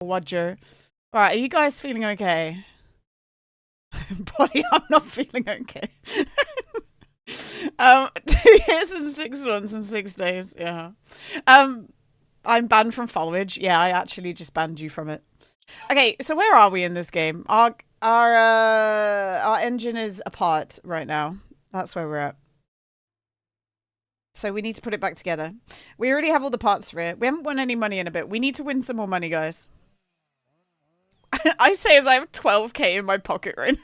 Wadger. Alright, are you guys feeling okay? Body, I'm not feeling okay. 2 years and 6 months and 6 days, yeah. I'm banned from followage. Yeah, I actually just banned you from it. Okay, so where are we in this game? Our engine is apart right now. That's where we're at. So we need to put it back together. We already have all the parts for it. We haven't won any money in a bit. We need to win some more money, guys. I say as I have 12k in my pocket right now.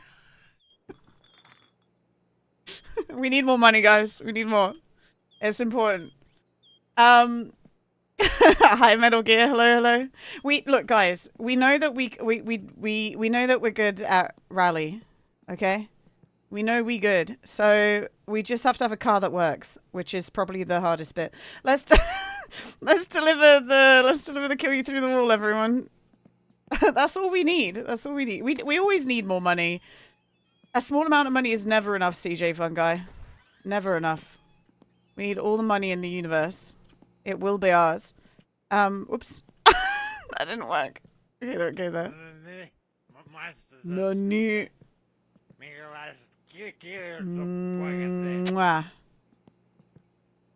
We need more money, guys. We need more. It's important. Hi, Metal Gear. Hello, hello. Look, guys. We know that we know that we're good at rally. Okay. We know we good. So we just have to have a car that works, which is probably the hardest bit. Let's deliver the kill you through the wall, everyone. That's all we need. That's all we need. We always need more money. A small amount of money is never enough, CJ Fun Guy. Never enough. We need all the money in the universe. It will be ours. Whoops. That didn't work. Okay, there it goes there. Nani. Mwah.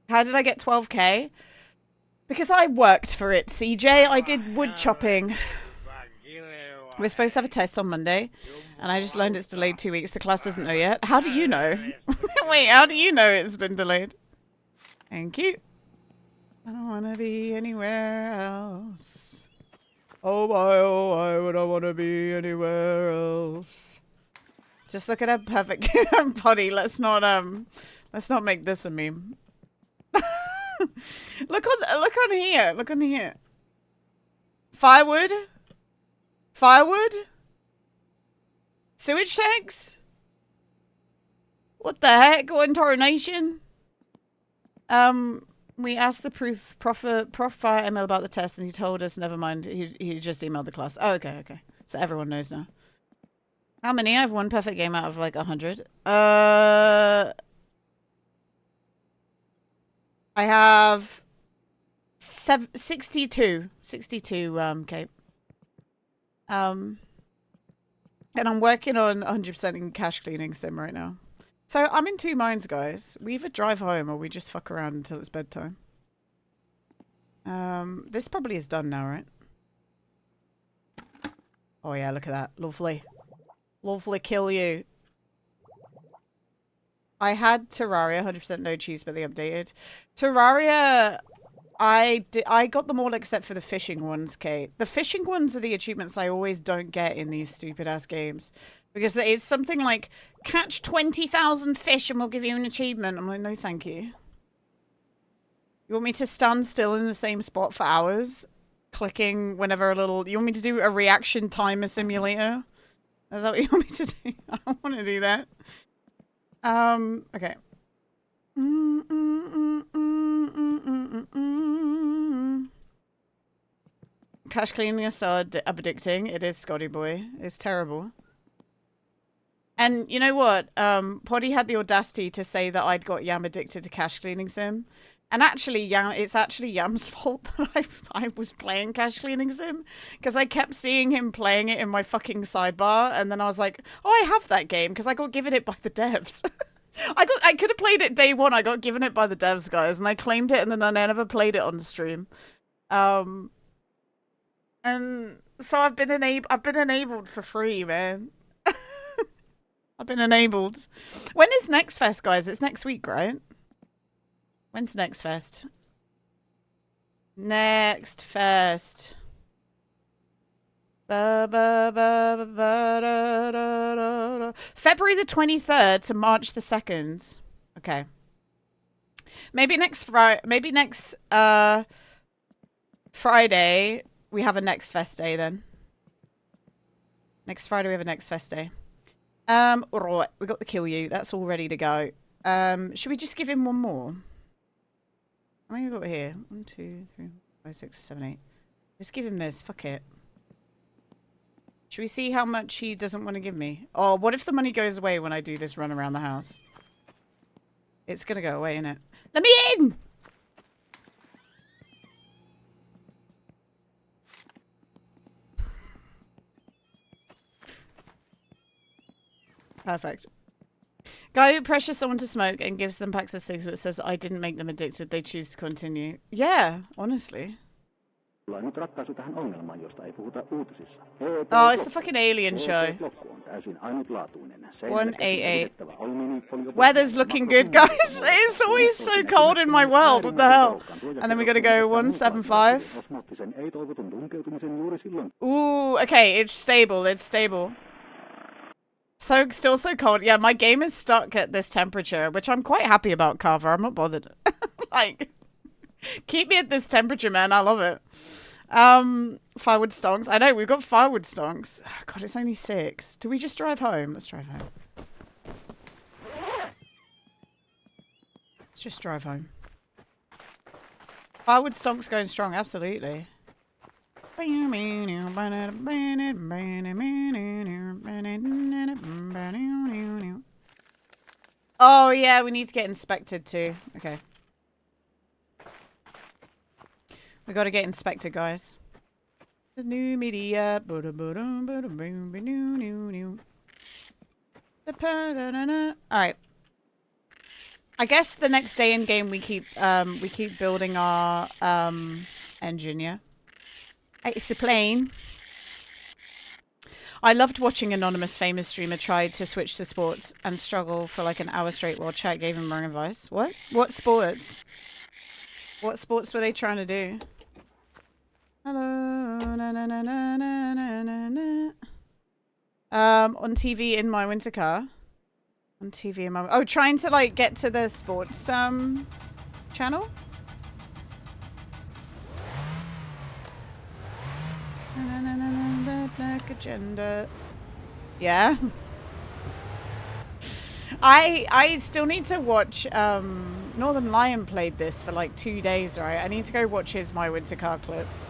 How did I get 12k? Because I worked for it, CJ. I did wood chopping. We're supposed to have a test on Monday, and I just learned it's delayed 2 weeks. The class doesn't know yet. How do you know? Wait, how do you know it's been delayed? Thank you. I don't want to be anywhere else. Oh why would I want to be anywhere else? Just look at her perfect body. Let's not make this a meme. Look on here. Look on here. Firewood? Firewood? Sewage tanks? What the heck? What in Tornation? We asked the Prof Fire ML about the test, and he told us, never mind, he just emailed the class. Oh, okay, okay. So everyone knows now. How many? I have one perfect game out of like 100. I have 62. 62, Kate. And I'm working on 100%ing cache cleaning sim right now. So I'm in two minds, guys. We either drive home or we just fuck around until it's bedtime. This probably is done now, right? Oh yeah, look at that. Lovely. Lovely kill you. I had Terraria, 100% no cheese, but they updated. Terraria, I got them all except for the fishing ones, Kate. The fishing ones are the achievements I always don't get in these stupid-ass games. Because it's something like, catch 20,000 fish and we'll give you an achievement. I'm like, no thank you. You want me to stand still in the same spot for hours? Clicking whenever a little... You want me to do a reaction timer simulator? Is that what you want me to do? I don't want to do that. Okay. Cache cleaning is so addicting. It is, Scotty boy. It's terrible. And you know what? Poddy had the audacity to say that I'd got Yam addicted to cache cleaning sim. And actually, it's actually Yam's fault that I was playing cache cleaning sim. Because I kept seeing him playing it in my fucking sidebar. And then I was like, oh, I have that game. Because I got given it by the devs. I could have played it day one. I got given it by the devs, guys. And I claimed it and then I never played it on the stream. And so I've been enabled for free, man. I've been enabled. When is Next Fest, guys? It's next week, right? When's Next Fest? Next Fest. February the 23rd to March the 2nd. Okay. Maybe next Friday we have a Next Fest day then. Next Friday we have a Next Fest day. Alright, we got the kill you. That's all ready to go. Should we just give him one more? How many we got here? 1, 2, 3, 4, 5, 6, 7, 8. Just give him this. Fuck it. Should we see how much he doesn't want to give me? Oh, what if the money goes away when I do this run around the house? It's gonna go away, innit? Let me in! Perfect. Guy who pressures someone to smoke and gives them packs of cigs but says, I didn't make them addicted. They choose to continue. Yeah, honestly. Oh, it's the fucking Alien show. 188. Weather's looking good, guys. It's always so cold in my world. What the hell? And then we gotta go 175. Ooh, okay, it's stable. It's stable. So, still so cold. Yeah, my game is stuck at this temperature, which I'm quite happy about, Carver. I'm not bothered. Like, keep me at this temperature, man. I love it. Firewood stonks. I know, we've got firewood stonks. Oh, God, it's only 6. Do we just drive home? Let's drive home. Let's just drive home. Firewood stonks going strong, absolutely. Oh, yeah, we need to get inspected too. Okay. We gotta get inspected, guys. The new media. Alright. I guess the next day in game we keep building our engine, yeah? It's a plane. I loved watching anonymous famous streamer try to switch to sports and struggle for like an hour straight while chat gave him wrong advice. What? What sports? What sports were they trying to do? Hello. Na, na, na, na, na, na, na. On TV in my winter car. On TV in my... Oh, trying to like get to the sports channel? Black agenda. Yeah. I still need to watch Northern Lion played this for like 2 days, right? I need to go watch his My Winter Car clips.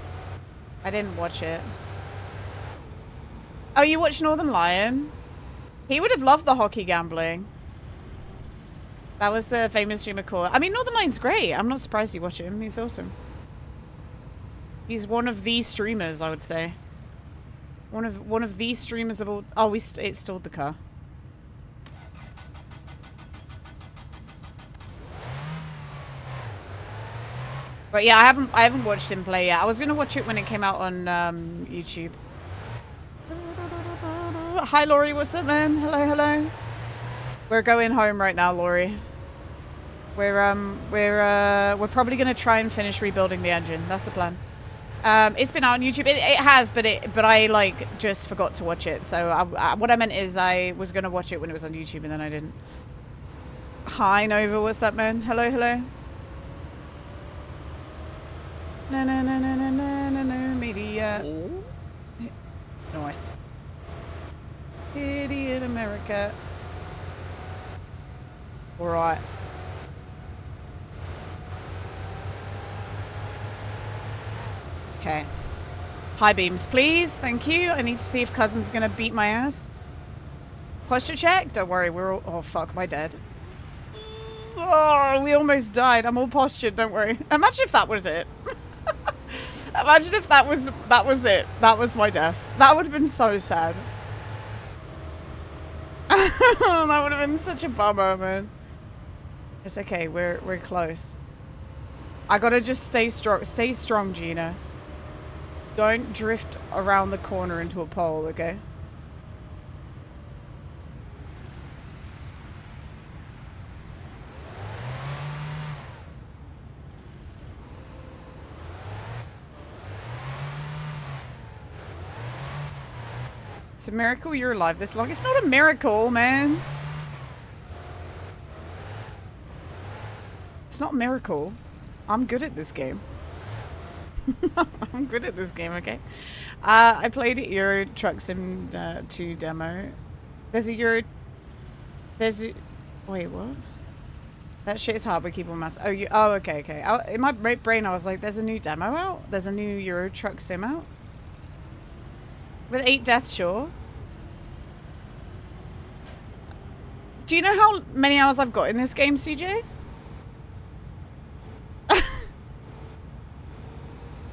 I didn't watch it. Oh, you watched Northern Lion? He would have loved the hockey gambling. That was the famous streamer call. I mean, Northern Lion's great. I'm not surprised you watch him. He's awesome. He's one of the streamers, I would say. One of the streamers of all. Oh, it stalled the car. But yeah, I haven't watched him play yet. I was gonna watch it when it came out on YouTube. Hi, Laurie. What's up, man? Hello, hello. We're going home right now, Laurie. We're probably gonna try and finish rebuilding the engine. That's the plan. It's been out on YouTube. It has, but I like just forgot to watch it. So what I meant is I was gonna watch it when it was on YouTube and then I didn't. Hi Nova, what's up, man? Hello, hello. No, no, no, no, no, no, no, no, media. Nice. Idiot America. All right. Okay. High beams, please. Thank you. I need to see if Cousin's gonna beat my ass. Posture check? Don't worry, we're all... Oh, fuck, am I dead? Oh, we almost died. I'm all postured, don't worry. Imagine if that was it. Imagine if that was it. That was my death. That would have been so sad. That would have been such a bummer, man. It's okay, we're close. I gotta just stay strong. Stay strong, Gina. Don't drift around the corner into a pole, okay? It's a miracle you're alive this long. It's not a miracle, man. It's not a miracle. I'm good at this game. I'm good at this game, okay? I played Euro Truck Sim 2 demo. There's a Euro... There's a... Wait, what? That shit's hard, but keep on mass... Oh, oh, okay, okay. In my brain, I was like, there's a new demo out? There's a new Euro Truck Sim out? With 8 deaths, sure. Do you know how many hours I've got in this game, CJ?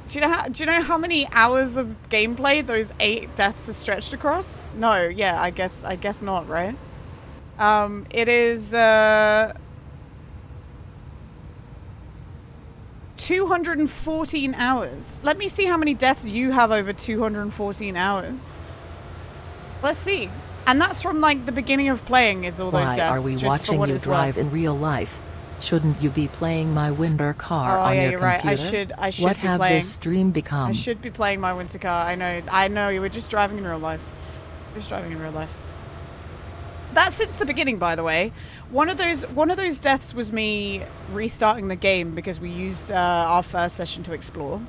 Do you know how many hours of gameplay those 8 deaths are stretched across? No, yeah, I guess not, right? It is 214 hours. Let me see how many deaths you have over 214 hours. Let's see. And that's from like the beginning of playing is all those deaths. Why are we watching you drive in real life? Shouldn't you be playing my winter car on your computer? Right. I should what be have playing, this stream become? I should be playing my winter car. I know. You were just driving in real life. Just driving in real life. That's since the beginning, by the way. One of those deaths was me restarting the game because we used our first session to explore.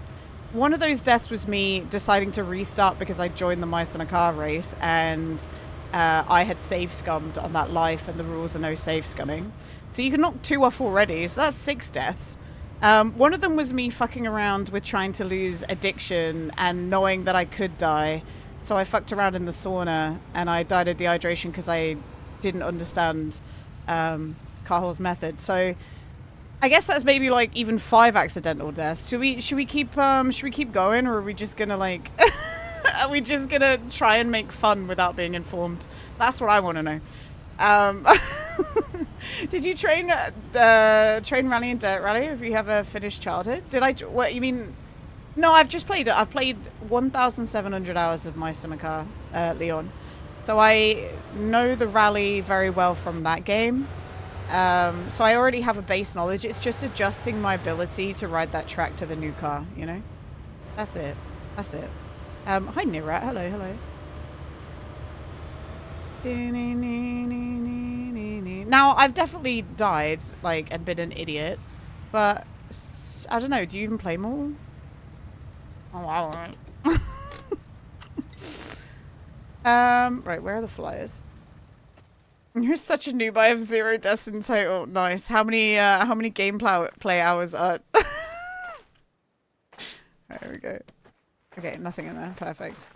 One of those deaths was me deciding to restart because I joined the Mice in a Car race and I had save scummed on that life, and the rules are no save scumming. So you can knock 2 off already. So that's 6 deaths. One of them was me fucking around with trying to lose addiction and knowing that I could die. So I fucked around in the sauna and I died of dehydration because I didn't understand Carhol's method. So I guess that's maybe like even 5 accidental deaths. Should we keep going, or are we just gonna like are we just gonna try and make fun without being informed? That's what I want to know. Did you train rally and dirt rally? Have you ever finished childhood? What you mean? No, I've just played it. I've played 1,700 hours of my summer car, Leon. So I know the rally very well from that game. So I already have a base knowledge. It's just adjusting my ability to ride that track to the new car, you know? That's it. That's it. Hi, Nirat. Hello, hello. Now, I've definitely died, like, and been an idiot. But, I don't know. Do you even play more? Oh, all right. Right, where are the flyers? You're such a noob. I have 0 deaths in total. Nice. How many gameplay hours are? There we go. Okay, nothing in there. Perfect.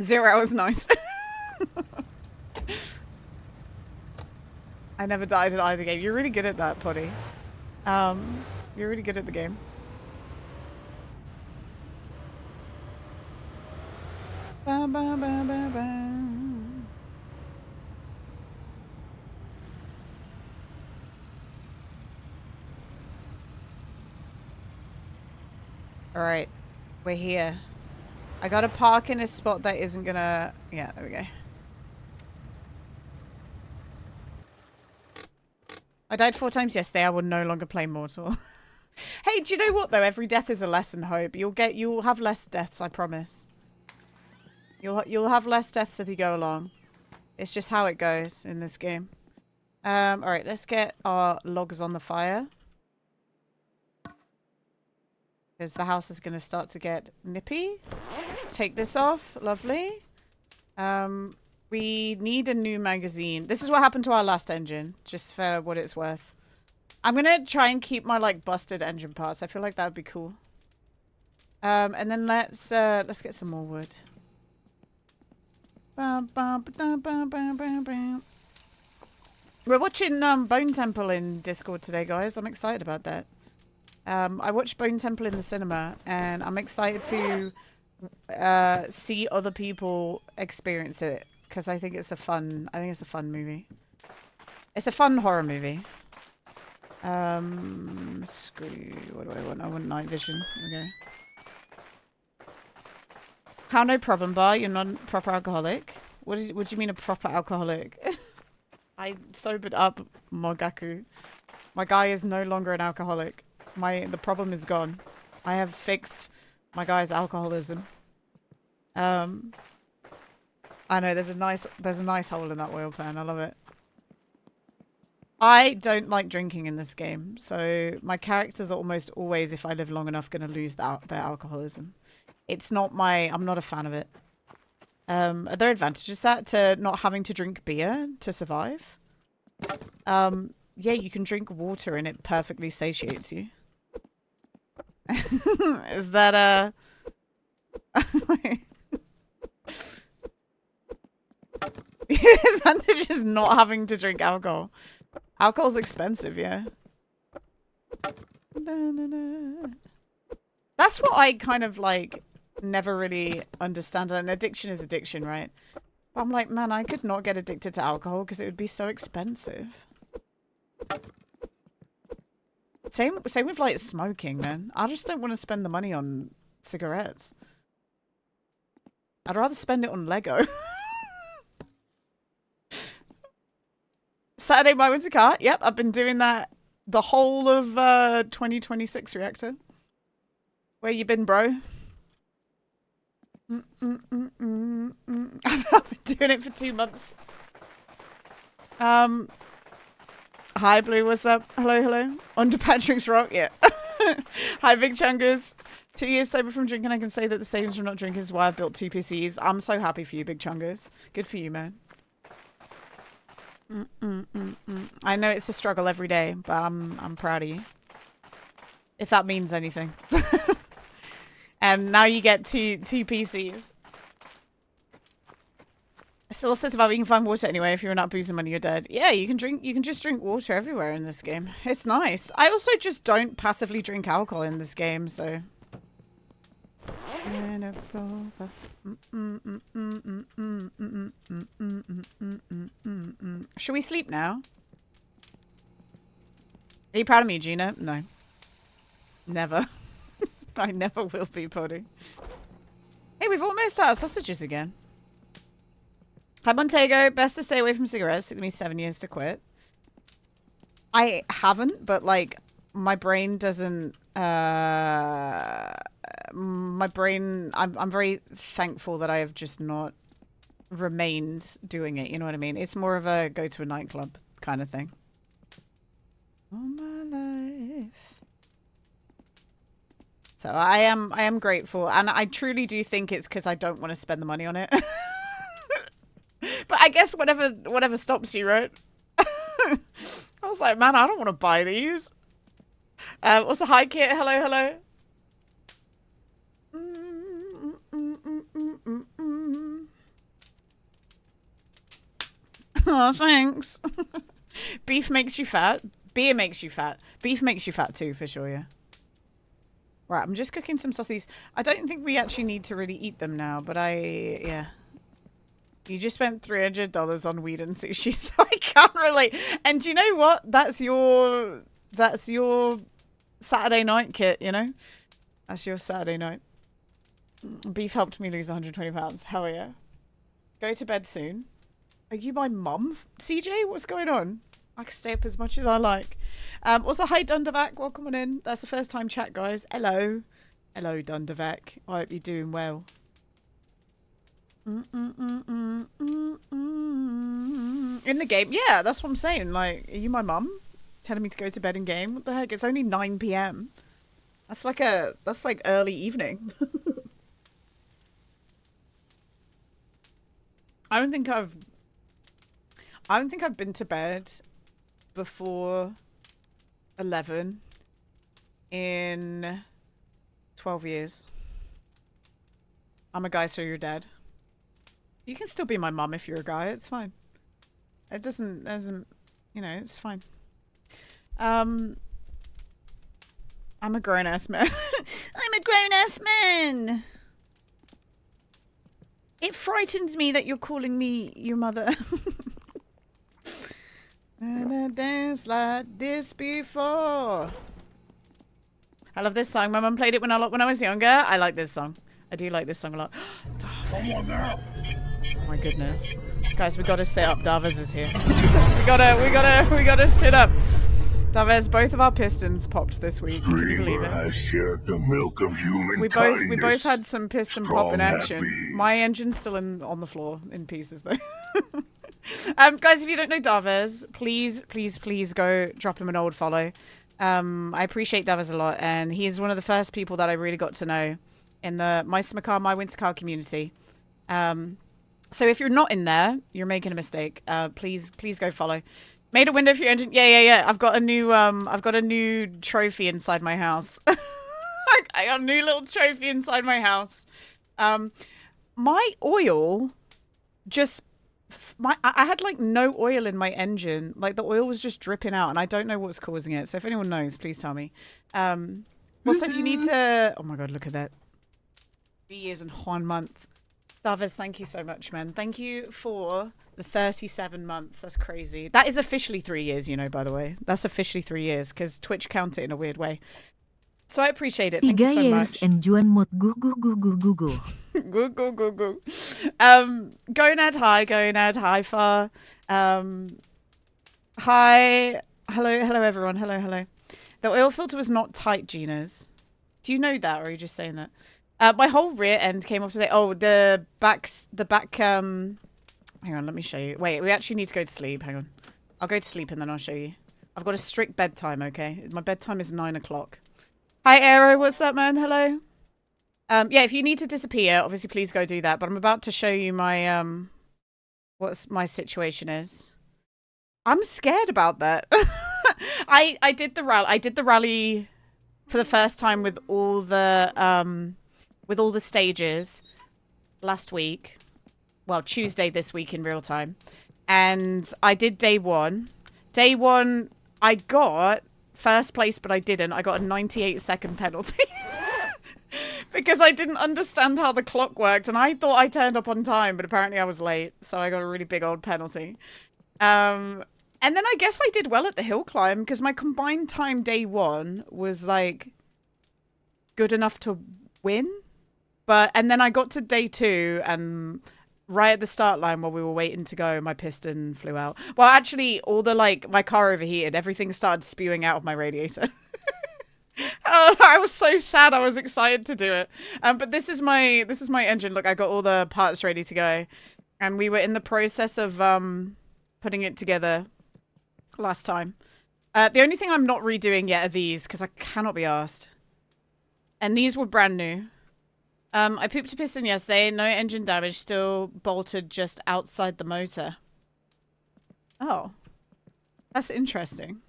0 hours. Nice. I never died in either game. You're really good at that, Poddy. You're really good at the game. Bam, bam, bam, bam, bam. Alright, we're here. I gotta park in a spot that isn't gonna... Yeah, there we go. I died 4 times yesterday. I will no longer play Mortal. Hey, do you know what though? Every death is a lesson, Hope. You'll have less deaths, I promise. You'll have less deaths as you go along. It's just how it goes in this game. Alright, let's get our logs on the fire. Because the house is going to start to get nippy. Let's take this off. Lovely. We need a new magazine. This is what happened to our last engine, just for what it's worth. I'm going to try and keep my, like, busted engine parts. I feel like that would be cool. And then let's get some more wood. We're watching Bone Temple in Discord today, guys. I'm excited about that. I watched Bone Temple in the cinema, and I'm excited to see other people experience it because I think it's a fun movie. It's a fun horror movie. Screw. What do I want? I want night vision. Okay. How no problem, bar? You're not a proper alcoholic. What do you mean a proper alcoholic? I sobered up, Mogaku. My guy is no longer an alcoholic. The problem is gone. I have fixed my guy's alcoholism. I know there's a nice hole in that oil pan. I love it. I don't like drinking in this game, so my characters are almost always, if I live long enough, going to lose their alcoholism. It's not I'm not a fan of it. Are there advantages to not having to drink beer to survive? Yeah, you can drink water and it perfectly satiates you. Is that the advantage is not having to drink alcohol. Alcohol's expensive, yeah. That's what I kind of like never really understand. And addiction is addiction, right? But I'm like, man, I could not get addicted to alcohol because it would be so expensive. Same with like smoking, man. I just don't want to spend the money on cigarettes. I'd rather spend it on Lego. Saturday, my winter car. Yep, I've been doing that the whole of 2026 reactor. Where you been, bro? I've been doing it for 2 months. Hi, Blue. What's up? Hello, hello. Under Patrick's rock. Yeah. Hi, Big Chungers. 2 years sober from drinking. I can say that the savings from not drinking is why I've built 2 PCs. I'm so happy for you, Big Chungers. Good for you, man. I know it's a struggle every day, but I'm proud of you. If that means anything. And now you get two PCs. Still says about you can find water anyway. If you're not boozing money, you're dead. Yeah, you can just drink water everywhere in this game. It's nice. I also just don't passively drink alcohol in this game, so. Should we sleep now? Are you proud of me, Gina? No. Never. I never will be, Poddy. Hey, we've almost out of sausages again. Hi, Montego. Best to stay away from cigarettes. It took me 7 years to quit. I haven't, but like my brain doesn't. My brain. I'm very thankful that I have just not remained doing it. You know what I mean? It's more of a go to a nightclub kind of thing. All my life. So I am grateful, and I truly do think it's because I don't want to spend the money on it. But I guess whatever stops you, right? I was like, man, I don't want to buy these. Also, hi, Kit. Hello, hello. Oh, thanks. Beef makes you fat. Beer makes you fat. Beef makes you fat too, for sure, yeah. Right, I'm just cooking some sausages. I don't think we actually need to really eat them now, but yeah. You just spent $300 on weed and sushi, so I can't relate. And do you know what? That's your Saturday night, Kit, you know? That's your Saturday night. Beef helped me lose 120 pounds. Hell yeah. Go to bed soon. Are you my mum, CJ? What's going on? I can stay up as much as I like. Also, hi, Dundervac. Welcome on in. That's the first time chat, guys. Hello. Hello, Dundervac. I hope you're doing well. In the game? Yeah, that's what I'm saying. Like, are you my mum? Telling me to go to bed in game? What the heck? It's only 9 PM. That's like early evening. I don't think I've been to bed before 11 in 12 years. I'm a guy, so you're dead. You can still be my mum if you're a guy. It's fine. It doesn't, you know, it's fine. I'm a grown-ass man. I'm a grown-ass man. It frightens me that you're calling me your mother. And I danced like this before. I love this song. My mum played it when I was younger. I like this song. I do like this song a lot. Oh my goodness. Guys, we gotta sit up. Darvez is here. we gotta sit up. Darvez, both of our pistons popped this week. Can you believe it? Has shared the milk of human we both had some piston pop in action. Happy. My engine's still on the floor in pieces though. Guys, if you don't know Darvez, please go drop him an old follow. I appreciate Darvez a lot, and he is one of the first people that I really got to know in the My Summer My Winter Car community. So if you're not in there, you're making a mistake. Please go follow. Made a window for your engine. Yeah. I've got a new trophy inside my house. I got a new little trophy inside my house. My oil just I had like no oil in my engine. Like the oil was just dripping out, and I don't know what's causing it. So if anyone knows, please tell me. Also, if you need to, oh my god, look at that. 3 years and 1 month. Davis, thank you so much, man. Thank you for the 37 months. That's crazy. That is officially 3 years, you know, by the way. That's officially 3 years because Twitch counts it in a weird way. So I appreciate it. Thank you so much. And Juan Mot gu gu gu gu gu gu. Go, go, go, go. Gonad, hi. Gonad, hi, Far. Hi. Hello, everyone. Hello. The oil filter was not tight, Gina's. Do you know that, or are you just saying that? My whole rear end came off today. Oh, the back, hang on, let me show you. Wait, we actually need to go to sleep. Hang on. I'll go to sleep and then I'll show you. I've got a strict bedtime, okay? My bedtime is 9 o'clock. Hi, Aero. What's up, man? Hello. Yeah, if you need to disappear, obviously, please go do that. But I'm about to show you my, what my situation is. I'm scared about that. I did the rally for the first time with all the stages last week. Well, Tuesday this week in real time. And I did day one. Day one, I got first place, but I didn't. I got a 98-second penalty. Because I didn't understand how the clock worked. And I thought I turned up on time, but apparently I was late. So I got a really big old penalty. And then I guess I did well at the hill climb because my combined time day one was like good enough to win. And then I got to day two and right at the start line while we were waiting to go, my piston flew out. Well, actually all the my car overheated. Everything started spewing out of my radiator. Oh, I was so sad. I was excited to do it. But this is my engine. Look, I got all the parts ready to go. And we were in the process of putting it together last time. The only thing I'm not redoing yet are these because I cannot be asked. And these were brand new. I pooped a piston yesterday. No engine damage. Still bolted just outside the motor. Oh, that's interesting.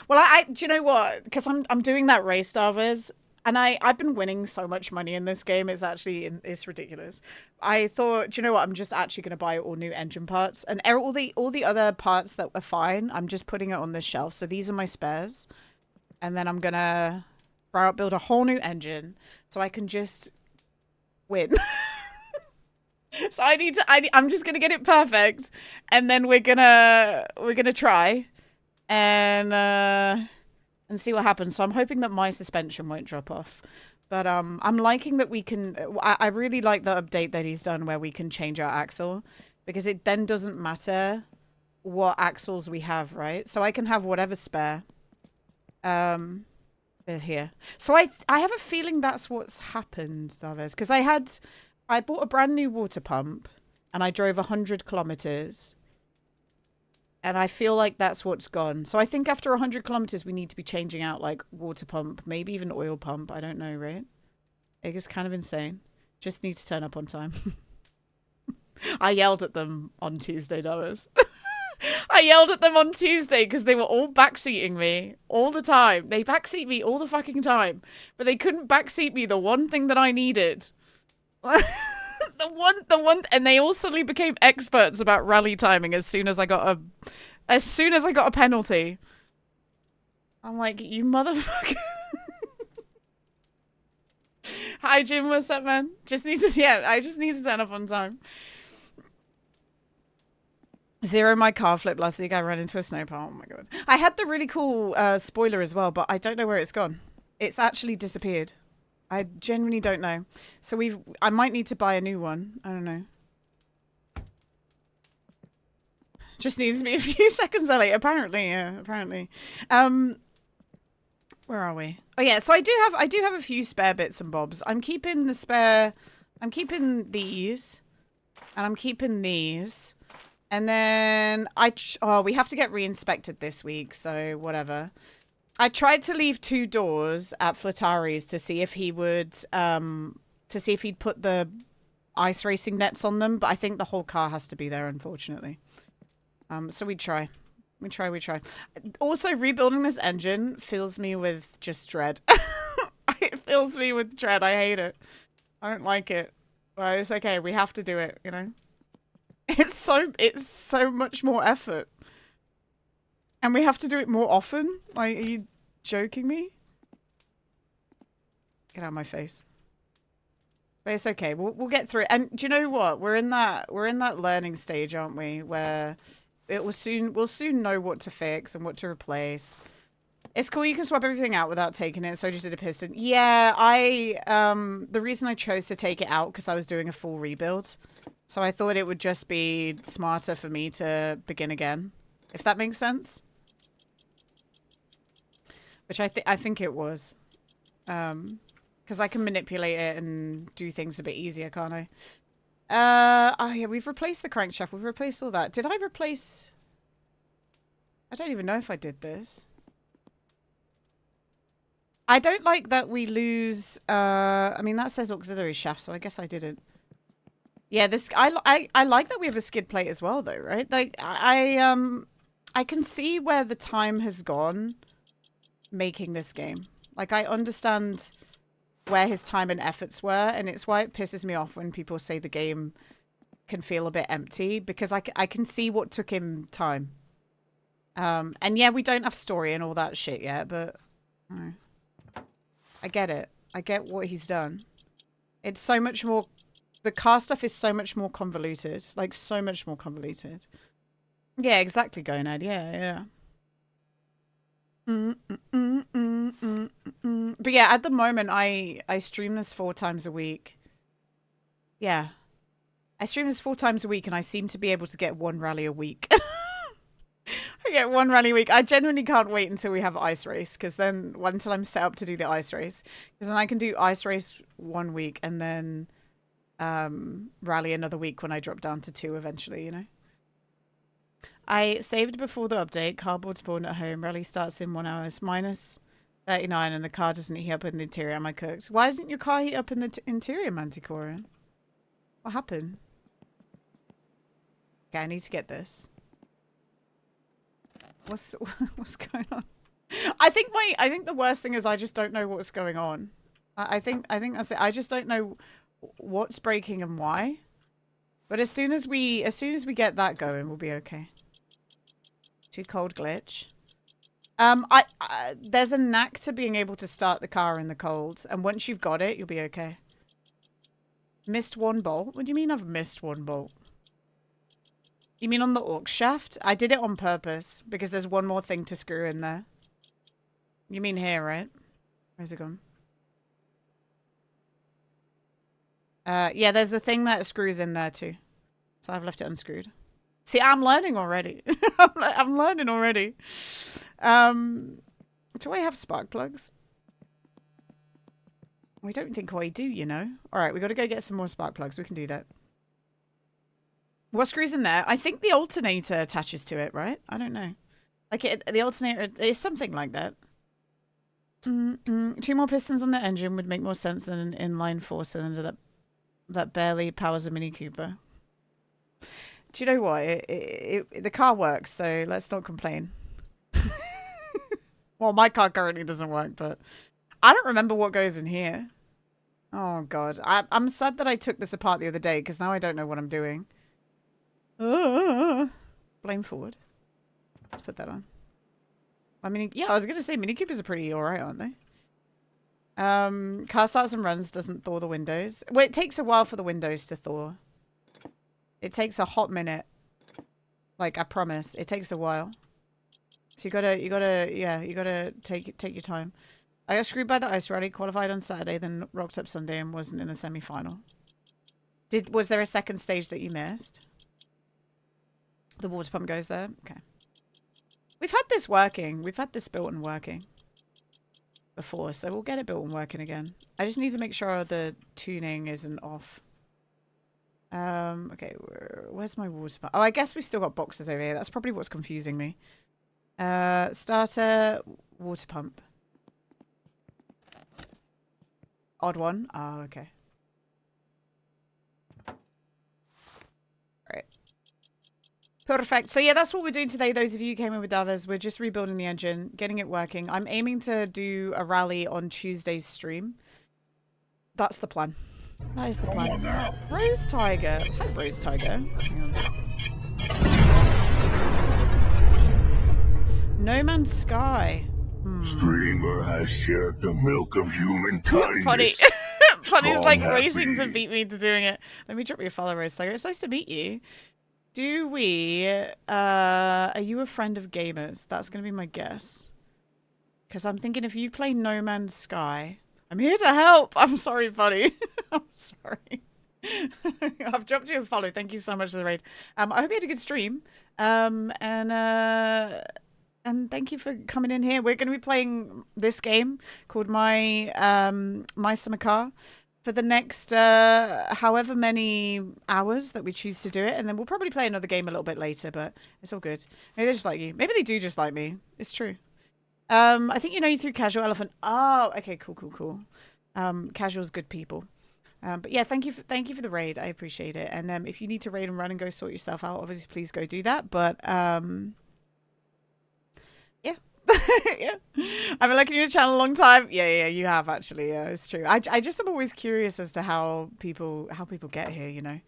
Well, do you know what? Because I'm doing that race, Davers, and I've been winning so much money in this game. It's actually it's ridiculous. I thought, do you know what? I'm just actually going to buy all new engine parts and all the other parts that were fine. I'm just putting it on this shelf. So these are my spares, and then I'm gonna build a whole new engine so I can just win. So I'm just gonna get it perfect, and then we're gonna try. And see what happens. So I'm hoping that my suspension won't drop off. But I'm liking that we can... I really like the update that he's done where we can change our axle. Because it then doesn't matter what axles we have, right? So I can have whatever spare. Here. So I have a feeling that's what's happened, Davis. Because I bought a brand new water pump. And I drove 100 kilometers. And I feel like that's what's gone. So I think after 100 kilometers, we need to be changing out like water pump, maybe even oil pump. I don't know, right? It is kind of insane. Just need to turn up on time. I yelled at them on Tuesday, Doris. I yelled at them on Tuesday because they were all backseating me all the time. They backseat me all the fucking time. But they couldn't backseat me the one thing that I needed. The one, and they all suddenly became experts about rally timing as soon as I got a penalty. I'm like, you motherfucker. Hi, Jim. What's up, man? I just need to turn up on time. Zero my car flip last week. I ran into a snow pile. Oh my god. I had the really cool spoiler as well, but I don't know where it's gone. It's actually disappeared. I genuinely don't know. So I might need to buy a new one. I don't know. Just needs to be a few seconds early. Apparently, yeah. Apparently. Where are we? Oh yeah. So I do have a few spare bits and bobs. I'm keeping these, and I'm keeping these. And then we have to get re-inspected this week. So whatever. I tried to leave 2 doors at Flatari's to see if he would, he'd put the ice racing nets on them, but I think the whole car has to be there, unfortunately. So we try. Also, rebuilding this engine fills me with just dread. It fills me with dread. I hate it. I don't like it. But it's okay. We have to do it, you know? It's so much more effort. And we have to do it more often? Like, are you joking me? Get out of my face. But it's okay. We'll get through it. And do you know what? We're in that learning stage, aren't we? Where we'll soon know what to fix and what to replace. It's cool. You can swap everything out without taking it. So I just did a piston. Yeah, the reason I chose to take it out because I was doing a full rebuild. So I thought it would just be smarter for me to begin again, if that makes sense. Which I think it was, because I can manipulate it and do things a bit easier, can't I? Oh yeah, we've replaced the crankshaft. We've replaced all that. Did I replace? I don't even know if I did this. I don't like that we lose. I mean that says auxiliary shaft, so I guess I didn't. Yeah, this I like that we have a skid plate as well, though, right? Like I can see where the time has gone making this game. Like I understand where his time and efforts were, and it's why it pisses me off when people say the game can feel a bit empty, because I can see what took him time. And yeah, we don't have story and all that shit yet, but I get it. I get what he's done. It's so much more. The car stuff is so much more convoluted. Like, so much more convoluted. Yeah, exactly, Gonad. Yeah. But yeah, at the moment, I stream this 4 times a week. Yeah. I stream this 4 times a week, and I seem to be able to get 1 rally a week. I get 1 rally a week. I genuinely can't wait until we have ice race, because then, until I'm set up to do the ice race, because then I can do ice race 1 week, and then rally another week when I drop down to 2 eventually, you know. I saved before the update. Cardboard spawned at home. Rally starts in 1 hour. It's minus 39 and the car doesn't heat up in the interior. Am I cooked? Why doesn't your car heat up in the interior, Manticore? What happened? Okay, I need to get this. What's going on? I think the worst thing is I just don't know what's going on. I think that's it. I just don't know what's breaking and why. But as soon as we get that going, we'll be okay. Too cold glitch. There's a knack to being able to start the car in the cold, and once you've got it, you'll be okay. Missed 1 bolt? What do you mean I've missed 1 bolt? You mean on the aux shaft? I did it on purpose because there's 1 more thing to screw in there. You mean here, right? Where's it gone? Yeah, there's a thing that screws in there too. So I've left it unscrewed. See, I'm learning already. I'm learning already. Do I have spark plugs? We don't think I do, you know. All right, we got to go get some more spark plugs. We can do that. What screws in there? I think the alternator attaches to it, right? I don't know. Like the alternator is something like that. 2 more pistons on the engine would make more sense than an inline 4-cylinder that barely powers a Mini Cooper. Do you know what? The car works, so let's not complain. Well, my car currently doesn't work, but I don't remember what goes in here. Oh, God. I'm sad that I took this apart the other day, because now I don't know what I'm doing. Blame forward. Let's put that on. I mean, yeah, I was going to say Mini Coopers are pretty alright, aren't they? Car starts and runs, doesn't thaw the windows. Well, it takes a while for the windows to thaw. It takes a hot minute. Like, I promise. It takes a while. So you gotta take your time. I got screwed by the ice rally, qualified on Saturday, then rocked up Sunday and wasn't in the semi-final. Was there a second stage that you missed? The water pump goes there? Okay. We've had this working. We've had this built and working before, so we'll get it built and working again. I just need to make sure the tuning isn't off. Okay, where's my water pump? Oh, I guess we've still got boxes over here. That's probably what's confusing me. Starter, water pump. Odd one. Oh, okay. Right. Perfect. So yeah, that's what we're doing today. Those of you who came in with Davos, we're just rebuilding the engine, getting it working. I'm aiming to do a rally on Tuesday's stream. That's the plan. That is the plan. Rose Tiger. Hi, Rose Tiger. Hang on. No Man's Sky. Streamer has shared the milk of human kindness. Buddy. Connie's like Strong racing to happy. beat me into doing it. Let me drop you a follow, Rose Tiger. It's nice to meet you. Do we, are you a friend of gamers? That's going to be my guess. Because I'm thinking if you play No Man's Sky, I'm here to help. I'm sorry, buddy. I'm sorry. I've dropped you a follow. Thank you so much for the raid. I hope you had a good stream. And thank you for coming in here. We're going to be playing this game called My Summer Car for the next however many hours that we choose to do it. And then we'll probably play another game a little bit later, but it's all good. Maybe they just like you. Maybe they do just like me. It's true. I think you through Casual Elephant. Oh, okay, cool. Casual's good people. But yeah, thank you for the raid. I appreciate it. And if you need to raid and run and go sort yourself out, obviously please go do that. But yeah. Yeah. I've been looking at your channel a long time. Yeah, you have actually. Yeah, it's true. I just am always curious as to how people get here,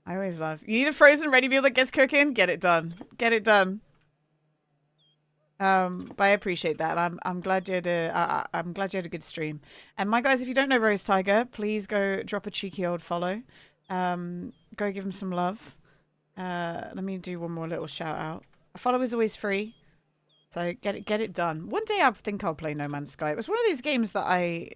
I always love. You need a frozen ready meal that gets cooking? Get it done. Get it done. But I appreciate that. I'm glad you had I'm glad you had a good stream. And my guys, if you don't know Rose Tiger, please go drop a cheeky old follow. Go give him some love. Let me do one more little shout out. A follow is always free, so get it done. One day I think I'll play No Man's Sky. It was one of these games that I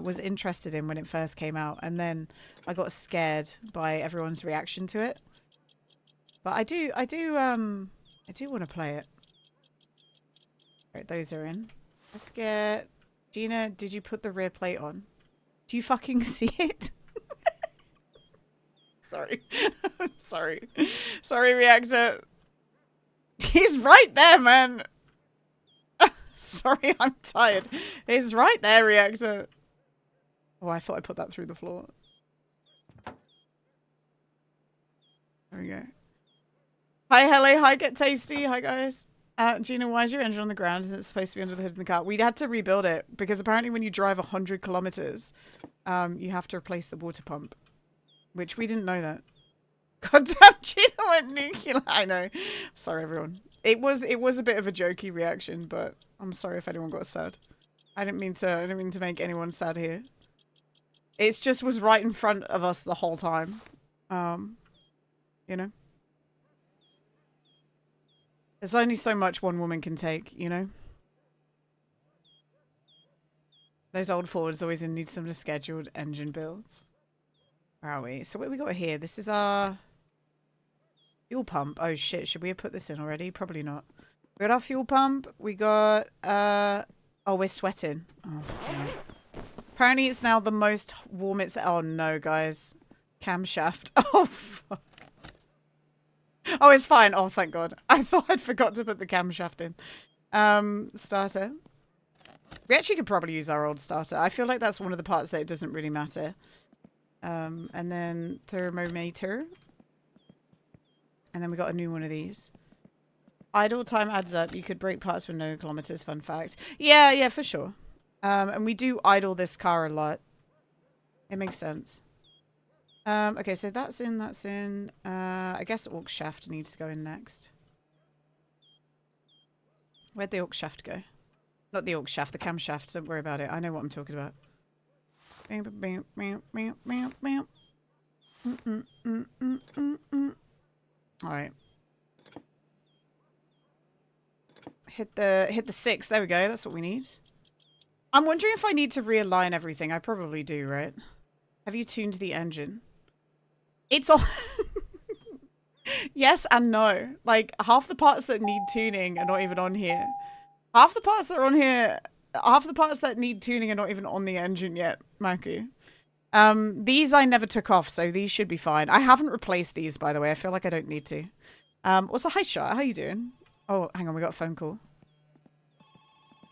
was interested in when it first came out, and then I got scared by everyone's reaction to it. But I do want to play it. Right, those are in. Let's get... Gina, did you put the rear plate on? Do you fucking see it? Sorry. Sorry. Sorry, Reactor. He's right there, man. Sorry, I'm tired. He's right there, Reactor. Oh, I thought I put that through the floor. There we go. Hi, Helle. Hi, Get Tasty. Hi, guys. Gina, why is your engine on the ground? Isn't it supposed to be under the hood in the car? We had to rebuild it because apparently when you drive 100 kilometers, you have to replace the water pump, which we didn't know that. Goddamn, Gina went nuclear. I know. Sorry, everyone. It was a bit of a jokey reaction, but I'm sorry if anyone got sad. I didn't mean to make anyone sad here. It just was right in front of us the whole time. You know. There's only so much one woman can take, Those old Fords always need some scheduled engine builds. Where are we? So what have we got here? This is our fuel pump. Oh shit, should we have put this in already? Probably not. We got our fuel pump. We got, oh, we're sweating. Oh, fucking hell. Apparently it's now the most warm it's, oh no, guys. Camshaft. Oh, fuck. Oh, it's fine. Oh, thank God. I thought I'd forgot to put the camshaft in. Starter. We actually could probably use our old starter. I feel like that's one of the parts that it doesn't really matter. And then thermometer. And then we got a new one of these. Idle time adds up. You could break parts with no kilometers. Fun fact. Yeah, for sure. And we do idle this car a lot. It makes sense. Okay, so that's in. I guess the aux shaft needs to go in next. Where'd the aux shaft go? Not the aux shaft, the camshaft. Don't worry about it. I know what I'm talking about. Alright. Hit the 6. There we go. That's what we need. I'm wondering if I need to realign everything. I probably do, right? Have you tuned the engine? It's all... Yes and no. Like, half the parts that need tuning are not even on here. Half the parts that are on here... Half the parts that need tuning are not even on the engine yet, Maku. These I never took off, so these should be fine. I haven't replaced these, by the way. I feel like I don't need to. Also, hi, Shot. How you doing? Oh, hang on. We got a phone call.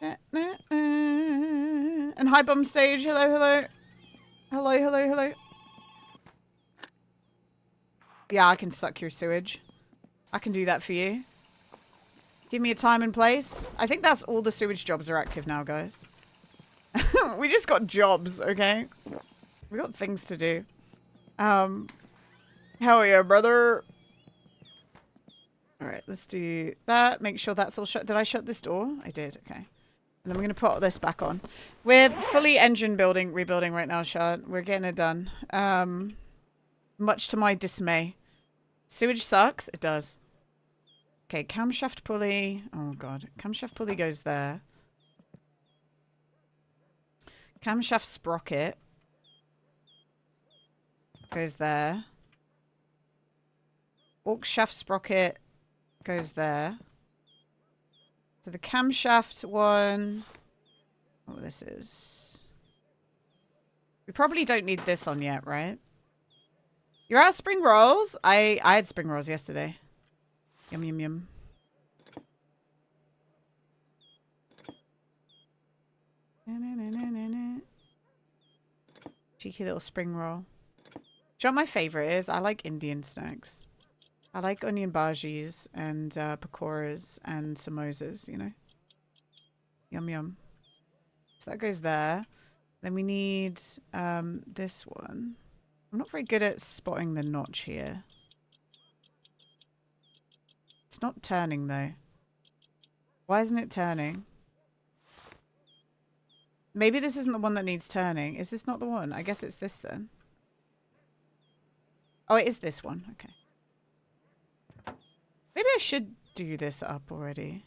And hi, Bum Stage. Hello. Yeah, I can suck your sewage. I can do that for you. Give me a time and place. I think that's all the sewage jobs are active now, guys. We just got jobs, okay? We got things to do. Hell yeah, brother. Alright, let's do that. Make sure that's all shut. Did I shut this door? I did, okay. And then we're going to put this back on. We're fully engine rebuilding right now, Shard. We're getting it done. Much to my dismay. Sewage sucks. It does. Okay, camshaft pulley. Oh, God. Camshaft pulley goes there. Camshaft sprocket goes there. Orc shaft sprocket goes there. So the camshaft one... Oh, this is... We probably don't need this on yet, right? You're out of spring rolls? I had spring rolls yesterday. Yum, yum, yum. Cheeky little spring roll. Do you know what my favorite is? I like Indian snacks. I like onion bhajis and pakoras and samosas, you know? Yum, yum. So that goes there. Then we need this one. I'm not very good at spotting the notch here. It's not turning, though. Why isn't it turning? Maybe this isn't the one that needs turning. Is this not the one? I guess it's this, then. Oh, it is this one. Okay. Maybe I should do this up already.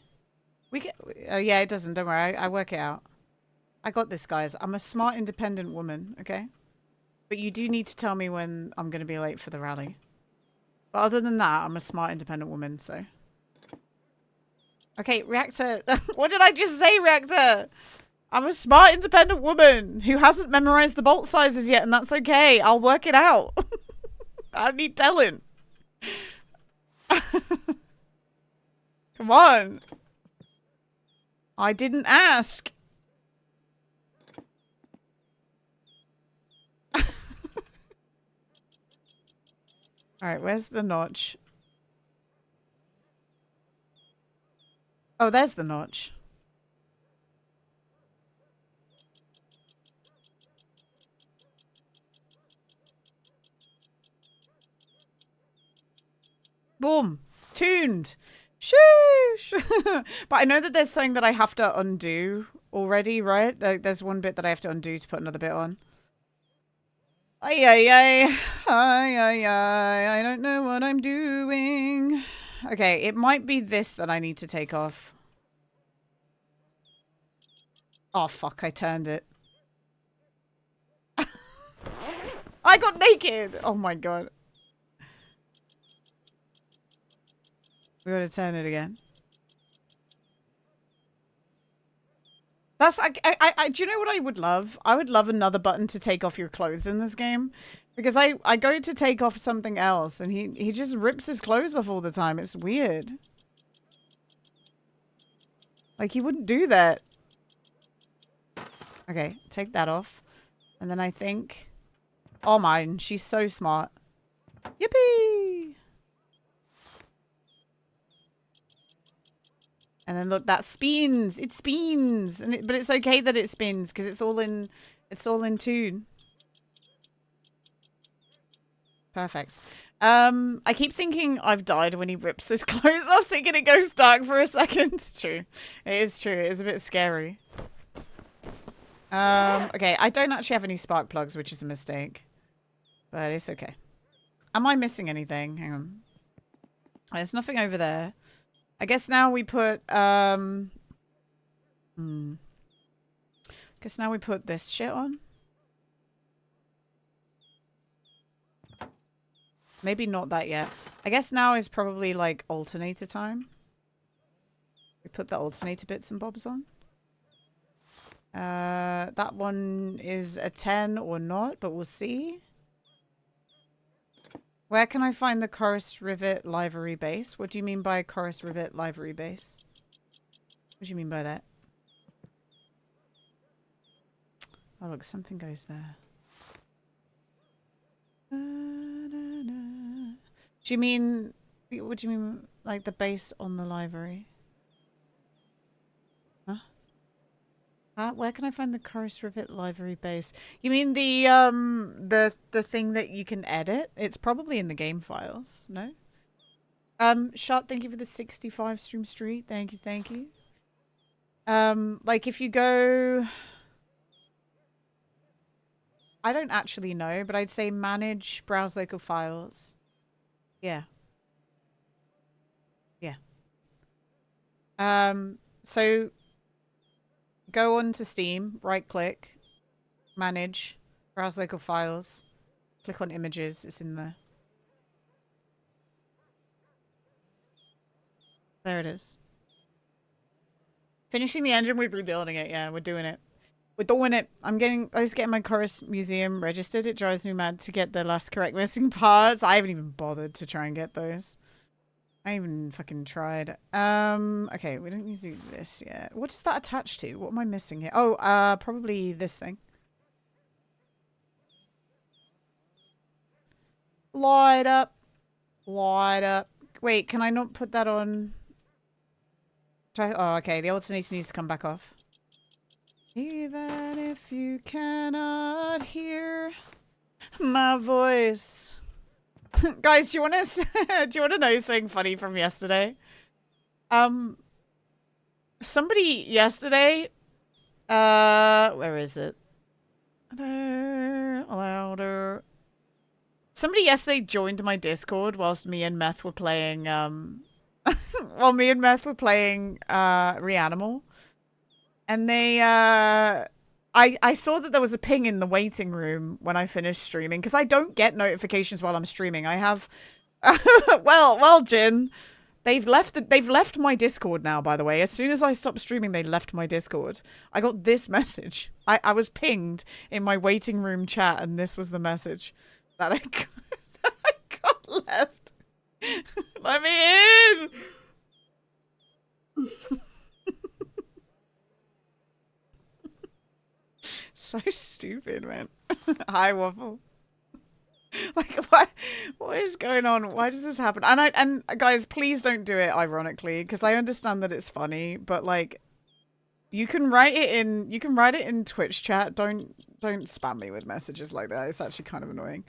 We can... Oh, yeah, it doesn't. Don't worry. I work it out. I got this, guys. I'm a smart, independent woman, okay? But you do need to tell me when I'm going to be late for the rally. But other than that, I'm a smart, independent woman, so... Okay, reactor. What did I just say, reactor? I'm a smart, independent woman who hasn't memorized the bolt sizes yet, and that's okay. I'll work it out. I don't need telling. Come on. I didn't ask. Alright, where's the notch? Oh, there's the notch. Boom. Tuned. Shoosh. But I know that there's something that I have to undo already, right? There's one bit that I have to undo to put another bit on. Ay, ay, ay. Ay, ay, ay. I don't know what I'm doing. Okay, it might be this that I need to take off. Oh, fuck. I turned it. I got naked. Oh, my God. We gotta turn it again. That's do you know what I would love? I would love another button to take off your clothes in this game, because I go to take off something else and he just rips his clothes off all the time. It's weird. Like, he wouldn't do that. Okay, take that off, and then I think, oh mine, she's so smart. Yippee! And then look, that spins. It spins, but it's okay that it spins because it's all in tune. Perfect. I keep thinking I've died when he rips his clothes off, thinking it goes dark for a second. It's true. It is true. It is a bit scary. Okay, I don't actually have any spark plugs, which is a mistake, but it's okay. Am I missing anything? Hang on. There's nothing over there. I guess now we put, guess now we put this shit on. Maybe not that yet. I guess now is probably like alternator time. We put the alternator bits and bobs on. That one is a 10 or not, but we'll see. Where can I find the chorus rivet livery base? What do you mean by chorus rivet livery base? What do you mean by that? Oh, look, something goes there. Do you mean, what do you mean, like the base on the livery? Huh? Where can I find the chorus rivet livery base? You mean the thing that you can edit? It's probably in the game files, no? Shot, thank you for the 65 stream street. Thank you, thank you. Like if you go, I don't actually know, but I'd say manage, browse local files. Yeah. Yeah. So go on to Steam, right click, manage, browse local files, click on images, it's in there. There it is. Finishing the engine, we're rebuilding it. Yeah, we're doing it. We're doing it. I was getting my Chorus Museum registered. It drives me mad to get the last correct missing parts. I haven't even bothered to try and get those. I even fucking tried. Okay, we don't need to do this yet. What is that attached to? What am I missing here? Oh, probably this thing. Light up. Light up. Wait, can I not put that on? Oh, okay. The alternator needs to come back off. Even if you cannot hear my voice. Guys, do you want to do you want to know something funny from yesterday? Somebody yesterday, where is it? Louder. Somebody yesterday joined my Discord whilst me and Meth were playing while me and Meth were playing Reanimal. And they I saw that there was a ping in the waiting room when I finished streaming because I don't get notifications while I'm streaming. I have well, Jin, they've left my Discord now, by the way. As soon as I stopped streaming, they left my Discord. I got this message. I was pinged in my waiting room chat, and this was the message that I got left. Let me in. So stupid, man. Hi, Waffle. Like, what is going on? Why does this happen? And guys, please don't do it ironically, because I understand that it's funny, but like, you can write it in Twitch chat. Don't spam me with messages like that. It's actually kind of annoying.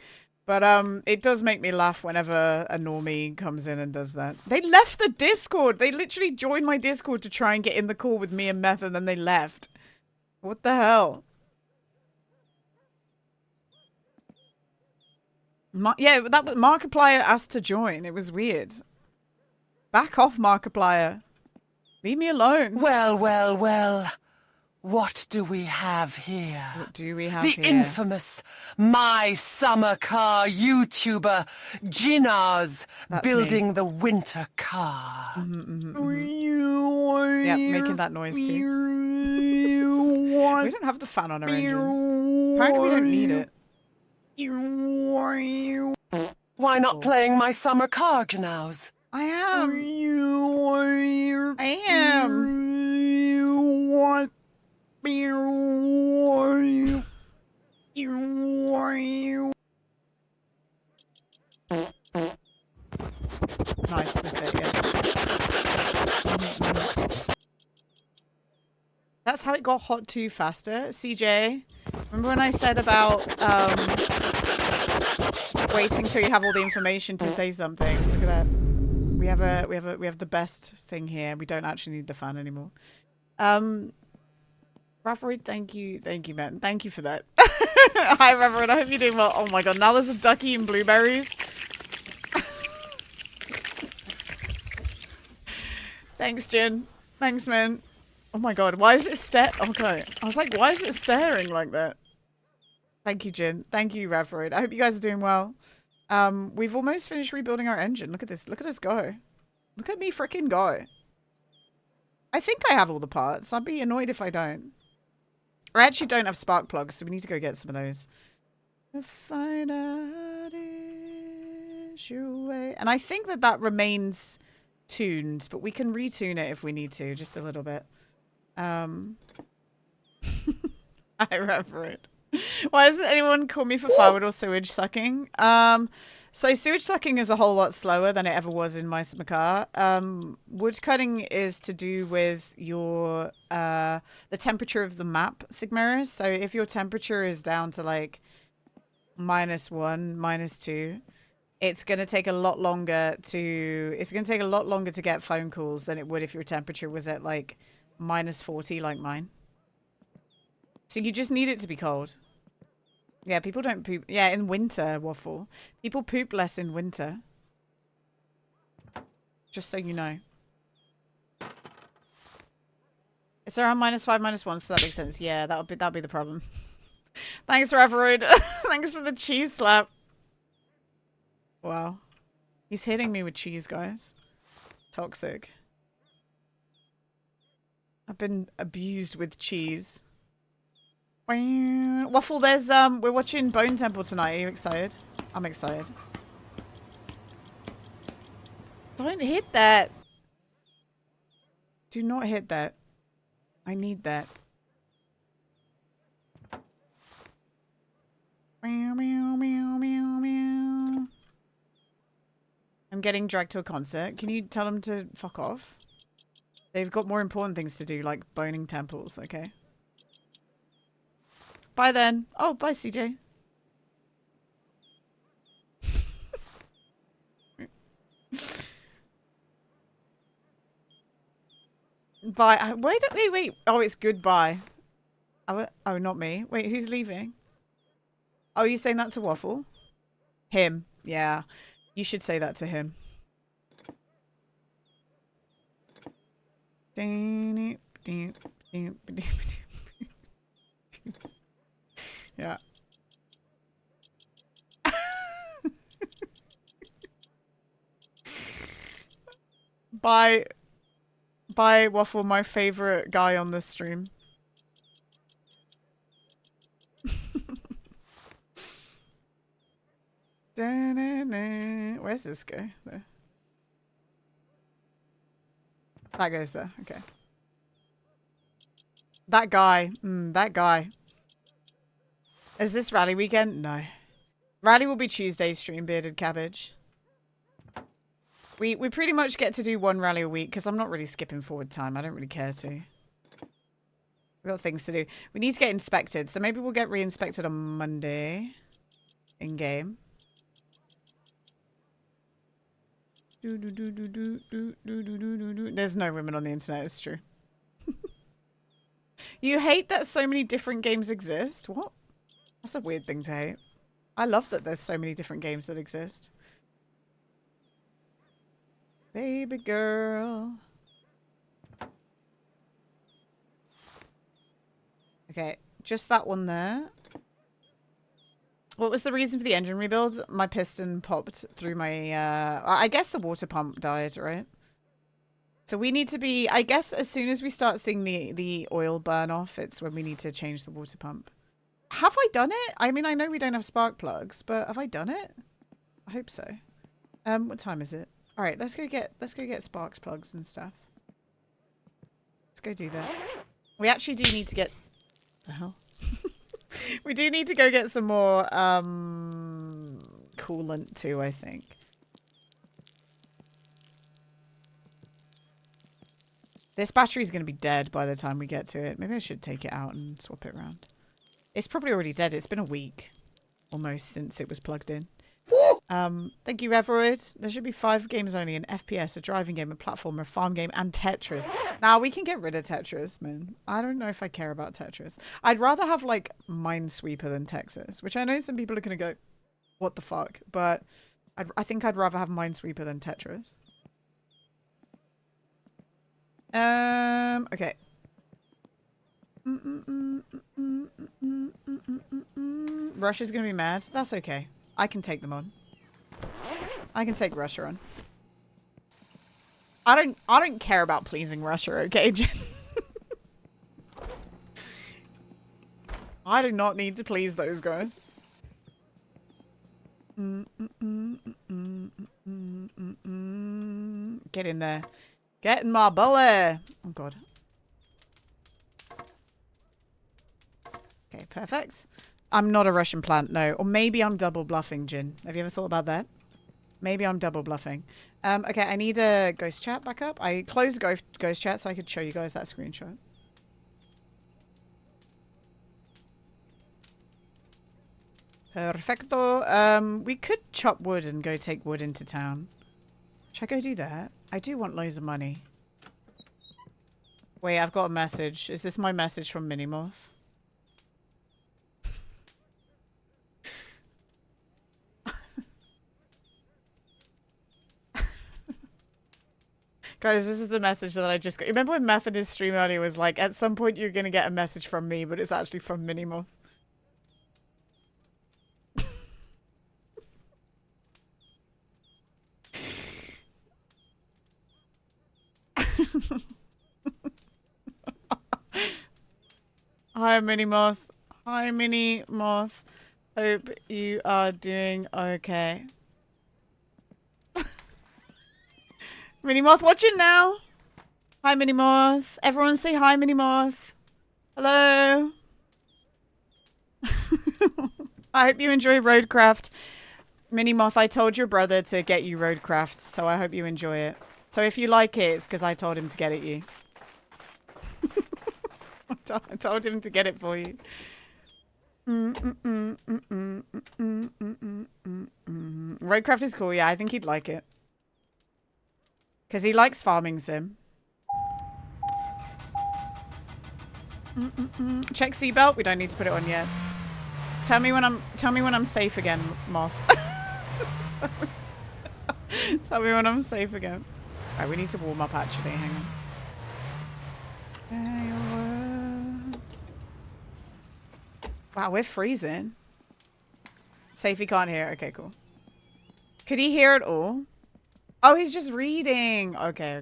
But it does make me laugh whenever a normie comes in and does that. They left the Discord. They literally joined my Discord to try and get in the call with me and Meth, and then they left. What the hell? Yeah, that was Markiplier asked to join. It was weird. Back off, Markiplier. Leave me alone. Well, well, well. What do we have here? What do we have the here? The infamous My Summer Car YouTuber Jinnaz building me. the winter car. Yeah, making that noise too. We don't have the fan on our engine. Apparently we don't need it. Why not playing My Summer Car, Jinnaz? I am. I am. Nice snippet, yeah. That's how it got hot too faster. CJ, remember when I said about waiting till you have all the information to say something? Look at that. We have the best thing here. We don't actually need the fan anymore. Reverend, thank you, man. Thank you for that. Hi, Reverend. I hope you're doing well. Oh my god, now there's a ducky and blueberries. Thanks, Jin. Thanks, man. Oh my god, why is it okay. I was like, why is it staring like that? Thank you, Jin. Thank you, Reverend. I hope you guys are doing well. We've almost finished rebuilding our engine. Look at this. Look at us go. Look at me freaking go. I think I have all the parts. I'd be annoyed if I don't. I actually don't have spark plugs, so we need to go get some of those. Find out is your way. And I think that remains tuned, but we can retune it if we need to, just a little bit. I remember it. Why doesn't anyone call me for firewood or sewage sucking? So sewage sucking is a whole lot slower than it ever was in my car. Wood cutting is to do with your the temperature of the map, Sigmaris. So if your temperature is down to like -1, -2, it's gonna take a lot longer to get phone calls than it would if your temperature was at like -40 like mine. So you just need it to be cold. Yeah, people don't poop. Yeah, in winter, Waffle. People poop less in winter. Just so you know. It's around -5, -1, so that makes sense. Yeah, that'll be the problem. Thanks, Reveroid. Thanks for the cheese slap. Wow. He's hitting me with cheese, guys. Toxic. I've been abused with cheese. Waffle, there's we're watching Bone Temple tonight. Are you excited? I'm excited. Don't hit that. Do not hit that. I need that. Meow, meow, meow, meow, meow. I'm getting dragged to a concert. Can you tell them to fuck off? They've got more important things to do, like boning temples, okay? Bye then. Oh, bye, CJ. Bye. Wait. Oh, it's goodbye. Oh, not me. Wait, who's leaving? Oh, you saying that to Waffle? Him. Yeah. You should say that to him. Yeah. Bye, Waffle, my favorite guy on this stream. Where's this go? There. That goes there. Okay. That guy. That guy. Is this rally weekend? No. Rally will be Tuesday stream, Bearded Cabbage. We pretty much get to do one rally a week because I'm not really skipping forward time. I don't really care to. We've got things to do. We need to get inspected. So maybe we'll get re-inspected on Monday. In-game. There's no women on the internet, it's true. You hate that so many different games exist? What? That's a weird thing to hate. I love that there's so many different games that exist. Baby girl. Okay, just that one there. What was the reason for the engine rebuild? My piston popped through my, I guess the water pump died, right? So we need to be, I guess as soon as we start seeing the oil burn off, it's when we need to change the water pump. Have I done it? I mean, I know we don't have spark plugs, but have I done it? I hope so. What time is it? All right, let's go get sparks plugs and stuff. Let's go do that. We actually do need to get, the hell? We do need to go get some more coolant too, I think. This battery's going to be dead by the time we get to it. Maybe I should take it out and swap it around. It's probably already dead. It's been a week almost since it was plugged in. Thank you, Reveroid. There should be 5 games only: an FPS, a driving game, a platformer, a farm game, and Tetris. Now we can get rid of Tetris, man. I don't know if I care about Tetris. I'd rather have like Minesweeper than Texas, which I know some people are gonna go, "What the fuck?" But I think I'd rather have Minesweeper than Tetris. Okay. Russia's gonna be mad. That's okay. I can take them on. I can take Russia on. I don't care about pleasing Russia, okay? I do not need to please those guys. Get in there. Get in my belly. Oh god. Okay, perfect. I'm not a Russian plant, no. Or maybe I'm double bluffing, Jin. Have you ever thought about that? Maybe I'm double bluffing. Okay, I need a ghost chat back up. I closed ghost chat so I could show you guys that screenshot. Perfecto. We could chop wood and go take wood into town. Should I go do that? I do want loads of money. Wait, I've got a message. Is this my message from Minimoth? Guys, this is the message that I just got. Remember when Meth in his stream earlier was like, at some point you're going to get a message from me, but it's actually from Minimoth. Hi, Minimoth. Hi, Minimoth. Hope you are doing okay. Minimoth watching now. Hi, Minimoth. Everyone say hi, Minimoth. Hello. I hope you enjoy Roadcraft. Minimoth, I told your brother to get you Roadcraft, so I hope you enjoy it. So if you like it, it's because I told him to get it you. I told him to get it for you. Roadcraft is cool, yeah. I think he'd like it. Because he likes farming sim. Check seatbelt. We don't need to put it on yet. Tell me when I'm safe again, Moth. Tell me when I'm safe again. Alright, we need to warm up actually. Hang on. Wow, we're freezing. Safe, he can't hear. Okay, cool. Could he hear it all? Oh, he's just reading. Okay.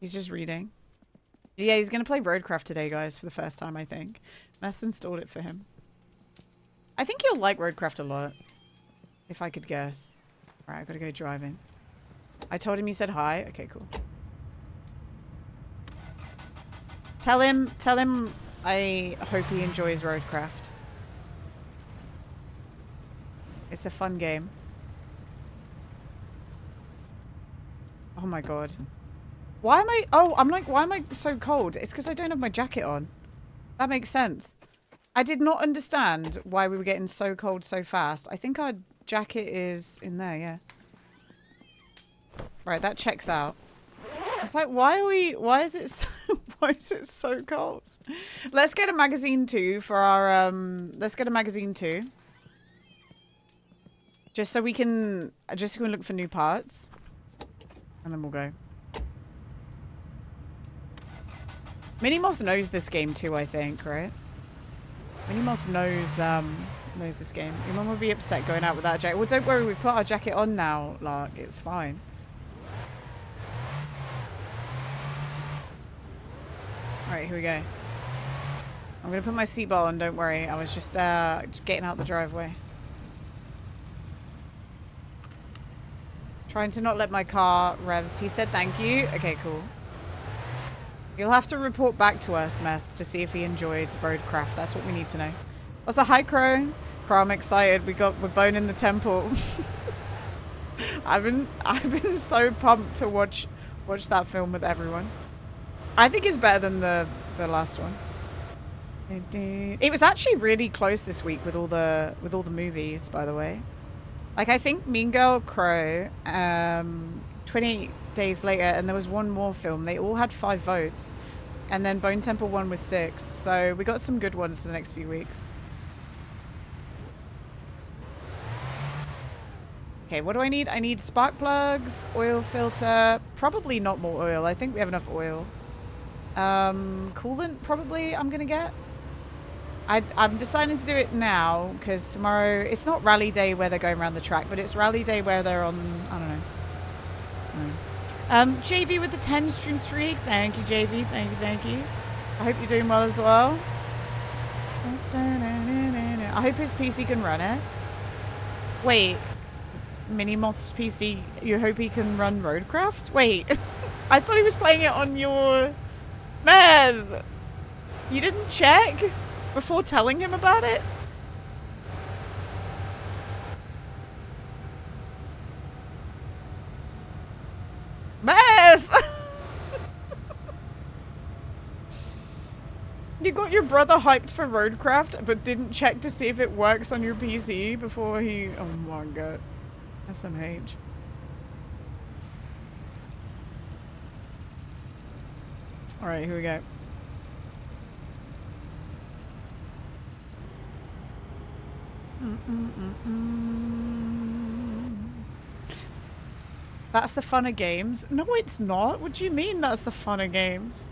He's just reading. Yeah, he's going to play Roadcraft today, guys, for the first time, I think. Meth installed it for him. I think he'll like Roadcraft a lot. If I could guess. Alright, I gotta go driving. I told him he said hi. Okay, cool. Tell him I hope he enjoys Roadcraft. It's a fun game. Oh my god. Why am I... Oh, I'm like, why am I so cold? It's because I don't have my jacket on. That makes sense. I did not understand why we were getting so cold so fast. I think our jacket is in there, yeah. Right, that checks out. It's like, why is it so cold? Let's get a magazine too for our, let's get a magazine too. Just so we can look for new parts. And then we'll go. Minimoth knows this game too, I think, right? Minimoth knows this game. Your mum would be upset going out without a jacket. Well, don't worry, we put our jacket on now, Lark. It's fine. Alright, here we go. I'm going to put my seatbelt on, don't worry. I was just getting out the driveway. Trying to not let my car revs. He said thank you. Okay, cool. You'll have to report back to us, Meth, to see if he enjoyed Roadcraft. That's what we need to know. Also, hi, Crow. Crow, I'm excited. We're bone in the temple. I've been so pumped to watch that film with everyone. I think it's better than the last one. It was actually really close this week with all the movies, by the way. Like, I think Mean Girl, Crow, 28 Days Later, and there was one more film. They all had 5 votes. And then Bone Temple 1 was 6. So we got some good ones for the next few weeks. Okay, what do I need? I need spark plugs, oil filter, probably not more oil. I think we have enough oil. Coolant, probably, I'm going to get. I'm deciding to do it now because tomorrow, it's not rally day where they're going around the track, but it's rally day where they're on, I don't know. JV with the 10 stream streak. Thank you, JV. Thank you. I hope you're doing well as well. I hope his PC can run it. Wait. Minimoth's PC, you hope he can run Roadcraft? Wait. I thought he was playing it on your... Man! You didn't check before telling him about it? Meth! You got your brother hyped for Roadcraft, but didn't check to see if it works on your PC before he... Oh my god. SMH. Alright, here we go. That's the fun of games. No, it's not. What do you mean that's the fun of games?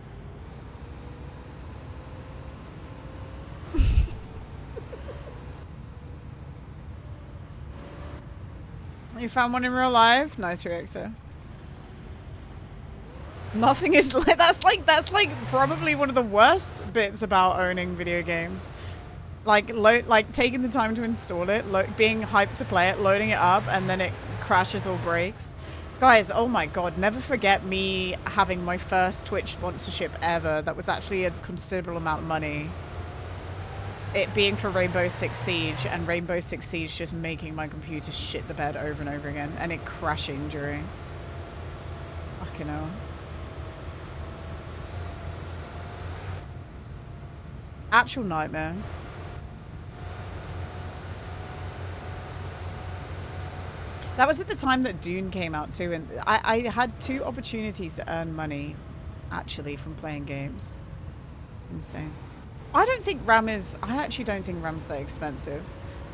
You found one in real life? Nice reactor. Nothing is like that's like probably one of the worst bits about owning video games. Like taking the time to install it, being hyped to play it, loading it up, and then it crashes or breaks. Guys, oh my god, never forget me having my first Twitch sponsorship ever that was actually a considerable amount of money. It being for Rainbow Six Siege, and Rainbow Six Siege just making my computer shit the bed over and over again, and it crashing during. Fucking hell. Actual nightmare. That was at the time that Dune came out too, and I had 2 opportunities to earn money, actually, from playing games. Insane. I actually don't think RAM's that expensive,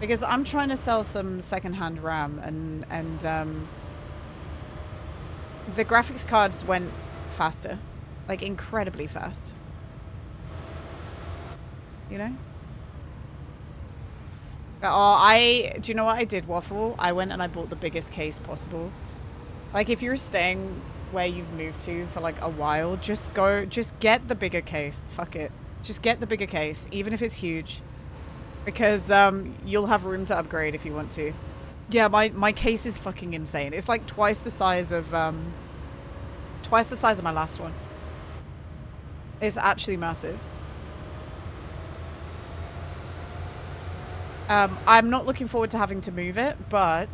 because I'm trying to sell some secondhand RAM, and the graphics cards went faster, like incredibly fast. You know? Oh, do you know what I did, Waffle? I went and I bought the biggest case possible. Like, if you're staying where you've moved to for like a while, just get the bigger case. Fuck it. Just get the bigger case, even if it's huge. Because you'll have room to upgrade if you want to. Yeah, my case is fucking insane. It's like twice the size of my last one. It's actually massive. I'm not looking forward to having to move it, but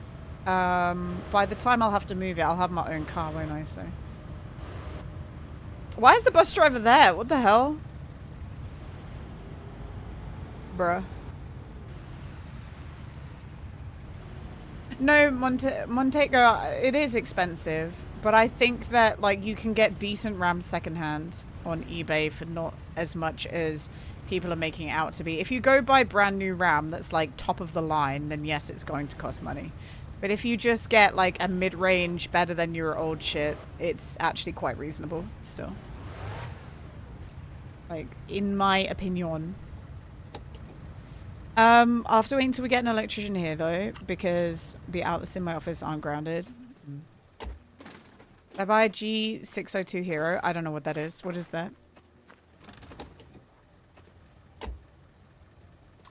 by the time I'll have to move it, I'll have my own car, won't I? So, why is the bus driver there? What the hell? Bruh. No, Montego, it is expensive, but I think that like you can get decent RAM secondhand on eBay for not as much as people are making it out to be. If you go buy brand new RAM that's like top of the line, then yes, it's going to cost money. But if you just get like a mid-range better than your old shit, it's actually quite reasonable still. Like, in my opinion. I'll have to wait until we get an electrician here though, because the outlets in my office aren't grounded. I buy a G602 Hero. I don't know what that is. What is that?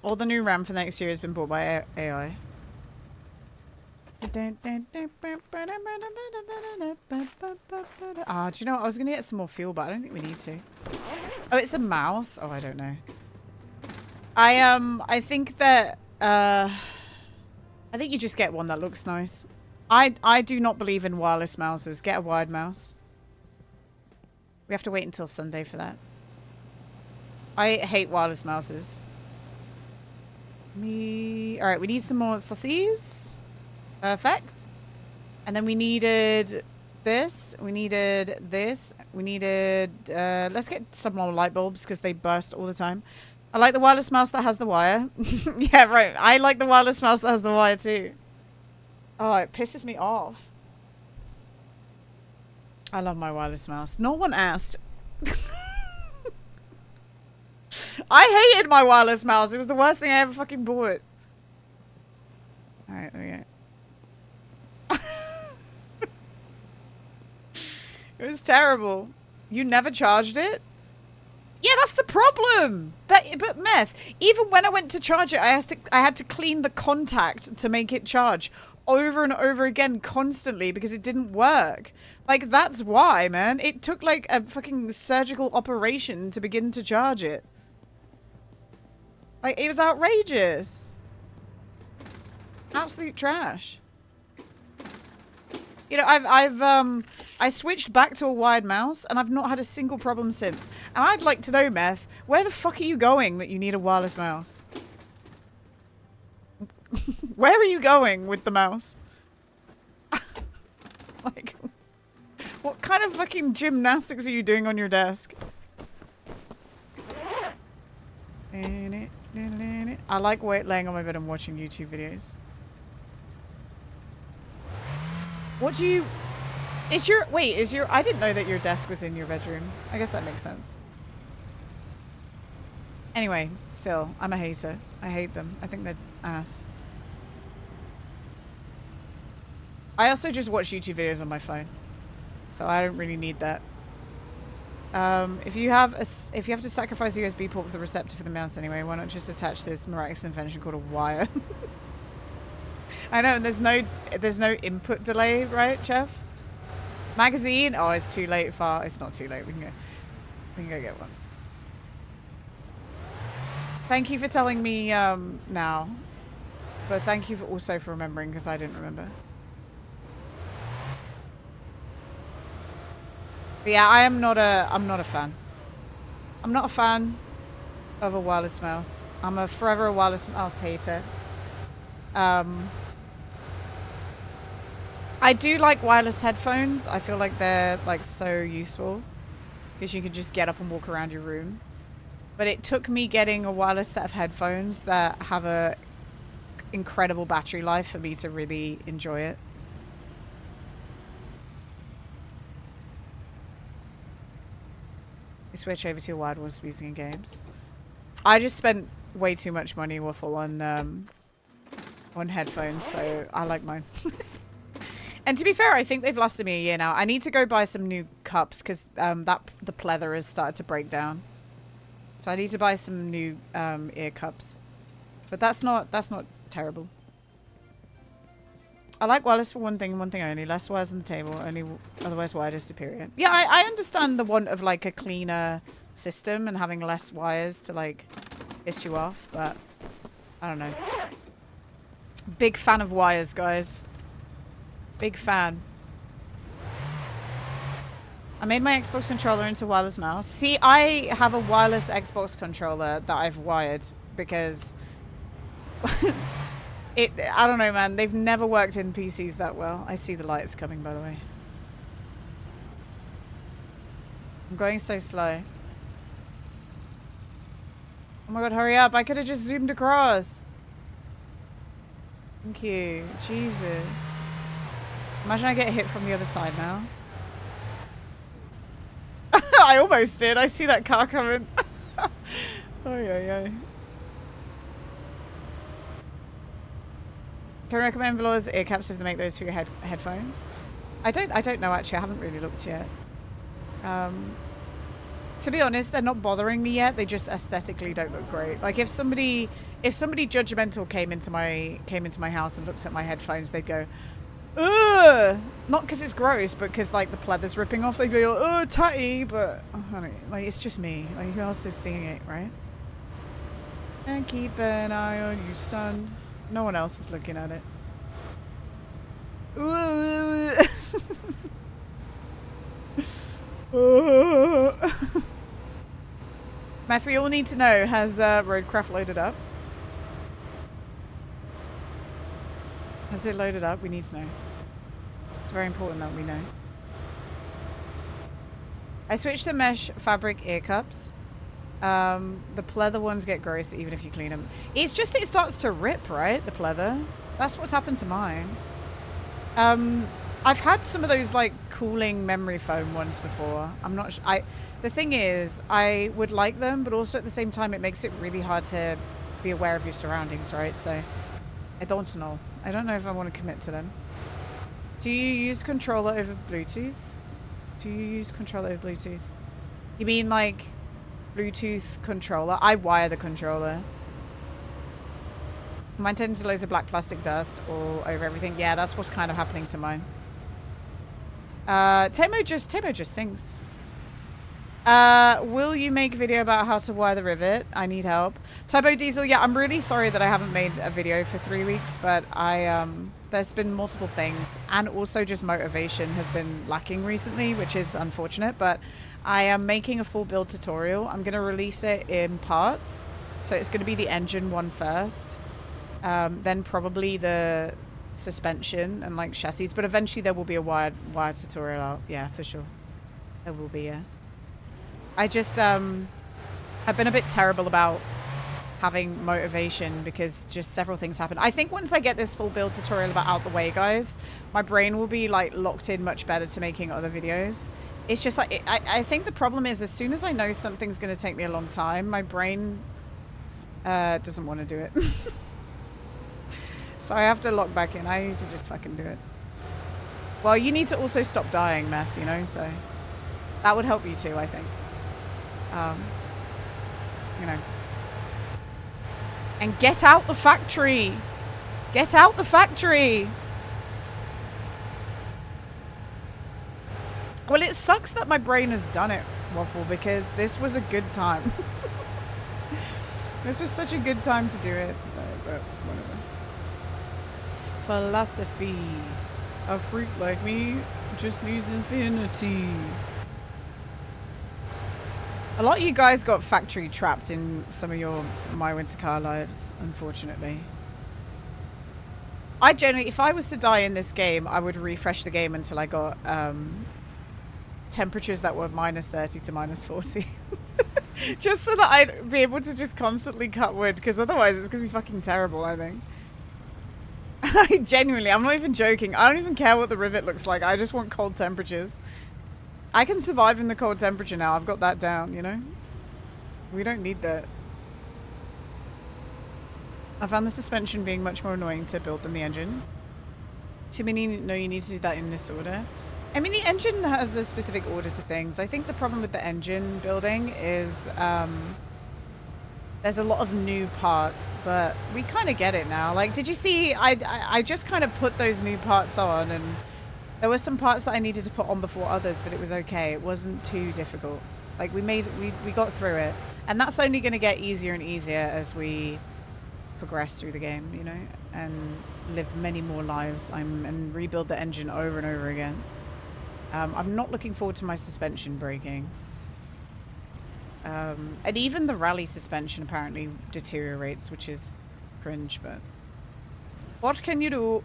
All the new RAM for next year has been bought by AI. Ah, do you know what? I was going to get some more fuel, but I don't think we need to. Oh, it's a mouse? Oh, I don't know. I think that, I think you just get one that looks nice. I do not believe in wireless mouses. Get a wired mouse. We have to wait until Sunday for that. I hate wireless mouses. Alright, we need some more saucies. Perfect. And then we needed this. We needed this. We needed... let's get some more light bulbs because they burst all the time. I like the wireless mouse that has the wire. Yeah, right. I like the wireless mouse that has the wire too. Oh, it pisses me off. I love my wireless mouse. No one asked. I hated my wireless mouse. It was the worst thing I ever fucking bought. Alright, there we go. It was terrible. You never charged it? Yeah, that's the problem. But meth, even when I went to charge it, I had to clean the contact to make it charge over and over again constantly because it didn't work. Like, that's why, man. It took like a fucking surgical operation to begin to charge it. Like, it was outrageous. Absolute trash. You know, I switched back to a wired mouse and I've not had a single problem since. And I'd like to know, Meth, where the fuck are you going that you need a wireless mouse? Where are you going with the mouse? Like, what kind of fucking gymnastics are you doing on your desk? I like laying on my bed and watching YouTube videos. What do you... Is your... I didn't know that your desk was in your bedroom. I guess that makes sense. Anyway, still, I'm a hater. I hate them. I think they're ass. I also just watch YouTube videos on my phone. So I don't really need that. If you have to sacrifice a USB port for the receptor for the mouse anyway, why not just attach this miraculous invention called a wire? I know, and there's no input delay, right, Chef? Magazine? Oh, it's too late. It's not too late. We can go get one. Thank you for telling me now, but thank you also for remembering because I didn't remember. But yeah, I'm not a fan. I'm not a fan of a wireless mouse. I'm a forever wireless mouse hater. I do like wireless headphones. I feel like they're like so useful because you can just get up and walk around your room. But it took me getting a wireless set of headphones that have a incredible battery life for me to really enjoy it. You switch over to wired wireless music and games. I just spent way too much money, Waffle, on headphones, so I like mine. And to be fair, I think they've lasted me a year now. I need to go buy some new cups because the pleather has started to break down. So I need to buy some new ear cups. But that's not terrible. I like wireless for one thing and one thing only. Less wires on the table, only otherwise wired is superior. Yeah, I understand the want of like a cleaner system and having less wires to like piss you off, but I don't know. Big fan of wires, guys. Big fan. I made my Xbox controller into a wireless mouse. See, I have a wireless Xbox controller that I've wired because I don't know, man. They've never worked in PCs that well. I see the lights coming, by the way. I'm going so slow. Oh my god, hurry up. I could have just zoomed across. Thank you. Jesus. Imagine I get hit from the other side now. I almost did. I see that car coming. Oh, yeah. Can I recommend Velour's ear caps if they make those for your headphones? I don't know actually. I haven't really looked yet. To be honest, they're not bothering me yet. They just aesthetically don't look great. Like if somebody judgmental came into my house and looked at my headphones, they'd go, ugh! Not because it's gross, but because like the pleather's ripping off. They'd be like, oh, tatty, but oh, honey, like it's just me. Like who else is seeing it, right? And keep an eye on you, son. No one else is looking at it. Math, we all need to know, has Roadcraft loaded up? Has it loaded up? We need to know. It's very important that we know. I switched to mesh fabric ear cups. The pleather ones get gross even if you clean them. It's just it starts to rip, right? The pleather. That's what's happened to mine. I've had some of those like cooling memory foam ones before. I'm not the thing is, I would like them, but also at the same time it makes it really hard to be aware of your surroundings, right? So I don't know. I don't know if I want to commit to them. Do you use controller over Bluetooth? You mean like Bluetooth controller? I wire the controller. Mine tends to loads of black plastic dust all over everything. Yeah, that's what's kind of happening to mine. Temo just sings. Will you make a video about how to wire the rivet? I need help. Turbo Diesel, yeah, I'm really sorry that I haven't made a video for 3 weeks, but there's been multiple things, and also just motivation has been lacking recently, which is unfortunate, but I am making a full build tutorial. I'm going to release it in parts. So it's going to be the engine one first, then probably the suspension and like chassis, but eventually there will be a wired tutorial out. Yeah, for sure. There will be, yeah. I just, I've been a bit terrible about having motivation because just several things happen. I think once I get this full build tutorial out the way, guys, my brain will be like locked in much better to making other videos. It's just like, I think the problem is as soon as I know something's going to take me a long time, my brain doesn't want to do it. So I have to lock back in. I used to just fucking do it. Well, you need to also stop dying, Meth, you know, so that would help you too, I think. You know. And get out the factory. Get out the factory. Well, it sucks that my brain has done it, Waffle, because this was a good time. This was such a good time to do it. So, but whatever. Philosophy. A freak like me just needs infinity. A lot of you guys got factory trapped in some of your My Winter Car lives, unfortunately. I generally, if I was to die in this game, I would refresh the game until I got temperatures that were -30 to -40. Just so that I'd be able to just constantly cut wood, because otherwise it's going to be fucking terrible, I think. I genuinely, I'm not even joking. I don't even care what the rivet looks like. I just want cold temperatures. I can survive in the cold temperature now. I've got that down, you know? We don't need that. I found the suspension being much more annoying to build than the engine. Too many, no, you need to do that in this order. I mean, the engine has a specific order to things. I think the problem with the engine building is there's a lot of new parts, but we kind of get it now. Like, did you see, I just kind of put those new parts on, and there were some parts that I needed to put on before others, but it was okay. It wasn't too difficult. Like, we got through it. And that's only going to get easier and easier as we progress through the game, you know, and live many more lives and rebuild the engine over and over again. I'm not looking forward to my suspension breaking. And even the rally suspension apparently deteriorates, which is cringe, but what can you do?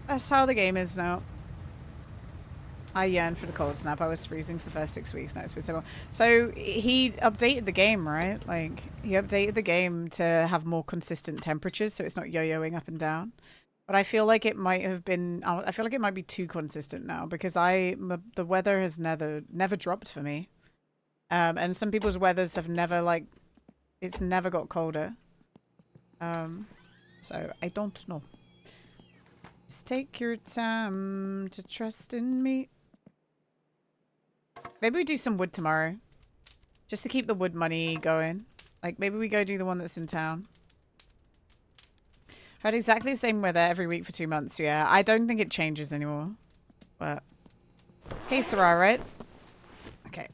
That's how the game is now. I yearn for the cold snap. I was freezing for the first 6 weeks. Now it's been so long. So he updated the game, right? Like, he updated the game to have more consistent temperatures, so it's not yo-yoing up and down. But I feel like it might have been, I feel like it might be too consistent now, because the weather has never dropped for me. And some people's weathers have never, like, it's never got colder. So I don't know. Just take your time to trust in me. Maybe we do some wood tomorrow. Just to keep the wood money going. Like, maybe we go do the one that's in town. Had exactly the same weather every week for 2 months, yeah. I don't think it changes anymore. But, okay, Sarah, right? Okay.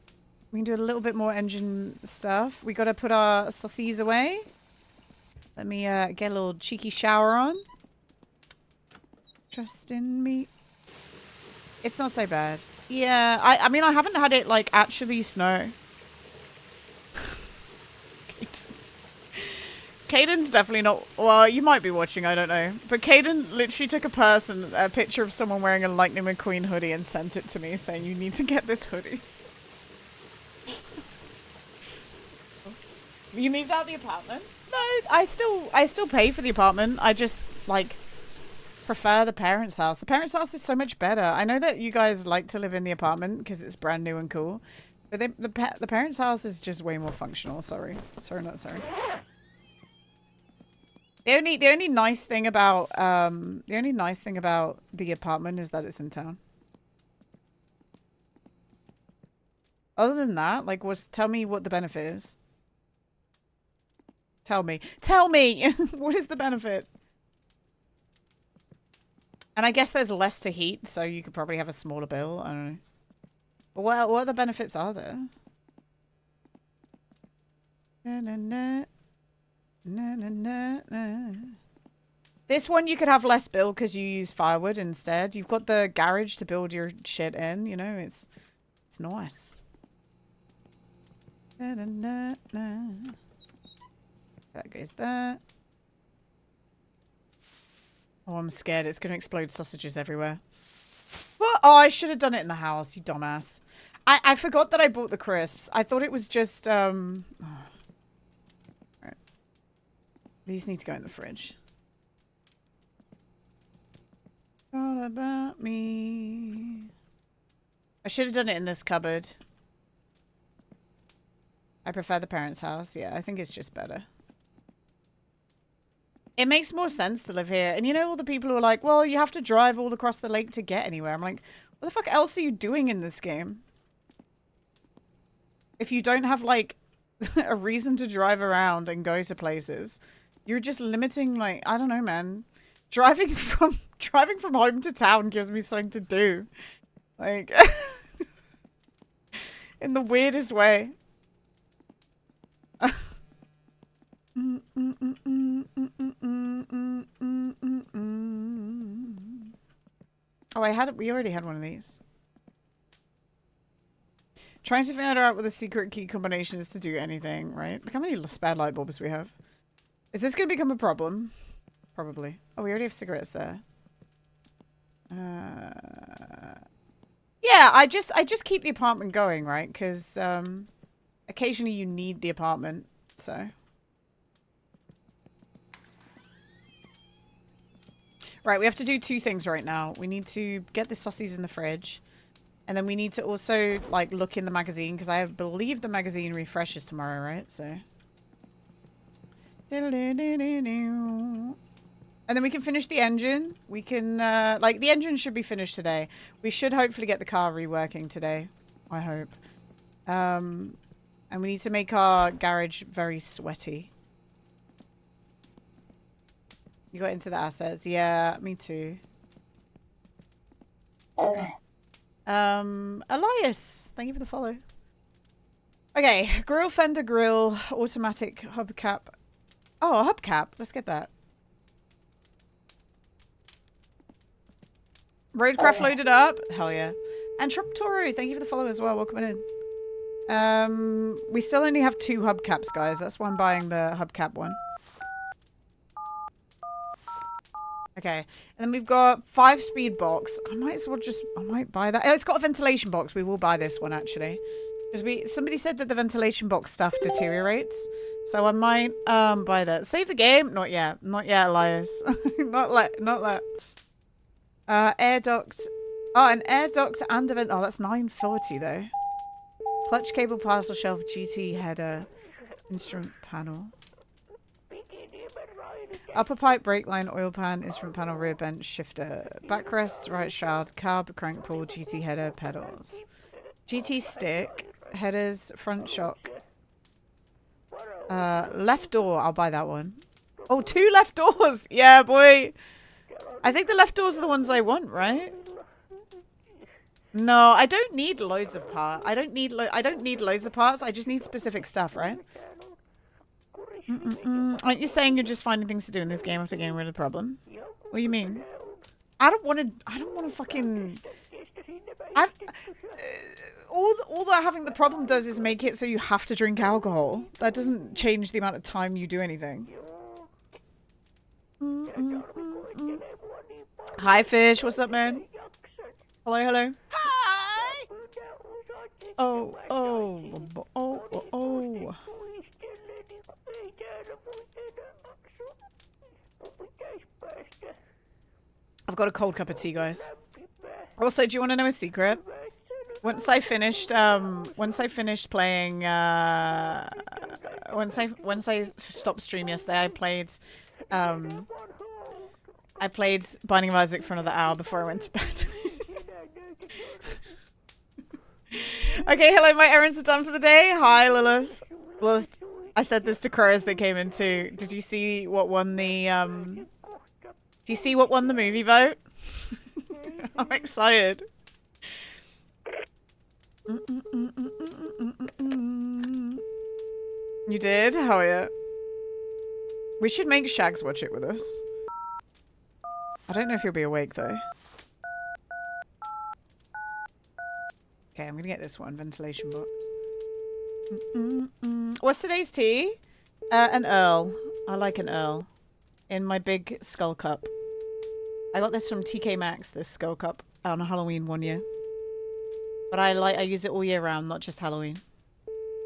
We can do a little bit more engine stuff. We gotta put our saucies away. Let me get a little cheeky shower on. Trust in me. It's not so bad. Yeah, I mean, I haven't had it, like, actually snow. Caden's definitely not... Well, you might be watching, I don't know. But Caden literally took a picture of someone wearing a Lightning McQueen hoodie and sent it to me, saying, you need to get this hoodie. You moved out of the apartment? No, I still pay for the apartment. I just, like, prefer the parents' house. The parents' house is so much better. I know that you guys like to live in the apartment because it's brand new and cool. But the parents' house is just way more functional. Sorry. Sorry, not sorry. The only nice thing about the apartment is that it's in town. Other than that, like, tell me what the benefit is. Tell me. Tell me! What is the benefit? And I guess there's less to heat, so you could probably have a smaller bill. I don't know. But what other benefits are there? Na, na, na. Na, na, na, na. This one you could have less bill because you use firewood instead. You've got the garage to build your shit in, you know, it's nice. Na, na, na, na. That goes there. Oh, I'm scared it's going to explode sausages everywhere. What? Oh, I should have done it in the house, you dumbass. I forgot that I bought the crisps. I thought it was just, These need to go in the fridge. All about me. I should have done it in this cupboard. I prefer the parents' house. Yeah, I think it's just better. It makes more sense to live here. And you know all the people who are like, well, you have to drive all across the lake to get anywhere. I'm like, what the fuck else are you doing in this game? If you don't have, like, a reason to drive around and go to places, you're just limiting, like, I don't know, man. Driving from home to town gives me something to do. Like, in the weirdest way. Oh, we already had one of these. Trying to figure out what the secret key combination is to do anything, right? Look how many spare light bulbs we have. Is this going to become a problem? Probably. Oh, we already have cigarettes there. Yeah, I just keep the apartment going, right? Because occasionally you need the apartment, so. Right, we have to do two things right now. We need to get the saucies in the fridge. And then we need to also, like, look in the magazine. Because I believe the magazine refreshes tomorrow, right? So. And then we can finish the engine. We can, like, the engine should be finished today. We should hopefully get the car reworking today. I hope. And we need to make our garage very sweaty. You got into the assets. Yeah, me too. Elias, thank you for the follow. Okay, grill fender grill, automatic hubcap. Oh, a hubcap. Let's get that. Roadcraft loaded up. Hell yeah. And Troptoro, thank you for the follow as well. Welcome in. We still only have 2 hubcaps, guys. That's why I'm buying the hubcap one. Okay, and then we've got 5-speed box. I might as well I might buy that. Oh, it's got a ventilation box. We will buy this one, actually. Because somebody said that the ventilation box stuff deteriorates. So I might buy that. Save the game? Not yet. Not yet, Elias. Not let. Air duct. Oh, an air duct and a vent. Oh, that's 940 though. Clutch cable, parcel shelf, GT header, instrument panel. Upper pipe, brake line, oil pan, instrument panel, rear bench, shifter, backrest, right shroud, carb, crank pull, GT header, pedals. GT stick, headers, front shock. Left door, I'll buy that one. Oh, 2 left doors! Yeah, boy! I think the left doors are the ones I want, right? No, I don't need loads of parts. I don't need loads of parts. I just need specific stuff, right? Aren't you saying you're just finding things to do in this game after getting rid of the problem? What do you mean? I don't want to fucking... all that having the problem does is make it so you have to drink alcohol. That doesn't change the amount of time you do anything. Hi, Fish. What's up, man? Hello, hello. Hi! Oh. I've got a cold cup of tea, guys. Also, do you want to know a secret? Once I finished playing, once I stopped stream yesterday, I played Binding of Isaac for another hour before I went to bed. Okay, hello, my errands are done for the day. Hi, Lilith. Well, I said this to Crow as they came in too. Did you see what won the, do you see what won the movie vote? I'm excited. You did? How are you? We should make Shags watch it with us. I don't know if he'll be awake though. Okay, I'm gonna get this one. Ventilation box. What's today's tea? An Earl. I like an Earl. In my big skull cup. I got this from TK Maxx, this skull cup, on Halloween one year. But I use it all year round, not just Halloween.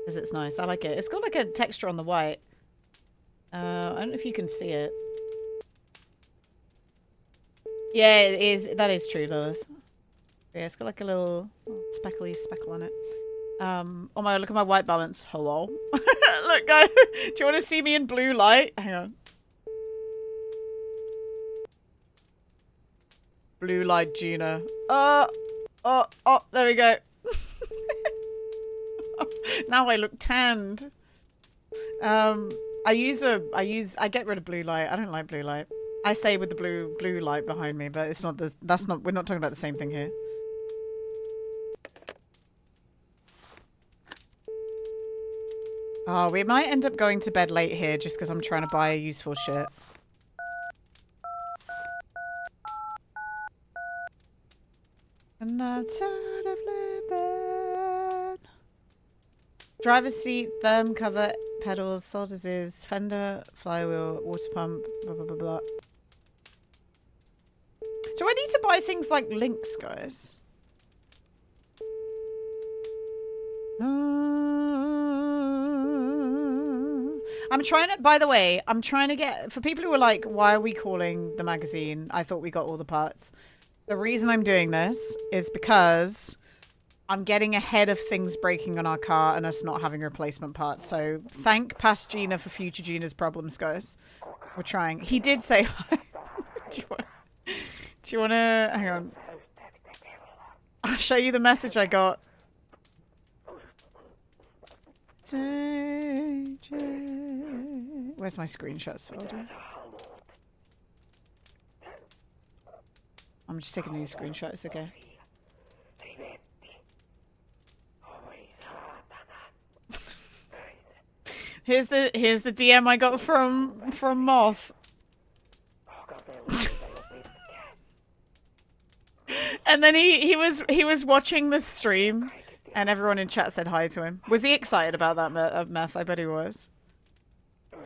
Because it's nice. I like it. It's got like a texture on the white. I don't know if you can see it. Yeah, it is. That is true, Lilith. Yeah, it's got like a little speckly speckle on it. Oh my god, look at my white balance. Hello. Look, guys. Do you want to see me in blue light? Hang on. Blue light Gina. Oh, there we go. Now I look tanned. I get rid of blue light. I don't like blue light. I say with the blue light behind me, but it's not we're not talking about the same thing here. Oh, we might end up going to bed late here just because I'm trying to buy useful shit. And I'm tired of living. Driver's seat, therm cover, pedals, solders, fender, flywheel, water pump, blah, blah, blah, blah. Do I need to buy things like links, guys? I'm trying to, by the way, I'm trying to get, for people who are like, why are we calling the magazine? I thought we got all the parts. The reason I'm doing this is because I'm getting ahead of things breaking on our car and us not having replacement parts. So thank past Gina for future Gina's problems, guys. We're trying. He did say hi. Do you want to, hang on. I'll show you the message I got. Where's my screenshots folder? I'm just taking a new screenshot. It's okay. Here's the DM I got from Moth. And then he was watching the stream, and everyone in chat said hi to him. Was he excited about that meth? I bet he was.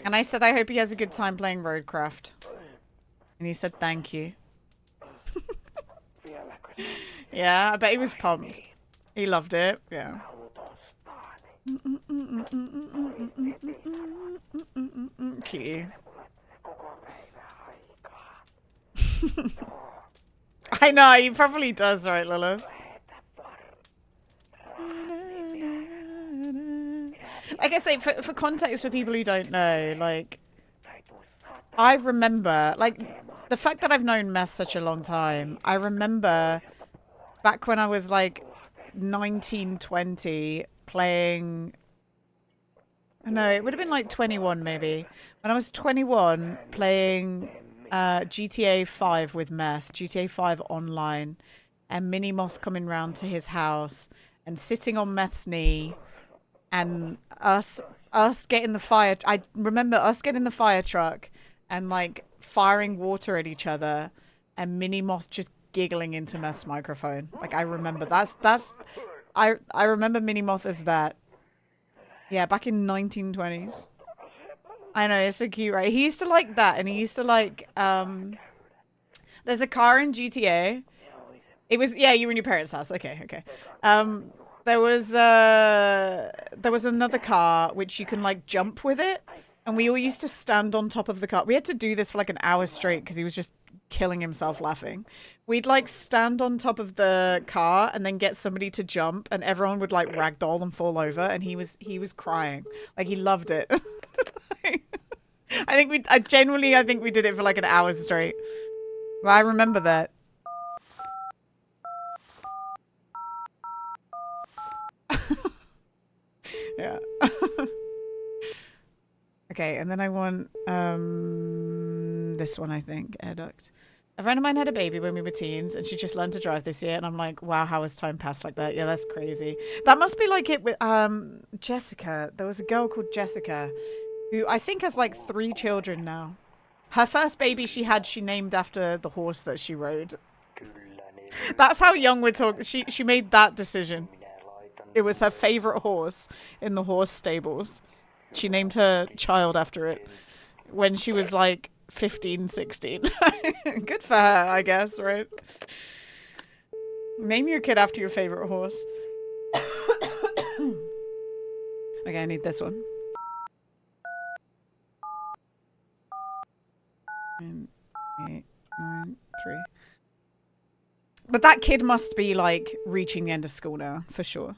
And I said I hope he has a good time playing Roadcraft. And he said thank you. Yeah, I bet he was pumped. He loved it. Yeah. Cute. I know, he probably does, right, Lilith? Like I say, for context for people who don't know, like, I remember, like, the fact that I've known meth such a long time, I remember back when I was like 19, 20, playing, no, it would have been like 21 maybe. When I was 21, playing GTA 5 with meth, GTA 5 online, and Mini Moth coming round to his house and sitting on Meth's knee, and us getting the fire. I remember us getting the fire truck and like firing water at each other, and Mini Moth just giggling into Meth's microphone. Like I remember I remember Mini Moth as that. Yeah, back in 1920s. I know, it's so cute, right? He used to like that, and he used to like there's a car in GTA. It was, yeah, you were in your parents' house. Okay. There was another car which you can like jump with it, and we all used to stand on top of the car. We had to do this for like an hour straight because he was just killing himself laughing. We'd like stand on top of the car and then get somebody to jump, and everyone would like ragdoll and fall over, and he was crying. Like he loved it. I think we did it for like an hour straight. But I remember that. Yeah. Okay, and then I want this one, I think, air duct. A friend of mine had a baby when we were teens, and she just learned to drive this year, and I'm like, wow, how has time passed like that? Yeah, that's crazy. That must be like it with Jessica. There was a girl called Jessica who I think has like 3 children now. Her first baby she named after the horse that she rode. That's how young we're talking. She made that decision. It was her favorite horse in the horse stables. She named her child after it when she was like 15, 16. Good for her, I guess, right? Name your kid after your favorite horse. Okay, I need this one. 9, 8, 9, 3. But that kid must be like reaching the end of school now, for sure.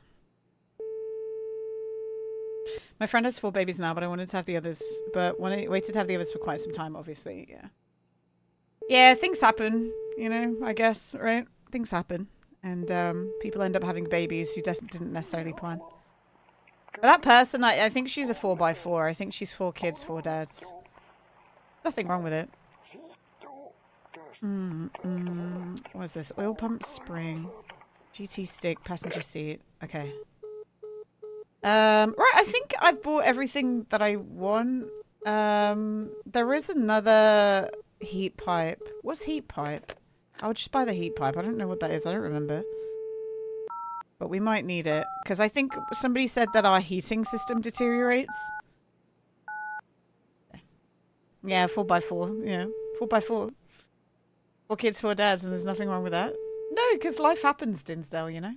My friend has 4 babies now, but I wanted to have the others. But waited to have the others for quite some time, obviously. Yeah. Yeah, things happen, you know, I guess, right? Things happen. And people end up having babies who didn't necessarily plan. But that person, I think she's a 4x4. I think she's 4 kids, 4 dads. Nothing wrong with it. What's this? Oil pump spring. GT stick, passenger seat. Okay. Right, I think I've bought everything that I want. There is another heat pipe. What's heat pipe? I'll just buy the heat pipe. I don't know what that is. I don't remember. But we might need it. Because I think somebody said that our heating system deteriorates. Yeah, 4x4. Yeah, 4x4. 4 kids, 4 dads, and there's nothing wrong with that. No, because life happens, Dinsdale, you know?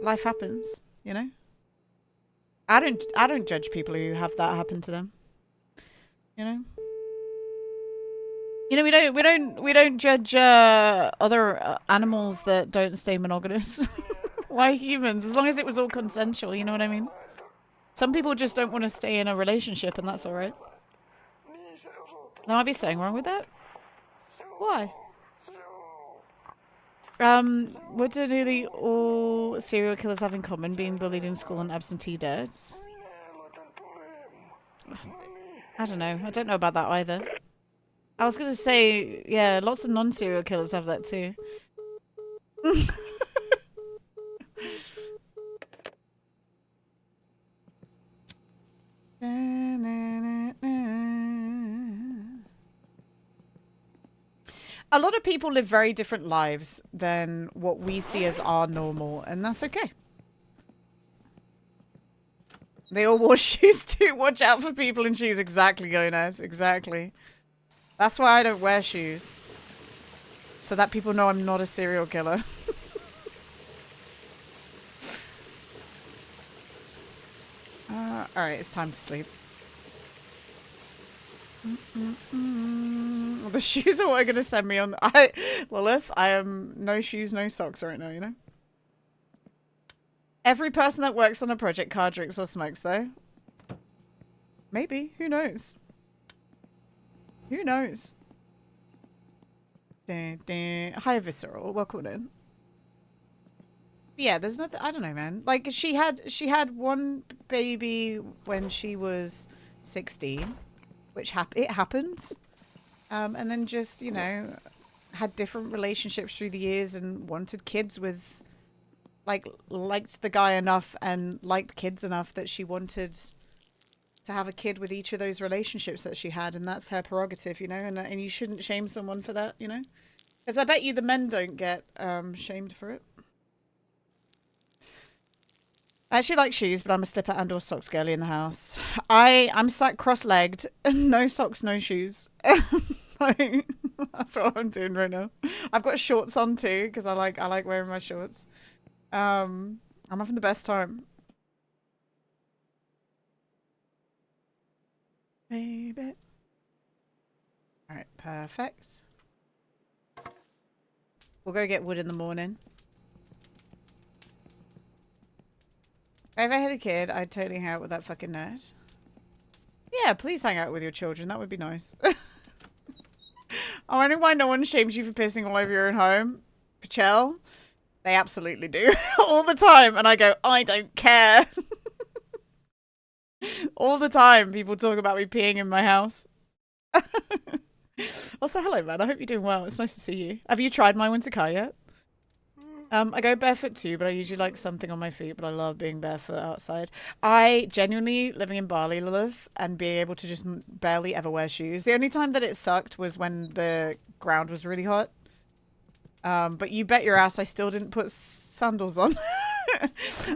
Life happens, you know? I don't judge people who have that happen to them. You know? You know, we don't judge other animals that don't stay monogamous. Why humans? As long as it was all consensual, you know what I mean? Some people just don't want to stay in a relationship, and that's all right. There might be something wrong with that. Why? What do nearly all serial killers have in common? Being bullied in school and absentee dads? I don't know. I don't know about that either. I was going to say, yeah, lots of non-serial killers have that too. A lot of people live very different lives than what we see as our normal, and that's okay. They all wore shoes too. Watch out for people in shoes. Exactly, Gonas. Exactly. That's why I don't wear shoes. So that people know I'm not a serial killer. Alright, it's time to sleep. The shoes are what going to send me on. Lilith, I am no shoes, no socks right now, you know? Every person that works on a project car drinks or smokes, though. Maybe. Who knows? Who knows? Hi, Visceral. Welcome in. Yeah, there's nothing. I don't know, man. Like she had one baby when she was 16, which it happens, and then just had different relationships through the years and wanted kids with, liked the guy enough and liked kids enough that she wanted to have a kid with each of those relationships that she had, and that's her prerogative, you know, and you shouldn't shame someone for that, you know, because I bet you the men don't get shamed for it. I actually like shoes, but I'm a slipper and or socks girly in the house. I'm sat cross-legged, no socks, no shoes. That's what I'm doing right now. I've got shorts on too because I like wearing my shorts. I'm having the best time. Baby. All right, perfect. We'll go get wood in the morning. If I had a kid, I'd totally hang out with that fucking nerd. Yeah, please hang out with your children. That would be nice. I wonder why no one shames you for pissing all over your own home. Pachel? They absolutely do. All the time. And I go, I don't care. All the time people talk about me peeing in my house. Also, hello, man. I hope you're doing well. It's nice to see you. Have you tried my winter car yet? I go barefoot too, but I usually like something on my feet, but I love being barefoot outside. I genuinely, living in Bali, Lilith, and being able to just barely ever wear shoes. The only time that it sucked was when the ground was really hot. But you bet your ass I still didn't put sandals on.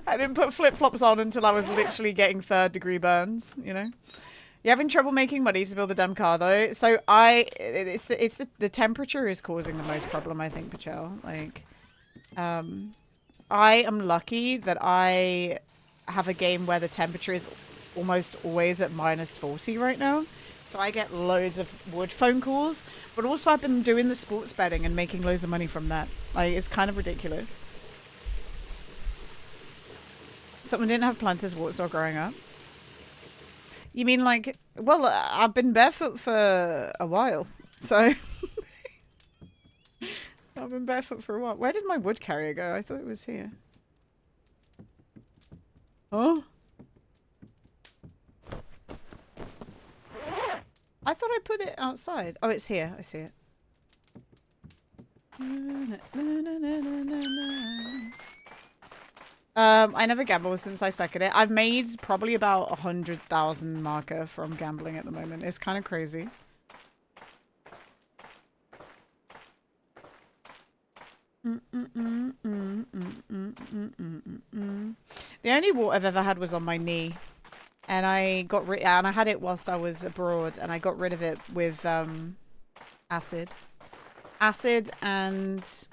I didn't put flip-flops on until I was literally getting 3rd-degree burns, you know? You're having trouble making money to build the damn car, though. So it's the temperature is causing the most problem, I think, Pachel. Like... I am lucky that I have a game where the temperature is almost always at -40 right now. So I get loads of wood phone calls, but also I've been doing the sports betting and making loads of money from that. Like, it's kind of ridiculous. Someone didn't have planters warts while growing up. You mean like, well, I've been barefoot for a while, so I've been barefoot for a while. Where did my wood carrier go? I thought it was here. Oh. I thought I put it outside. Oh, it's here. I see it. I never gambled since I suck at it. I've made probably about 100,000 marker from gambling at the moment. It's kind of crazy. The only wart I've ever had was on my knee, and I had it whilst I was abroad, and I got rid of it with acid and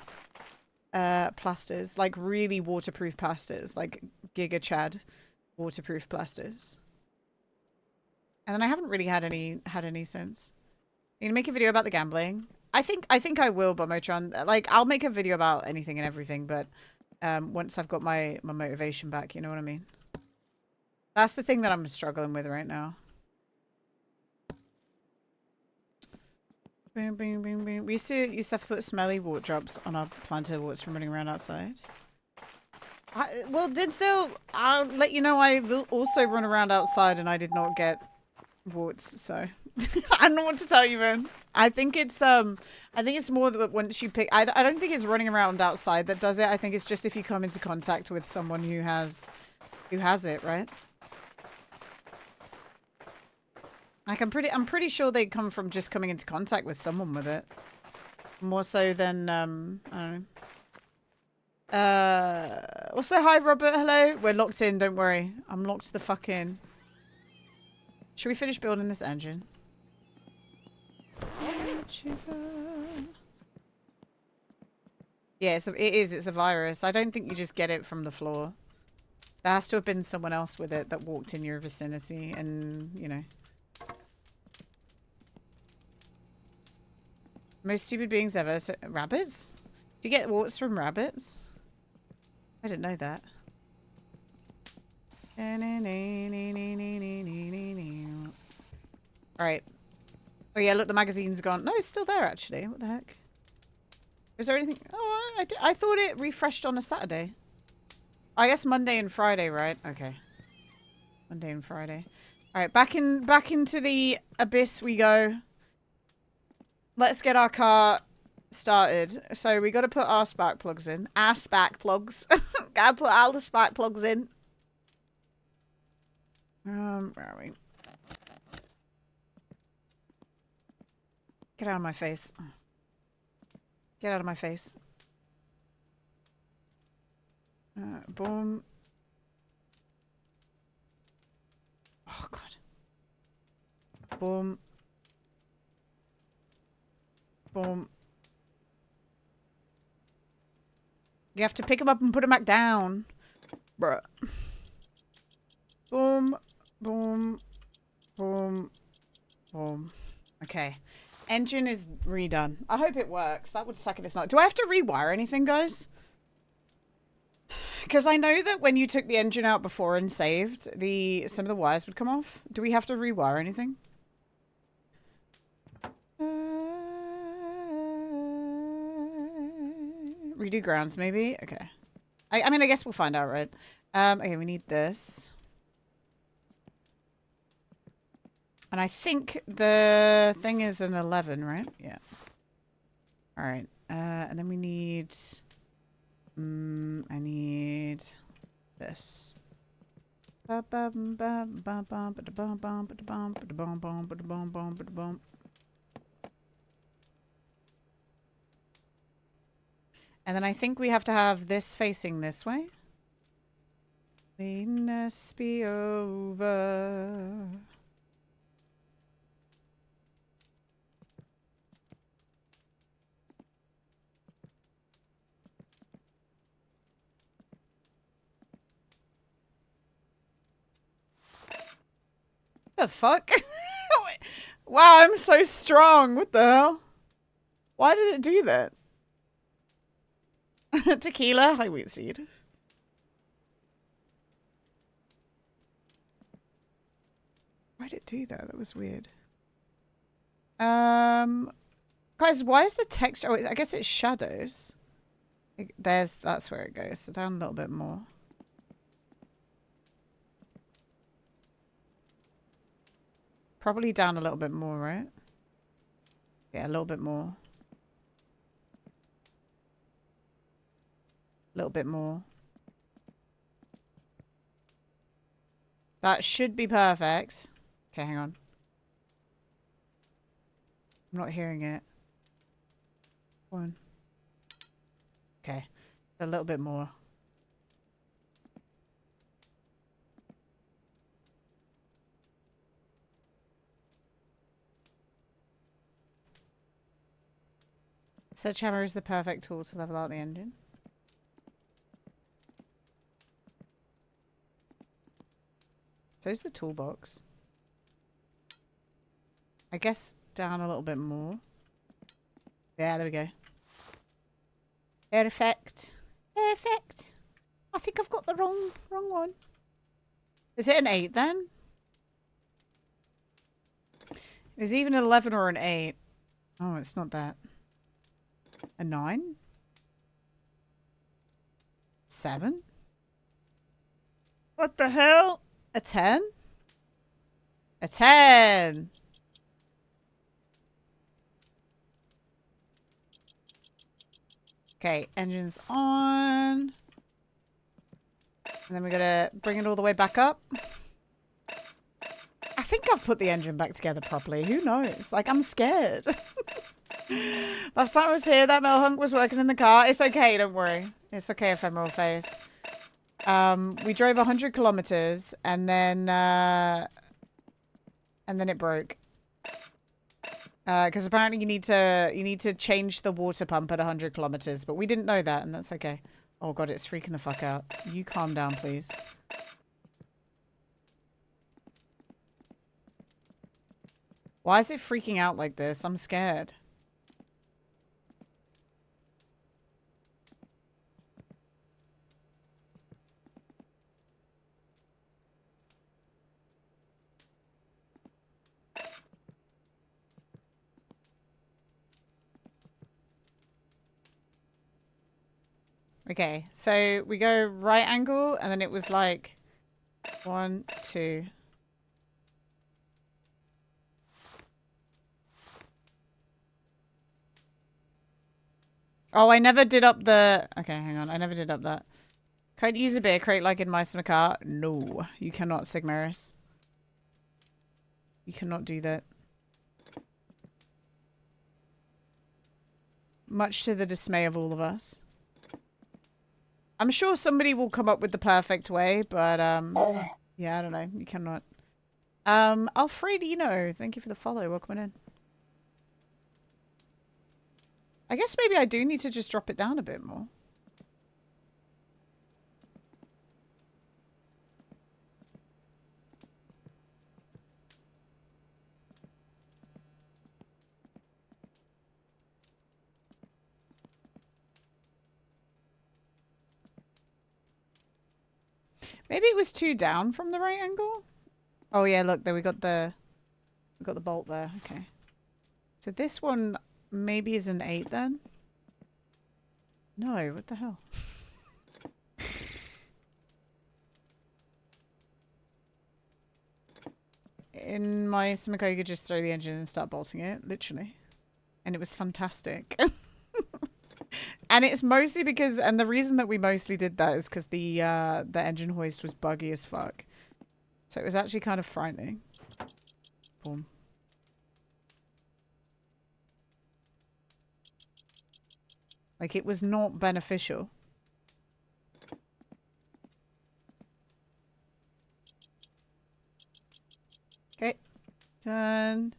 plasters, like really waterproof plasters, like Giga Chad waterproof plasters. And then I haven't really had any since. You gonna make a video about the gambling? I think I will, but Motron, like, I'll make a video about anything and everything, but once I've got my motivation back, you know what I mean? That's the thing that I'm struggling with right now. Boom, boom, boom, boom. We used to have to put smelly wart drops on our planter warts from running around outside. Well, I'll let you know I will also run around outside and I did not get warts, so I don't know what to tell you, man. I think it's more that once you pick, I don't think it's running around outside that does it. I think it's just if you come into contact with someone who has it, right? Like, I'm pretty sure they come from just coming into contact with someone with it. More so than, I don't know. Also, hi, Robert. Hello. We're locked in. Don't worry. I'm locked the fuck in. Should we finish building this engine? Yeah, it is. It's a virus. I don't think you just get it from the floor. There has to have been someone else with it that walked in your vicinity and, you know. Most stupid beings ever. So, rabbits? Do you get warts from rabbits? I didn't know that. Alright. Oh yeah, look, the magazine's gone. No, it's still there, actually. What the heck? Is there anything? Oh, I thought it refreshed on a Saturday. I guess Monday and Friday, right? Okay. Monday and Friday. Alright, back into the abyss we go. Let's get our car started. So we got to put our spark plugs in. Our spark plugs. Gotta put all the spark plugs in. Where are we? Get out of my face. Get out of my face. Boom. Oh, God. Boom. Boom. You have to pick them up and put them back down. Bruh. Boom. Boom. Boom. Boom. Okay. Engine is redone. I hope it works. That would suck if it's not. Do I have to rewire anything, guys? Because I know that when you took the engine out before and saved, some of the wires would come off. Do we have to rewire anything? Redo grounds, maybe? Okay. I mean, I guess we'll find out, right? Okay, we need this. And I think the thing is an 11, right? Yeah. All right. And then we need... I need this. And then I think we have to have this facing this way. Cleanness be over. The fuck? Wow, I'm so strong. What the hell? Why did it do that? Tequila, high wheat seed. Why did it do that? That was weird. Guys, why is the texture? Oh, I guess it's shadows. That's where it goes. So down a little bit more. Probably down a little bit more, right? Yeah, a little bit more. A little bit more. That should be perfect. Okay, hang on. I'm not hearing it. One. Okay. A little bit more. Sledgehammer is the perfect tool to level out the engine. So's the toolbox. I guess down a little bit more. Yeah, there we go. Perfect. Perfect. I think I've got the wrong one. Is it an 8 then? Is it even an 11 or an 8? Oh, it's not that. A 9? 7? What the hell? A 10? A 10! Okay, engine's on. And then we gotta bring it all the way back up. I think I've put the engine back together properly. Who knows? Like, I'm scared. Last time I was here, that male hunk was working in the car. It's okay, don't worry. It's okay, ephemeral face. We drove 100 kilometers and then it broke. Because apparently you need to change the water pump at 100 kilometers, but we didn't know that, and that's okay. Oh god, it's freaking the fuck out. You calm down, please. Why is it freaking out like this? I'm scared. Okay, so we go right angle, and then it was like 1, 2. Oh, I never did up the... Okay, hang on. I never did up that. Can't use a beer crate like in Mice in a Car. No, you cannot, Sigmaris. You cannot do that. Much to the dismay of all of us. I'm sure somebody will come up with the perfect way, but, yeah, I don't know. You cannot. Alfredino, thank you for the follow. Welcome in. I guess maybe I do need to just drop it down a bit more. Maybe it was too down from the right angle. Oh yeah, look there we got the bolt there. Okay. So this one maybe is an 8 then. No, what the hell? In my Sumiko, you could just throw the engine and start bolting it, literally. And it was fantastic. And it's mostly because, and the reason that we mostly did that is because the engine hoist was buggy as fuck. So it was actually kind of frightening. Boom. Like, it was not beneficial. Okay. Done.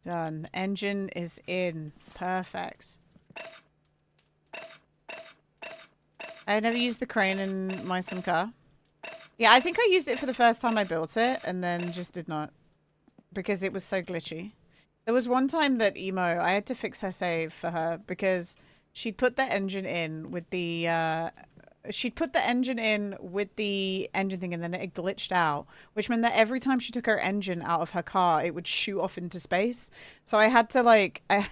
Done. Engine is in. Perfect. I never used the crane in my sim car. Yeah, I think I used it for the first time I built it and then just did not. because it was so glitchy. There was one time that Emo, I had to fix her save for her because she'd put the engine in with the engine thing and then it glitched out, which meant that every time she took her engine out of her car, it would shoot off into space. So I had to like, I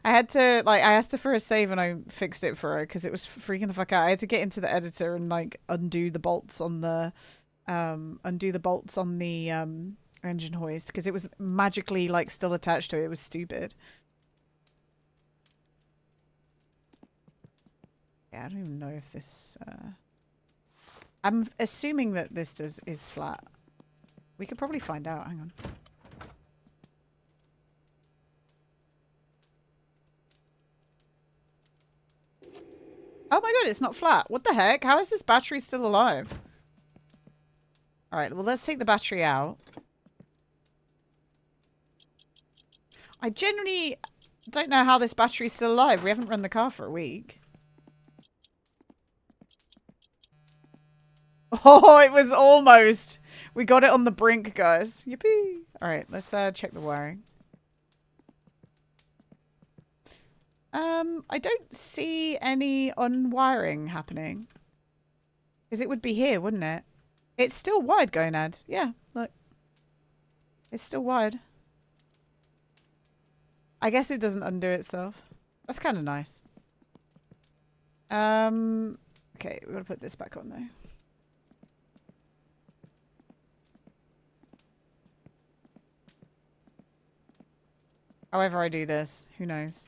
asked her for a save and I fixed it for her because it was freaking the fuck out. I had to get into the editor and like undo the bolts on the engine hoist because it was magically like still attached to it. It was stupid. Yeah, I don't even know if this I'm assuming that this is flat. We could probably find out. Hang on. Oh my god, it's not flat. What the heck? How is this battery still alive? Alright, well let's take the battery out. I genuinely don't know how this battery's still alive. We haven't run the car for a week. Oh, it was almost. We got it on the brink, guys. Yippee. Alright, let's check the wiring. I don't see any unwiring happening. Because it would be here, wouldn't it? It's still wired, Gonad. Yeah, look. It's still wired. I guess it doesn't undo itself. That's kind of nice. Okay, we're gonna put this back on though. However I do this, who knows?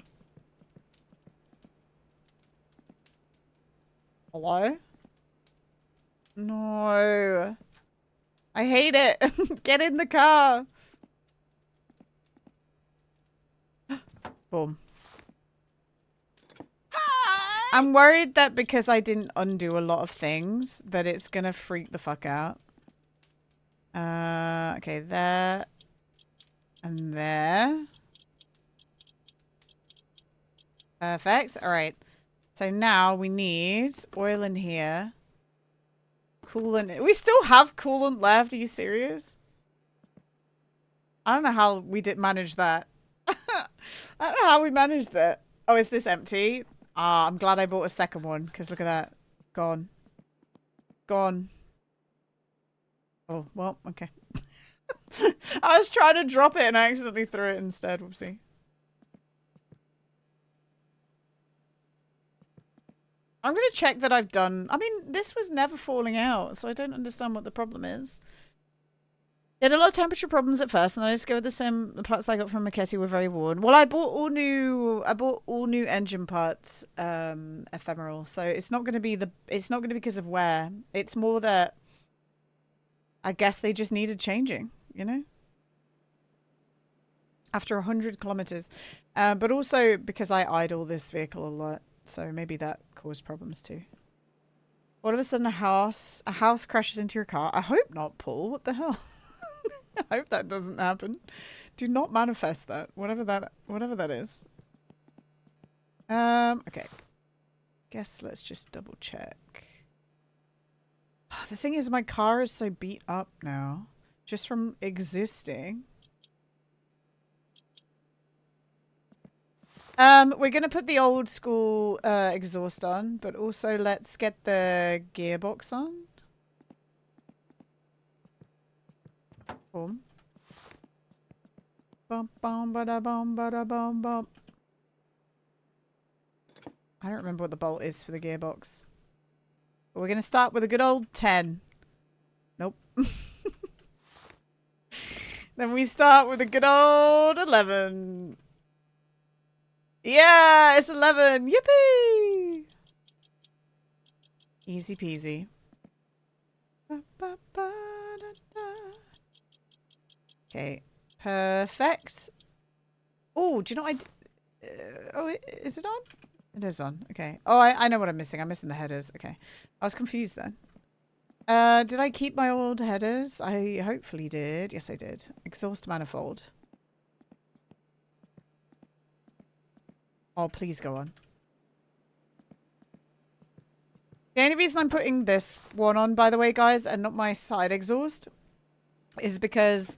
Hello? No. I hate it. Get in the car. Boom. I'm worried that because I didn't undo a lot of things, that it's gonna freak the fuck out. Okay, there. And there. Perfect. Alright. So now we need oil in here. Coolant. We still have coolant left. Are you serious? I don't know how we did manage that. I don't know how we managed that. Oh, is this empty? Ah, I'm glad I bought a second one because look at that. Gone. Gone. Oh, well, okay. I was trying to drop it and I accidentally threw it instead. Whoopsie. I'm going to check that I've done... I mean, this was never falling out, so I don't understand what the problem is. Had a lot of temperature problems at first, and then I discovered the parts that I got from Macketti were very worn. Well, I bought all new engine parts, ephemeral. So it's not going to be because of wear. It's more that I guess they just needed changing, you know? After 100 kilometers. But also because I idle this vehicle a lot. So maybe that caused problems too. All of a sudden a house crashes into your car. I hope not, Paul. What the hell? I hope that doesn't happen. Do not manifest that. Whatever that is. Okay. Guess let's just double check. The thing is my car is so beat up now. Just from existing. We're gonna put the old school exhaust on, but also let's get the gearbox on. Boom. Bum bum ba da bum ba da bum bum. I don't remember what the bolt is for the gearbox. But we're gonna start with a good old 10. Nope. Then we start with a good old 11. Yeah, it's 11. Yippee! Easy peasy. Okay, perfect. Oh, do you know what oh, is it on? It is on. Okay. Oh, I know what I'm missing. I'm missing the headers. Okay. I was confused then. Did I keep my old headers? I hopefully did. Yes, I did. Exhaust manifold. Oh, please go on. The only reason I'm putting this one on, by the way, guys, and not my side exhaust, is because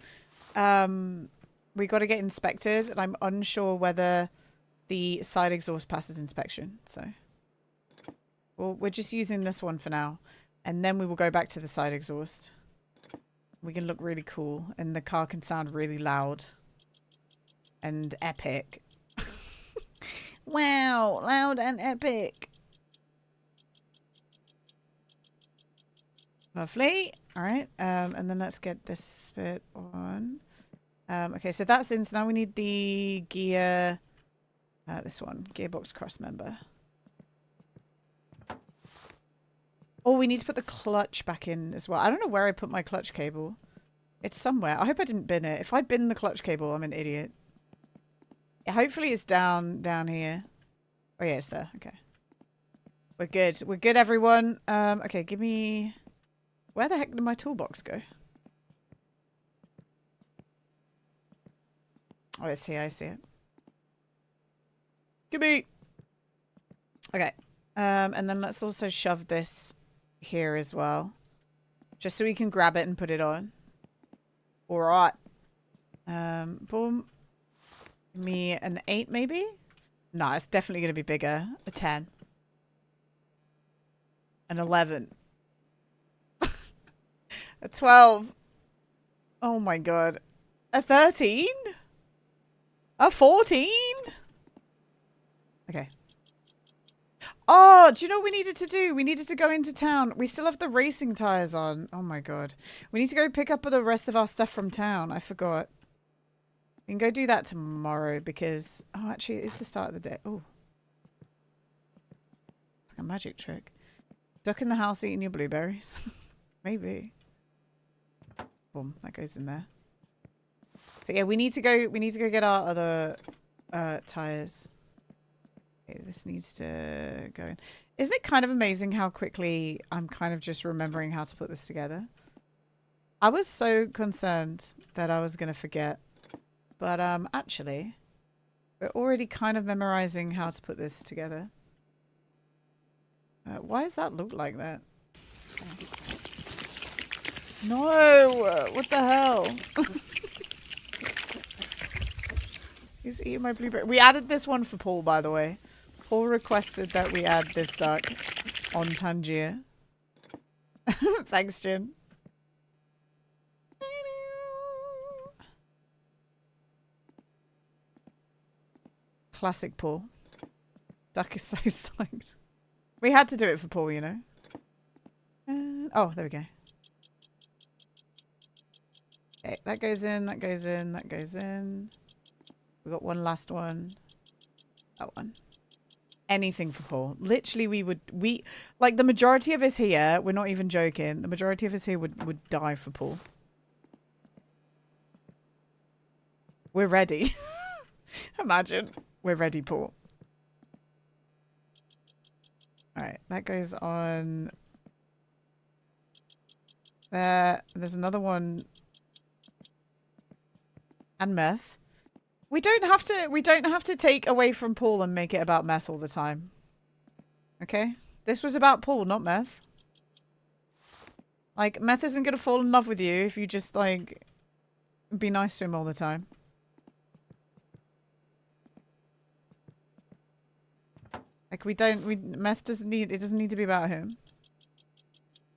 we got to get inspected, and I'm unsure whether the side exhaust passes inspection. So, well, we're just using this one for now, and then we will go back to the side exhaust. We can look really cool, and the car can sound really loud and epic. Wow, loud and epic. Lovely. All right, and then let's get this bit on. Okay, so that's in. So now we need the gear. This one, gearbox cross member. Oh, we need to put the clutch back in as well. I don't know where I put my clutch cable. It's somewhere. I hope I didn't bin it. If I bin the clutch cable, I'm an idiot. Yeah, hopefully it's down here. Oh yeah, it's there. Okay. We're good. We're good, everyone. Okay, give me... Where the heck did my toolbox go? Oh, it's here. I see it. Give me... Okay. And then let's also shove this here as well. Just so we can grab it and put it on. Alright. Boom. Give me an 8 maybe? No, it's definitely going to be bigger. A 10. An 11. A 12. Oh my god. A 13? A 14? Okay. Oh, do you know what we needed to do? We needed to go into town. We still have the racing tires on. Oh my god. We need to go pick up the rest of our stuff from town. I forgot. We can go do that tomorrow because... Oh, actually, it is the start of the day. Oh. It's like a magic trick. Duck in the house eating your blueberries. Maybe. Boom. That goes in there. So yeah, we need to go get our other tires. Okay, this needs to go in. Isn't it kind of amazing how quickly I'm kind of just remembering how to put this together? I was so concerned that I was going to forget. But actually, we're already kind of memorizing how to put this together. Why does that look like that? No! What the hell? He's eating my blueberry. We added this one for Paul, by the way. Paul requested that we add this duck on Tangier. Thanks, Jin. Classic Paul. Duck is so psyched. We had to do it for Paul, you know. Oh, there we go. Okay, that goes in, that goes in, that goes in. We got one last one. That one. Anything for Paul. Literally, like the majority of us here, we're not even joking. The majority of us here would die for Paul. We're ready. Imagine. We're ready, Paul. Alright, that goes on there. There's another one. And meth. We don't have to take away from Paul and make it about meth all the time. Okay? This was about Paul, not meth. Like, meth isn't gonna fall in love with you if you just, like, be nice to him all the time. Like, meth doesn't need, it doesn't need to be about him.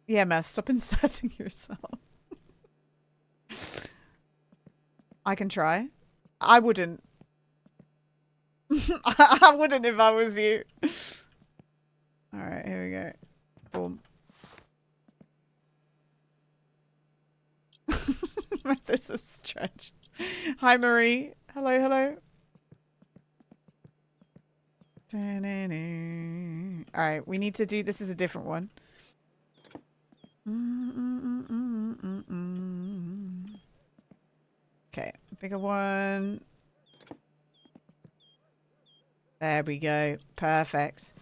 Yeah, meth, stop inserting yourself. I can try. I wouldn't. I wouldn't if I was you. Alright, here we go. Boom. This is a stretch. Hi, Marie. Hello, hello. Alright, we need to do... This is a different one. Okay, bigger one. There we go. Perfect.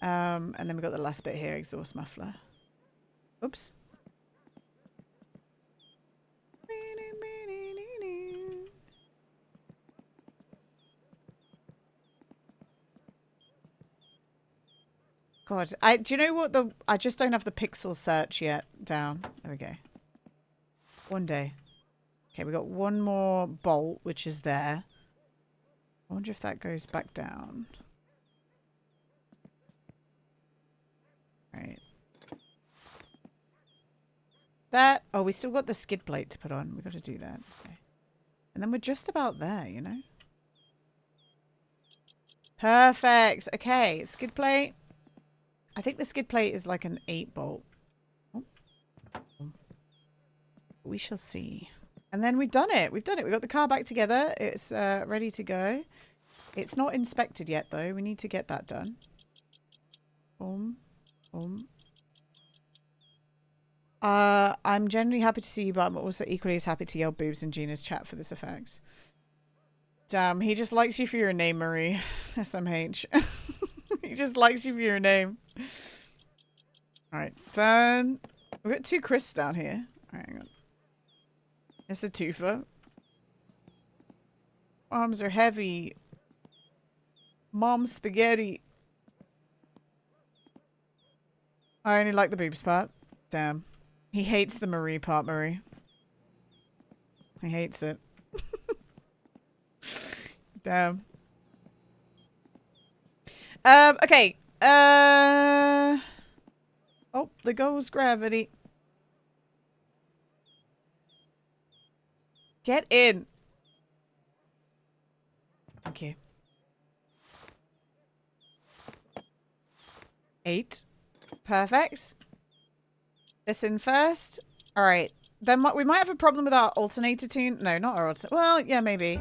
And then we've got the last bit here, exhaust muffler. Oops. God, do you know what I just don't have the pixel search yet down. There we go. One day. Okay, we got one more bolt, which is there. I wonder if that goes back down. Right. That. Oh, we still got the skid plate to put on. We got to do that. Okay. And then we're just about there, you know? Perfect. Okay, skid plate. I think the skid plate is like an 8 bolt. Oh. We shall see. And then we've done it. We've done it. We got the car back together. It's ready to go. It's not inspected yet, though. We need to get that done. Boom. Boom. I'm generally happy to see you, but I'm also equally as happy to yell boobs in Gina's chat for this effect. Damn, he just likes you for your name, Marie. SMH. He just likes you for your name. Alright, done. We've got 2 crisps down here. Alright, hang on. It's a twofer. Arms are heavy. Mom spaghetti. I only like the boobs part. Damn. He hates the Marie part, Marie. He hates it. Damn. Okay. Oh, there goes gravity. Get in. Okay. 8. Perfect. This in first. All right. Then we might have a problem with our alternator tune. No, not our alternator. Well, yeah, maybe.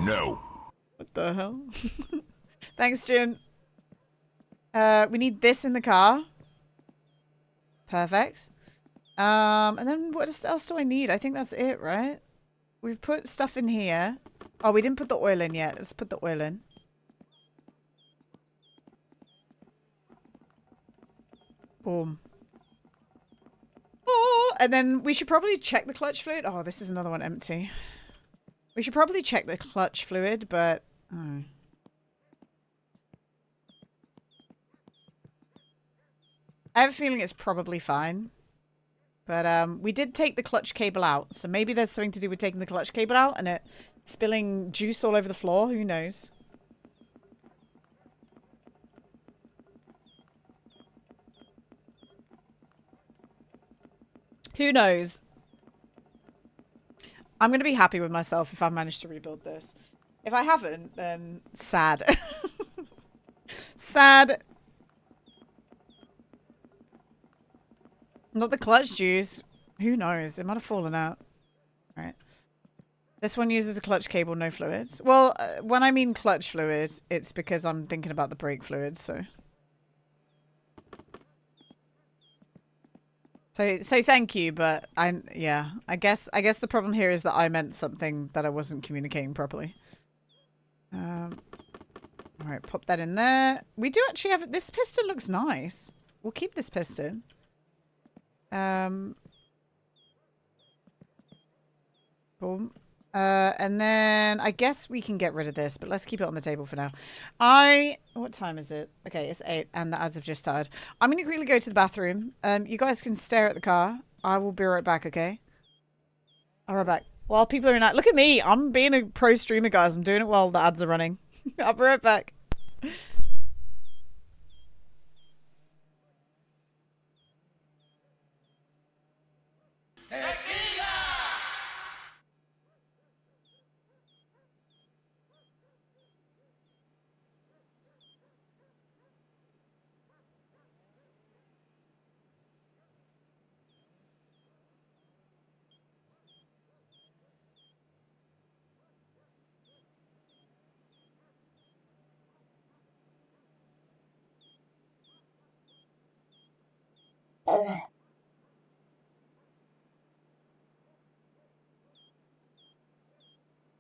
No. What the hell? Thanks, Jim. We need this in the car. Perfect. And then what else do I need? I think that's it, right? We've put stuff in here. Oh, we didn't put the oil in yet. Let's put the oil in. Boom. Oh, and then we should probably check the clutch fluid. Oh, this is another one empty. We should probably check the clutch fluid, but... Oh. I have a feeling it's probably fine. But we did take the clutch cable out, so maybe there's something to do with taking the clutch cable out and it spilling juice all over the floor. Who knows? Who knows? I'm going to be happy with myself if I manage to rebuild this. If I haven't, then sad. Sad. Not the clutch juice. Who knows? It might have fallen out. All right. This one uses a clutch cable, no fluids. Well, when I mean clutch fluids, it's because I'm thinking about the brake fluids, so... So thank you, but I guess the problem here is that I meant something that I wasn't communicating properly. All right, pop that in there. We do actually have this piston looks nice. We'll keep this piston. Boom. And then I guess we can get rid of this, but let's keep it on the table for now. What time is it? Okay, it's 8 and the ads have just started. I'm going to quickly go to the bathroom. You guys can stare at the car. I will be right back, okay? I'll be right back. While people are in that, look at me. I'm being a pro streamer, guys. I'm doing it while the ads are running. I'll be right back.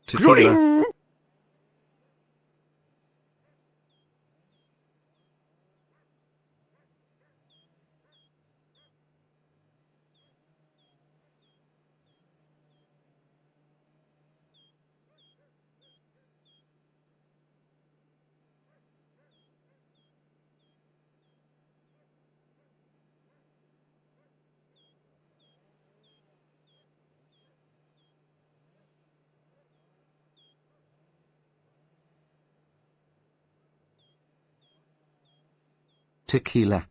Tequila. Tequila.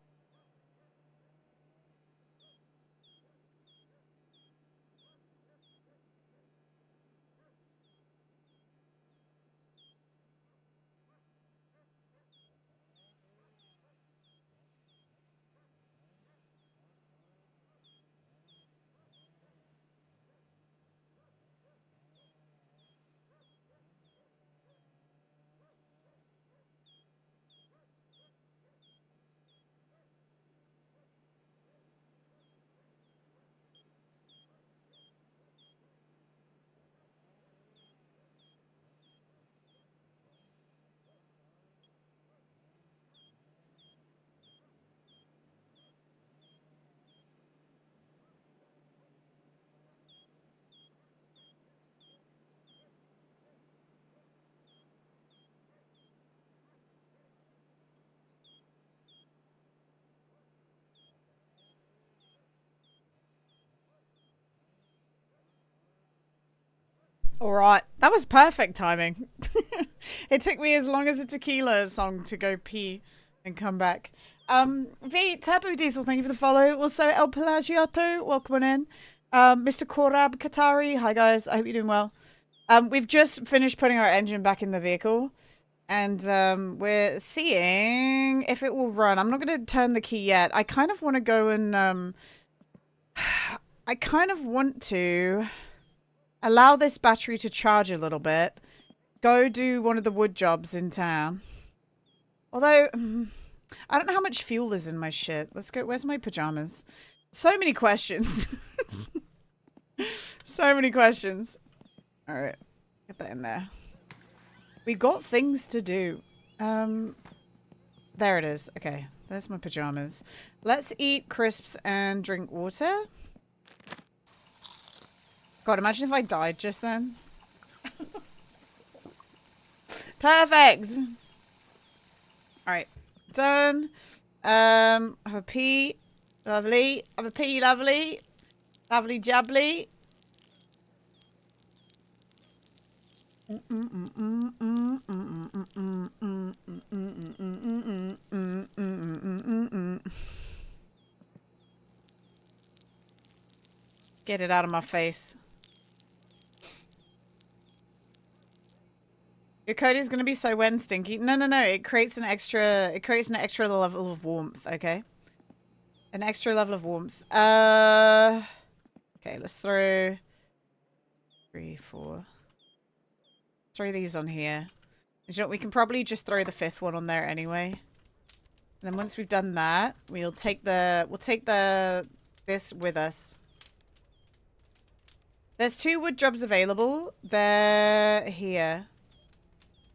All right, that was perfect timing. It took me as long as a tequila song to go pee and come back. V Turbo Diesel, thank you for the follow. Also El Pelagiato, welcome on in. Mr. Korab Katari, hi guys, I hope you're doing well. We've just finished putting our engine back in the vehicle, and we're seeing if it will run. I'm not going to turn the key yet. I kind of want to go and I kind of want to allow this battery to charge a little bit. Go do one of the wood jobs in town. Although, I don't know how much fuel is in my shit. Let's go. Where's my pajamas? So many questions. So many questions. All right. Get that in there. We got things to do. There it is. Okay. There's my pajamas. Let's eat crisps and drink water. God, imagine if I died just then. Perfect. All right, done. Have a pee. Lovely. Have a pee. Lovely. Lovely jubbly. Get it out of my face. Your coat is gonna be so wet and stinky. No, no, no. It creates an extra level of warmth, okay? An extra level of warmth. Okay, let's throw 3, 4. Throw these on here. You know, we can probably just throw the 5th one on there anyway. And then once we've done that, we'll take this with us. There's 2 wood jobs available. They're here.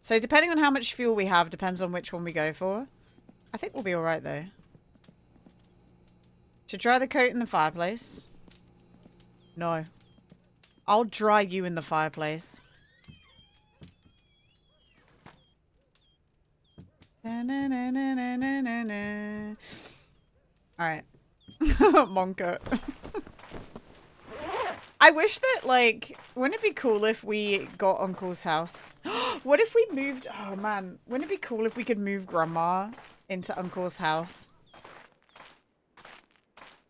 So depending on how much fuel we have, depends on which one we go for. I think we'll be alright though. Should dry the coat in the fireplace? No. I'll dry you in the fireplace. Alright. Monka. I wish that, like, wouldn't it be cool if we got Uncle's house? What if we moved... Oh, man. Wouldn't it be cool if we could move Grandma into Uncle's house?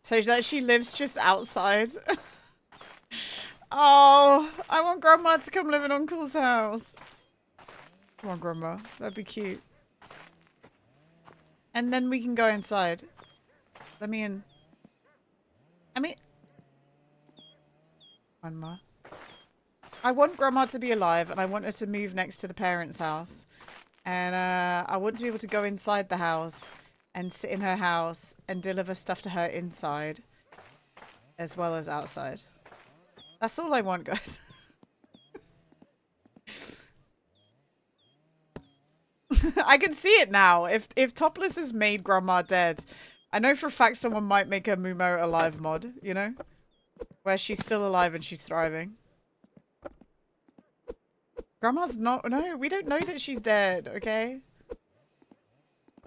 So that she lives just outside. Oh, I want Grandma to come live in Uncle's house. Come on, Grandma. That'd be cute. And then we can go inside. Let me in. I mean... One more. I want Grandma to be alive, and I want her to move next to the parents' house. And I want to be able to go inside the house and sit in her house and deliver stuff to her inside as well as outside. That's all I want, guys. I can see it now. If Topless has made Grandma dead, I know for a fact someone might make a Mumo alive mod, you know? Where she's still alive and she's thriving. Grandma's not... No, we don't know that she's dead, okay?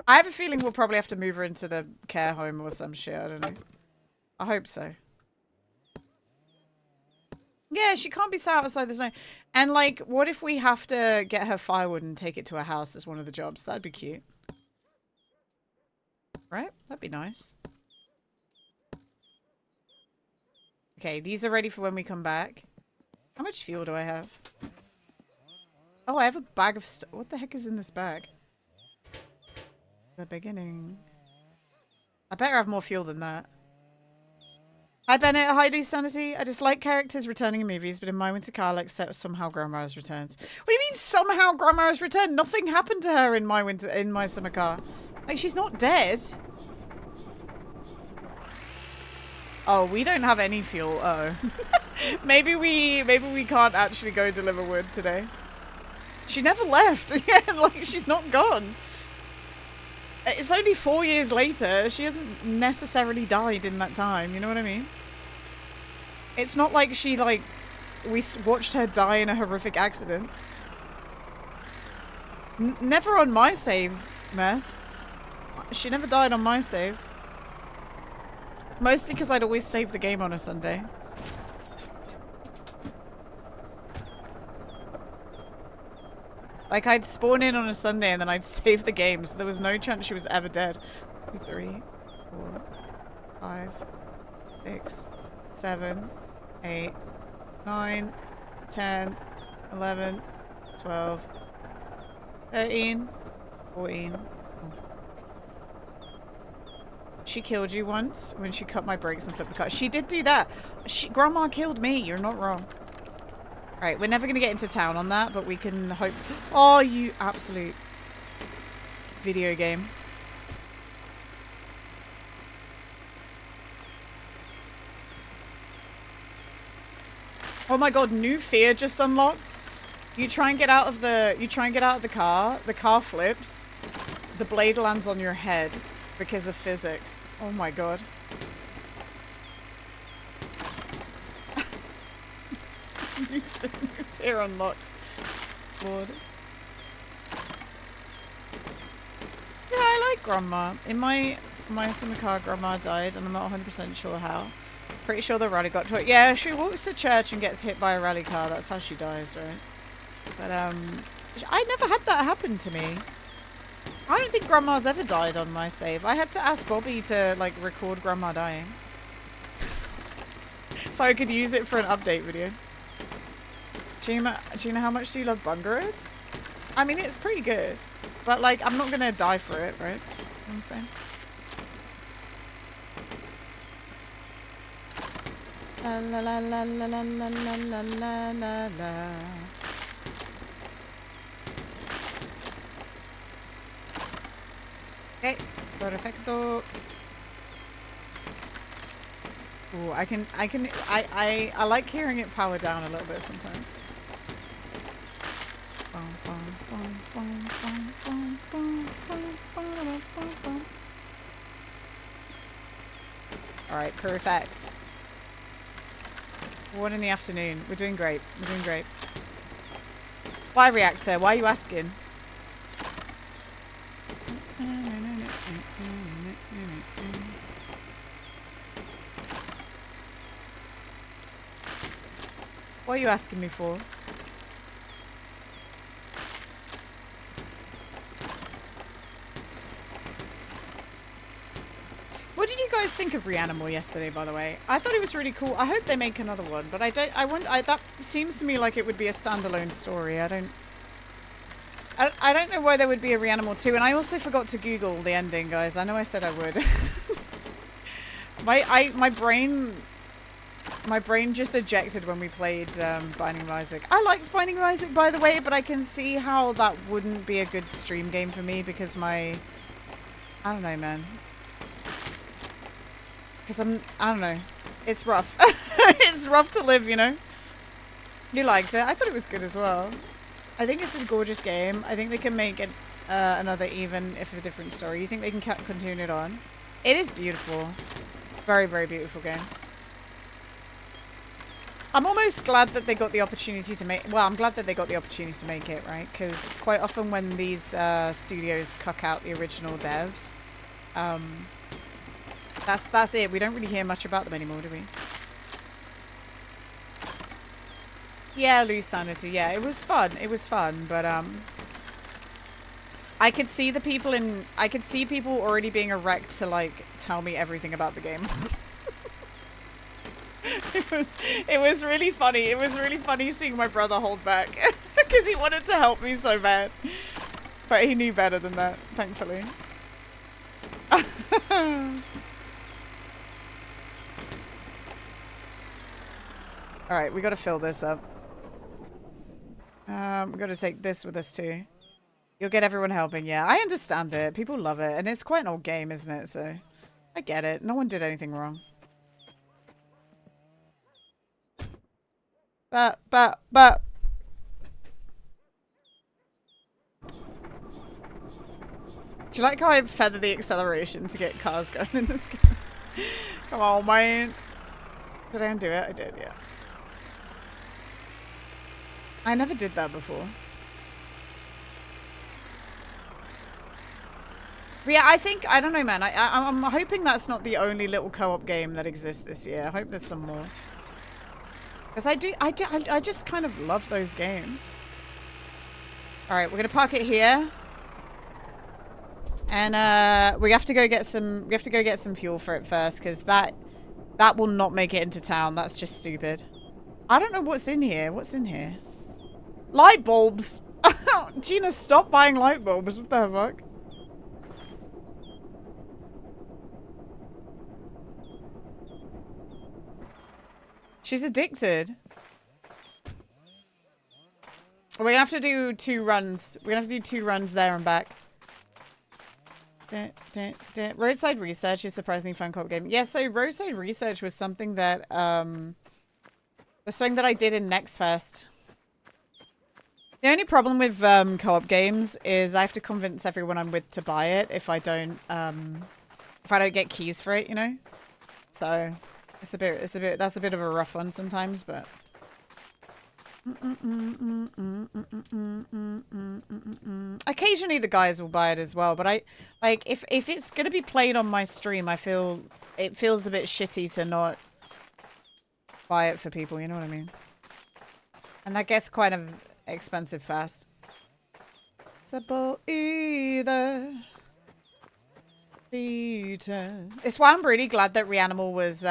I have a feeling we'll probably have to move her into the care home or some shit. I don't know. I hope so. Yeah, she can't be sat outside the zone. And, like, what if we have to get her firewood and take it to her house as one of the jobs? That'd be cute. Right? That'd be nice. Okay, these are ready for when we come back. How much fuel do I have? Oh, I have a bag of stuff. What the heck is in this bag? The beginning. I better have more fuel than that. Hi Bennett, hi Loose Sanity. I dislike characters returning in movies, but in My Winter Car, like somehow Grandma's returns. What do you mean somehow Grandma's returned? Nothing happened to her in My Summer Car. Like, she's not dead. Oh, we don't have any fuel. Uh oh. maybe we can't actually go deliver wood today. She never left. Yeah, like she's not gone. It's only 4 years later. She hasn't necessarily died in that time. You know what I mean? It's not like she, like, we watched her die in a horrific accident. Never on my save, Meth. She never died on my save. Mostly because I'd always save the game on a Sunday. Like, I'd spawn in on a Sunday and then I'd save the game, so there was no chance she was ever dead. 2, 3, 4, 5, 6, 7, 8, 9, 10, 11, 12, 13, 14. She killed you once when she cut my brakes and flipped the car. She did do that. Grandma killed me. You're not wrong. Right, we're never going to get into town on that, but we can hope... Oh, you absolute video game. Oh my god, new fear just unlocked. You try and get out of the car flips, the blade lands on your head because of physics. Oh my god. New fear unlocked. Lord. Yeah, I like Grandma. In my summer car, Grandma died, and I'm not 100% sure how. Pretty sure the rally got to it. Yeah, she walks to church and gets hit by a rally car. That's how she dies, right? But, I never had that happen to me. I don't think Grandma's ever died on my save. I had to ask Bobby to, like, record Grandma dying. So I could use it for an update video. Gina, how much do you love Bungaroos? I mean, it's pretty good. But, like, I'm not gonna die for it, right? You know what I'm saying? La la la la la la la la la la la. Okay, perfecto. Ooh, I like hearing it power down a little bit sometimes. Alright, perfect. 1 in the afternoon. We're doing great. We're doing great. Why, Reactor? Why are you asking? What are you asking me for? What did you guys think of Reanimal yesterday, by the way? I thought it was really cool. I hope they make another one, but that seems to me like it would be a standalone story. I don't know why there would be a Reanimal 2, and I also forgot to Google the ending, guys. I know I said I would. My brain just ejected when we played Binding of Isaac. I liked Binding of Isaac, by the way, but I can see how that wouldn't be a good stream game for me because I don't know, man. Because I don't know. It's rough. It's rough to live, you know? You liked it. I thought it was good as well. I think it's a gorgeous game. I think they can make it another, even if a different story. You think they can continue it on? It is beautiful. Very, very beautiful game. I'm almost glad that they got the opportunity to make... Well, I'm glad that they got the opportunity to make it, right? Because quite often when these studios cuck out the original devs, that's it. We don't really hear much about them anymore, do we? Yeah, Loose Sanity. Yeah, it was fun. It was fun, but I could see the people I could see people already being erect to like tell me everything about the game. It was really funny. It was really funny seeing my brother hold back because he wanted to help me so bad, but he knew better than that, thankfully. All right, we got to fill this up. We got to take this with us too. You'll get everyone helping. Yeah, I understand it. People love it, and it's quite an old game, isn't it? So I get it. No one did anything wrong. But. Do you like how I feather the acceleration to get cars going in this game? Come on, man. Did I undo it? I did, yeah. I never did that before. But yeah, I don't know, man. I'm hoping that's not the only little co-op game that exists this year. I hope there's some more. Because I just kind of love those games. All right, we're going to park it here. And we have to go get some fuel for it first, because that will not make it into town. That's just stupid. I don't know what's in here. What's in here? Light bulbs. Gina, stop buying light bulbs. What the fuck? She's addicted. We're gonna have to do 2 runs. We're gonna have to do 2 runs there and back. Roadside Research is surprisingly fun co-op game. Yeah, so Roadside Research was something that I did in Next Fest. The only problem with co-op games is I have to convince everyone I'm with to buy it if I don't get keys for it, you know? So that's a bit of a rough one sometimes, but occasionally the guys will buy it as well, but if it's gonna be played on my stream, I feel it feels a bit shitty to not buy it for people, you know what I mean? And that gets quite expensive fast. Simple either. Peter. It's why I'm really glad that Reanimal was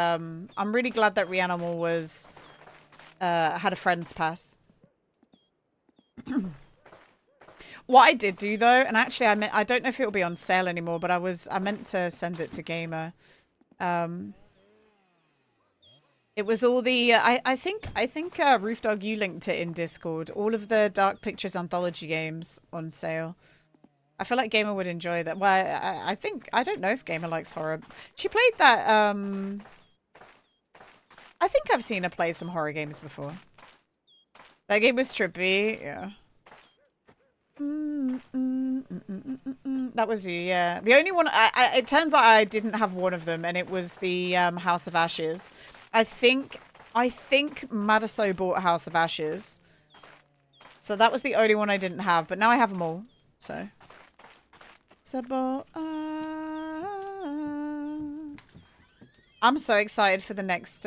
had a friend's pass. What I did do though, and actually I don't know if it'll be on sale anymore, but I meant to send it to Gamer. It was all the I think Roof Dog, you linked it in Discord. All of the Dark Pictures anthology games on sale. I feel like Gamer would enjoy that. Well, I don't know if Gamer likes horror. She played that I think I've seen her play some horror games before. That game was trippy, yeah. That was you, yeah. The only one, it turns out I didn't have one of them, and it was the House of Ashes. I think Madaso bought House of Ashes. So that was the only one I didn't have, but now I have them all, so. I'm so excited for the next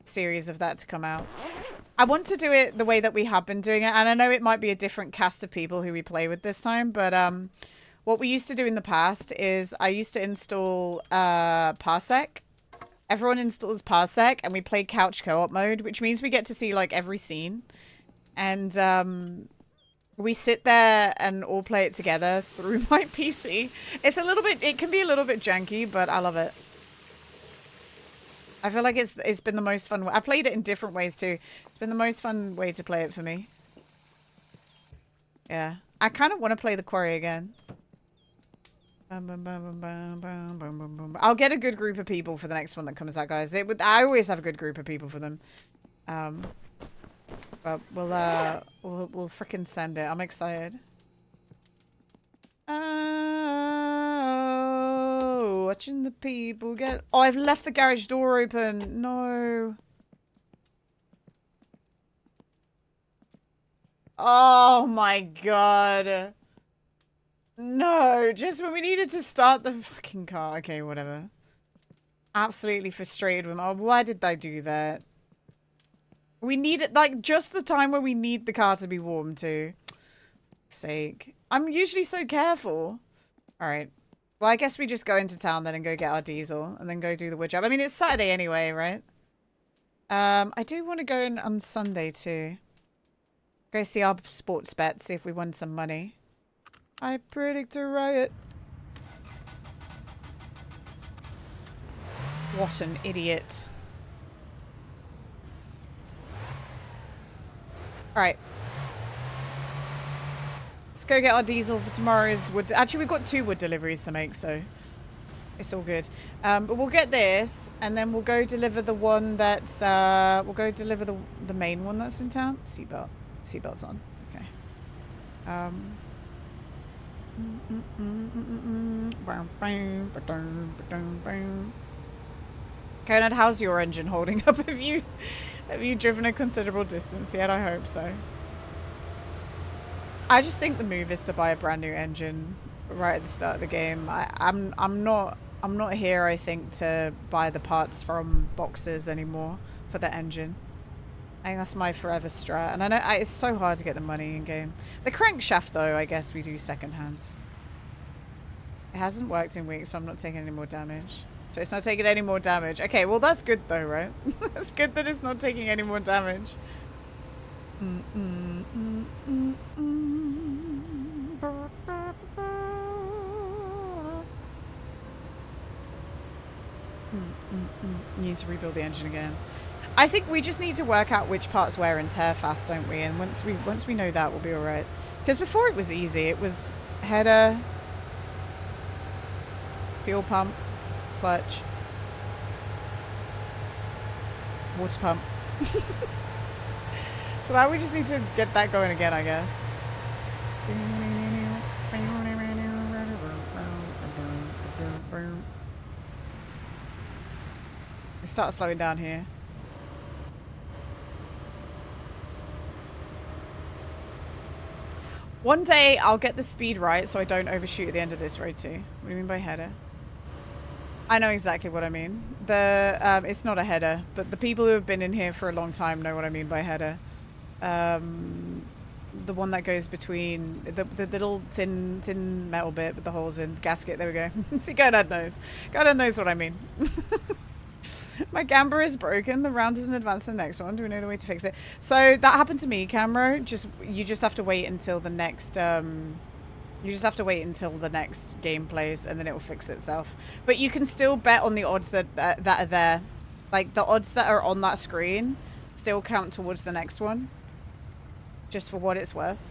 series of that to come out. I want to do it the way that we have been doing it, and I know it might be a different cast of people who we play with this time, but what we used to do in the past is I used to install Parsec. Everyone installs Parsec, and we play couch co-op mode, which means we get to see like every scene, and we sit there and all play it together through my PC. It can be a little bit janky, but I love it. I feel like it's been the most fun. I played it in different ways too. It's been the most fun way to play it for me. Yeah. I kind of want to play the quarry again. I'll get a good group of people for the next one that comes out, guys. I always have a good group of people for them. But we'll frickin' send it. I'm excited. Oh, watching the people get... Oh, I've left the garage door open. No. Oh my god. No, just when we needed to start the fucking car. Okay, whatever. Absolutely frustrated with... Oh, why did they do that? We need it, like, just the time where we need the car to be warm too. Sake. I'm usually so careful. All right. Well, I guess we just go into town then and go get our diesel and then go do the wood job. I mean, it's Saturday anyway, right? I do want to go in on Sunday too. Go see our sports bet, see if we won some money. I predict a riot. What an idiot. Alright. Let's go get our diesel for tomorrow's wood. Actually, we've got 2 wood deliveries to make, so it's all good. But we'll get this, and then we'll go deliver the one that's, we'll go deliver the main one that's in town. Seatbelt. Seatbelt's on. Okay. Conrad, how's your engine holding up? Have you driven a considerable distance yet? I hope so. I just think the move is to buy a brand new engine right at the start of the game. I'm not here, I think, to buy the parts from boxes anymore for the engine. I think that's my forever strat. And I know it's so hard to get the money in game. The crankshaft, though, I guess we do secondhand. It hasn't worked in weeks, so I'm not taking any more damage. So it's not taking any more damage. Okay, well, that's good, though, right? That's good that it's not taking any more damage. Need to rebuild the engine again. I think we just need to work out which parts wear and tear fast, don't we? And once we know that, we'll be all right. Because before it was easy. It was header, fuel pump, clutch, water pump. So now we just need to get that going again, I guess. We start slowing down here. One day I'll get the speed right so I don't overshoot at the end of this road too. What do you mean by header? I know exactly what I mean. It's not a header, but the people who have been in here for a long time know what I mean by header. The one that goes between the little thin metal bit with the holes in gasket. There we go. See, Godad knows. Godad knows what I mean. My camera is broken. The round doesn't advance to the next one. Do we know the way to fix it? So that happened to me, camera. You just have to wait until the next game plays, and then it will fix itself. But you can still bet on the odds that are there. Like the odds that are on that screen still count towards the next one. Just for what it's worth.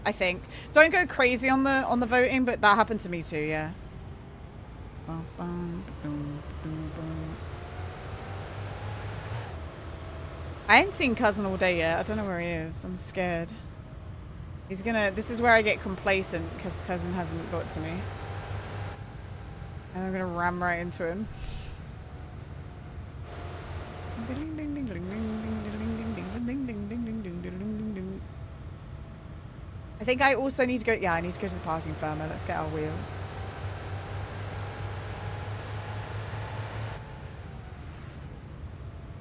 I think. Don't go crazy on the voting, but that happened to me too, yeah. I ain't seen Cousin all day yet. I don't know where he is. I'm scared. This is where I get complacent because Cousin hasn't got to me. And I'm gonna ram right into him. I think I also need to go, I need to go to the parking firma. Let's get our wheels.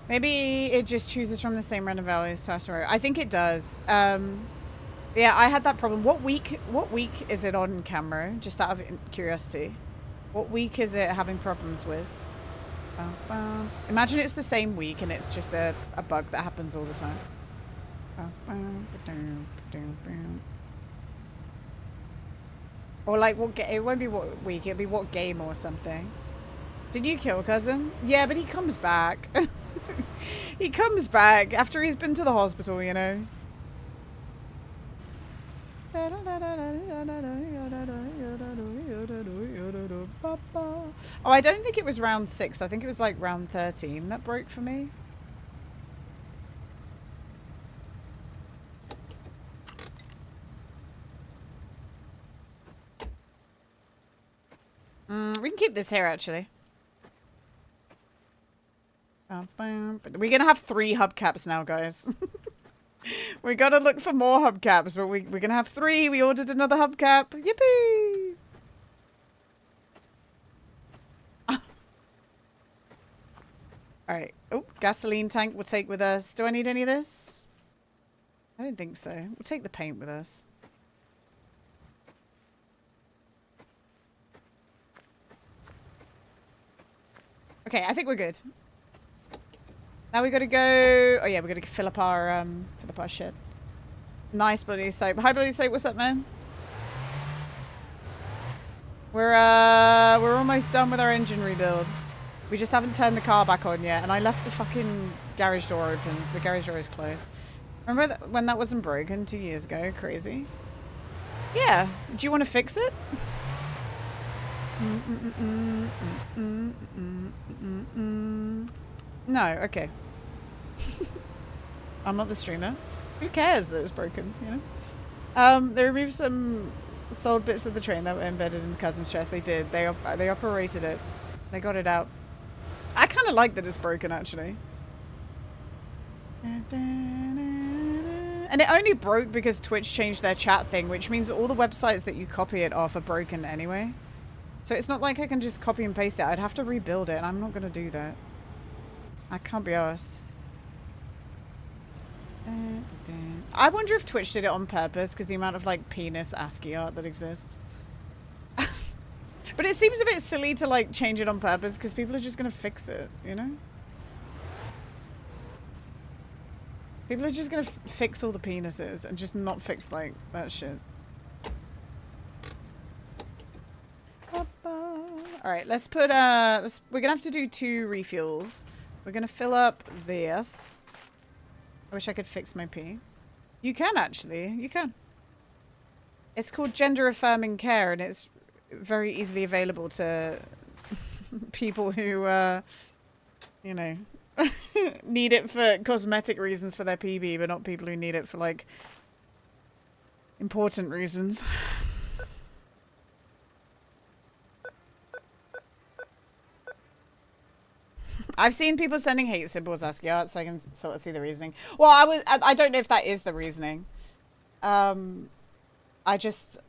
Maybe it just chooses from the same random values. I think it does. Yeah, I had that problem. What week is it on camera? Just out of curiosity. What week is it having problems with? Imagine it's the same week and it's just a bug that happens all the time. Or like, it won't be what week, it'll be what game or something. Did you kill Cousin? Yeah, but he comes back. He comes back after he's been to the hospital, you know. Oh, I don't think it was round 6. I think it was like round 13 that broke for me. We can keep this here, actually. We're going to have 3 hubcaps now, guys. We got to look for more hubcaps, but we're going to have 3. We ordered another hubcap. Yippee! Alright. Oh, gasoline tank we'll take with us. Do I need any of this? I don't think so. We'll take the paint with us. Okay, I think we're good. Now we gotta go. Oh yeah, we gotta fill up our shit. Nice Bloody Soap. Hi Bloody Soap, what's up, man? We're almost done with our engine rebuilds. We just haven't turned the car back on yet, and I left the fucking garage door open, so the garage door is closed. Remember when that wasn't broken 2 years ago? Crazy. Yeah. Do you want to fix it? No. Okay. I'm not the streamer. Who cares that it's broken? You know. They removed some sold bits of the train that were embedded in Cousin's chest. They did. They operated it. They got it out. I kind of like that it's broken, actually. And it only broke because Twitch changed their chat thing, which means all the websites that you copy it off are broken anyway. So it's not like I can just copy and paste it. I'd have to rebuild it, and I'm not going to do that. I can't be arsed. I wonder if Twitch did it on purpose because the amount of, like, penis ASCII art that exists. But it seems a bit silly to, like, change it on purpose because people are just going to fix it, you know? People are just going to fix all the penises and just not fix, like, that shit. Alright, let's put, we're going to have to do 2 refuels. We're going to fill up this. I wish I could fix my pee. You can, actually. You can. It's called gender affirming care, and it's very easily available to people who, you know, need it for cosmetic reasons for their PB, but not people who need it for, like, important reasons. I've seen people sending hate symbols ASCII art, so I can sort of see the reasoning. Well, I don't know if that is the reasoning. I just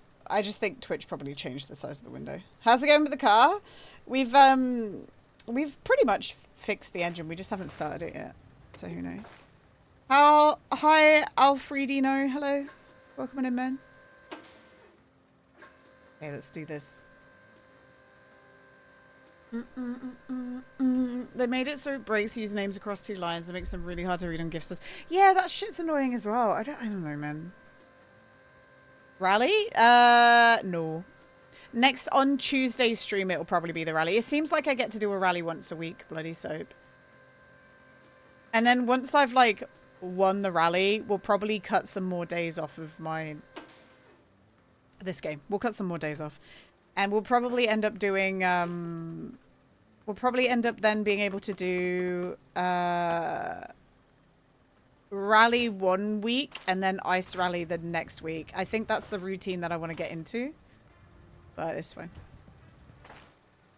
think Twitch probably changed the size of the window. How's it going with the car? We've pretty much fixed the engine. We just haven't started it yet. So who knows? Hi, Alfredino. Hello. Welcome in, man. Okay, let's do this. They made it so it breaks usernames across 2 lines and makes them really hard to read on GIFs. Yeah, that shit's annoying as well. I don't know, man. Rally? No. Next on Tuesday's stream, it'll probably be the rally. It seems like I get to do a rally once a week, Bloody Soap. And then once I've, like, won the rally, we'll probably cut some more days off of this game. We'll cut some more days off. And we'll probably end up doing, we'll probably end up then being able to do, rally 1 week and then ice rally the next week. I think that's the routine that I want to get into. But it's fine.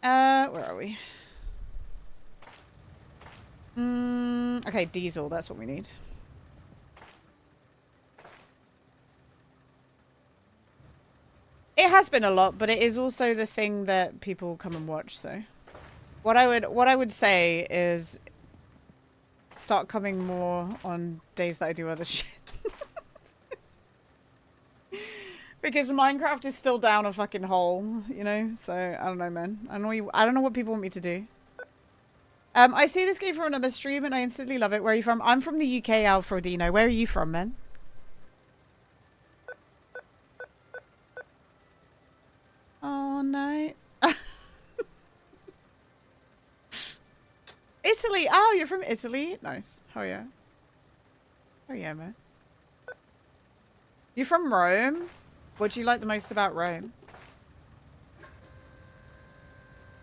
Where are we? Okay, diesel, that's what we need. It has been a lot, but it is also the thing that people come and watch, so. What I would say is start coming more on days that I do other shit. Because Minecraft is still down a fucking hole, you know? So, I don't know, man. I don't know what people want me to do. I see this game from another stream and I instantly love it. Where are you from? I'm from the UK, Alfredino. Where are you from, man? Oh, no. Italy. Oh, you're from Italy? Nice. Oh, yeah. Oh, yeah, man. You're from Rome? What do you like the most about Rome?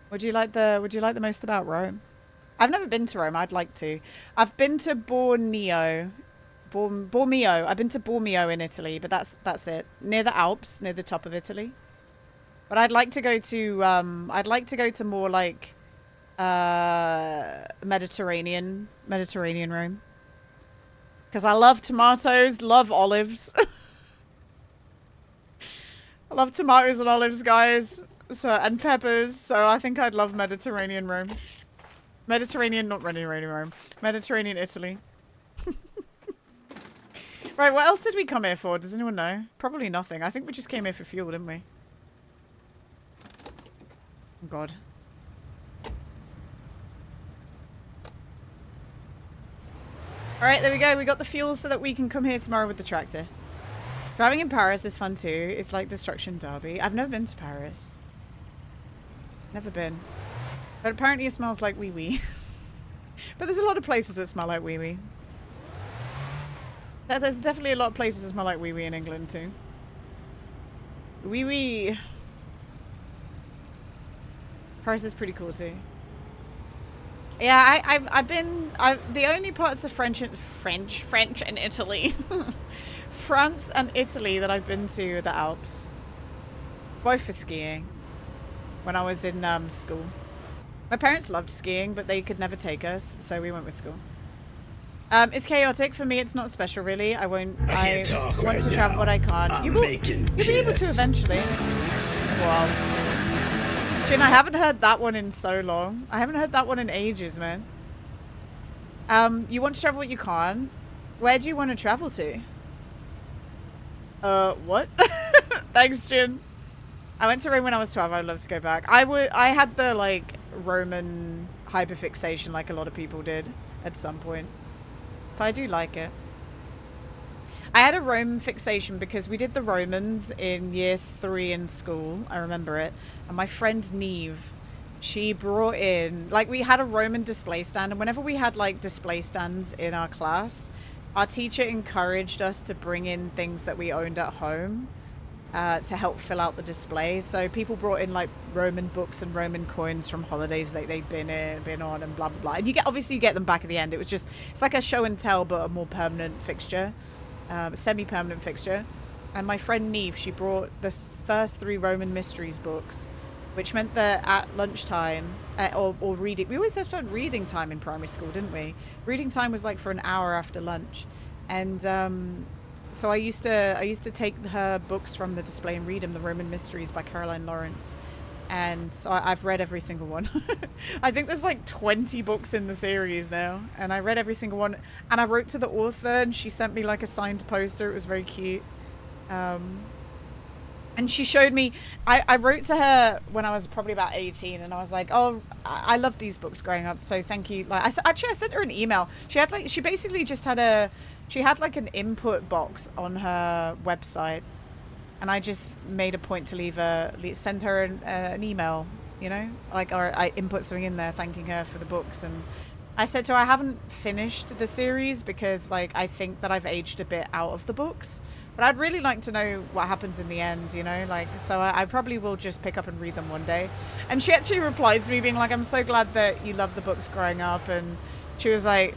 What do you like the most about Rome? I've never been to Rome. I'd like to. I've been to Bormio. I've been to Bormio in Italy, but that's it. Near the Alps, near the top of Italy. But I'd like to go to more like Mediterranean Rome. Because I love tomatoes, love olives. I love tomatoes and olives, guys. So, and peppers. So I think I'd love Mediterranean Rome. Mediterranean, not Mediterranean Rome. Mediterranean Italy. Right, what else did we come here for? Does anyone know? Probably nothing. I think we just came here for fuel, didn't we? Oh, God. All right, there we go. We got the fuel so that we can come here tomorrow with the tractor. Driving in Paris is fun too. It's like Destruction Derby. I've never been to Paris. Never been. But apparently it smells like wee wee. But there's a lot of places that smell like wee wee. There's definitely a lot of places that smell like wee wee in England too. Wee wee. Paris is pretty cool too. Yeah, I've been the only parts of French and Italy, France and Italy that I've been to are the Alps. Both for skiing. When I was in school, my parents loved skiing, but they could never take us, so we went with school. It's chaotic for me. It's not special really. I want to travel, but I can't. You'll be able to eventually. Wow. Jin, I haven't heard that one in so long. I haven't heard that one in ages, man. You want to travel, but you can't. Where do you want to travel to? What? Thanks, Jin. I went to Rome when I was 12. I'd love to go back. I had the, like, Roman hyperfixation like a lot of people did at some point. So I do like it. I had a Rome fixation because we did the Romans in year 3 in school. I remember it. And my friend Neve, she brought in, like, we had a Roman display stand. And whenever we had, like, display stands in our class, our teacher encouraged us to bring in things that we owned at home to help fill out the display. So people brought in, like, Roman books and Roman coins from holidays that they'd been on and blah, blah, blah. And obviously you get them back at the end. It's like a show and tell, but a more permanent fixture. Semi-permanent fixture. And my friend Neve, she brought the first 3 Roman Mysteries books, which meant that at lunchtime or reading, we always had reading time in primary school, didn't we? Reading time was like for an hour after lunch. And so I used to take her books from the display and read them, the Roman Mysteries by Caroline Lawrence. And so I've read every single one. I think there's like 20 books in the series now. And I read every single one. And I wrote to the author and she sent me like a signed poster. It was very cute. And she showed me, I wrote to her when I was probably about 18. And I was like, oh, I love these books growing up. So thank you. Like, I sent her an email. She basically just had she had like an input box on her website. And I just made a point to send her an email, you know, like, or I input something in there thanking her for the books. And I said to her, I haven't finished the series because, like, I think that I've aged a bit out of the books, but I'd really like to know what happens in the end, you know, like, so I probably will just pick up and read them one day. And she actually replied to me being like, I'm so glad that you love the books growing up. And she was like,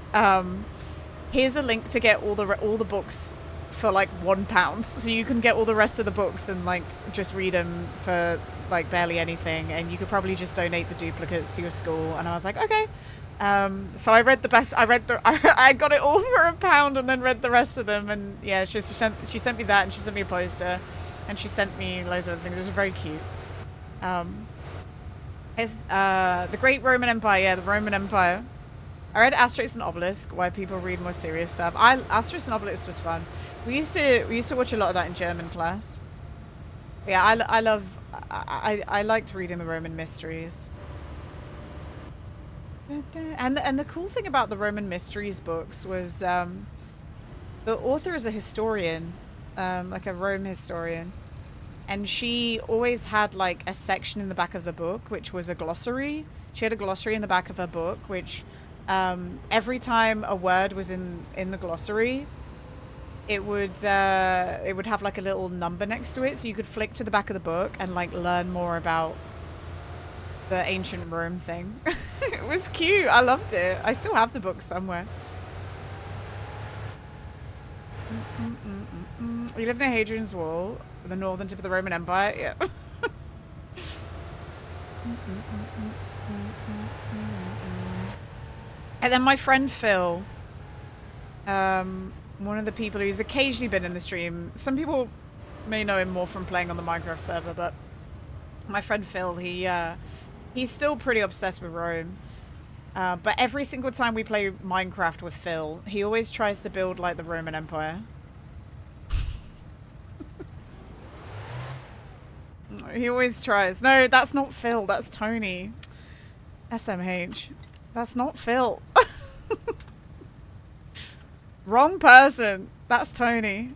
here's a link to get all the books for like £1, so you can get all the rest of the books and like just read them for like barely anything, and you could probably just donate the duplicates to your school. And I was like, okay. So I got it all for £1 and then read the rest of them. And yeah, she sent me that, and she sent me a poster, and she sent me loads of other things. It was very cute. It's the Great Roman Empire. Yeah, the Roman Empire. I read Asterix and Obelisk, why people read more serious stuff. Asterix and Obelisk was fun. We used to watch a lot of that in German class. But yeah, I liked reading the Roman mysteries. And the cool thing about the Roman mysteries books was the author is a historian, like a Rome historian, and she always had like a section in the back of the book which was a glossary. She had a glossary in the back of her book, which every time a word was in the glossary, it would have like a little number next to it, so you could flick to the back of the book and like learn more about the ancient Rome thing. It was cute. I loved it. I still have the book somewhere. You live near Hadrian's Wall, the northern tip of the Roman Empire. Yeah. And then my friend Phil, one of the people who's occasionally been in the stream. Some people may know him more from playing on the Minecraft server, but my friend Phil, he's still pretty obsessed with Rome. But every single time we play Minecraft with Phil, he always tries to build like the Roman Empire. He always tries. No, that's not Phil. That's Tony. SMH. That's not Phil. Wrong person. That's Tony.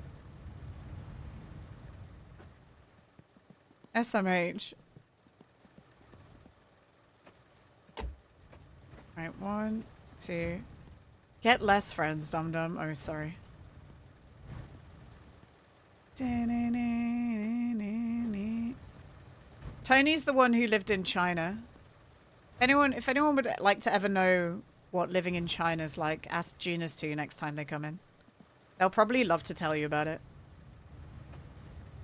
SMH. Right, 1, 2. Get less friends, dum dum. Oh, sorry. Tony's the one who lived in China. If anyone would like to ever know what living in China's like, ask Gina's too next time they come in. They'll probably love to tell you about it.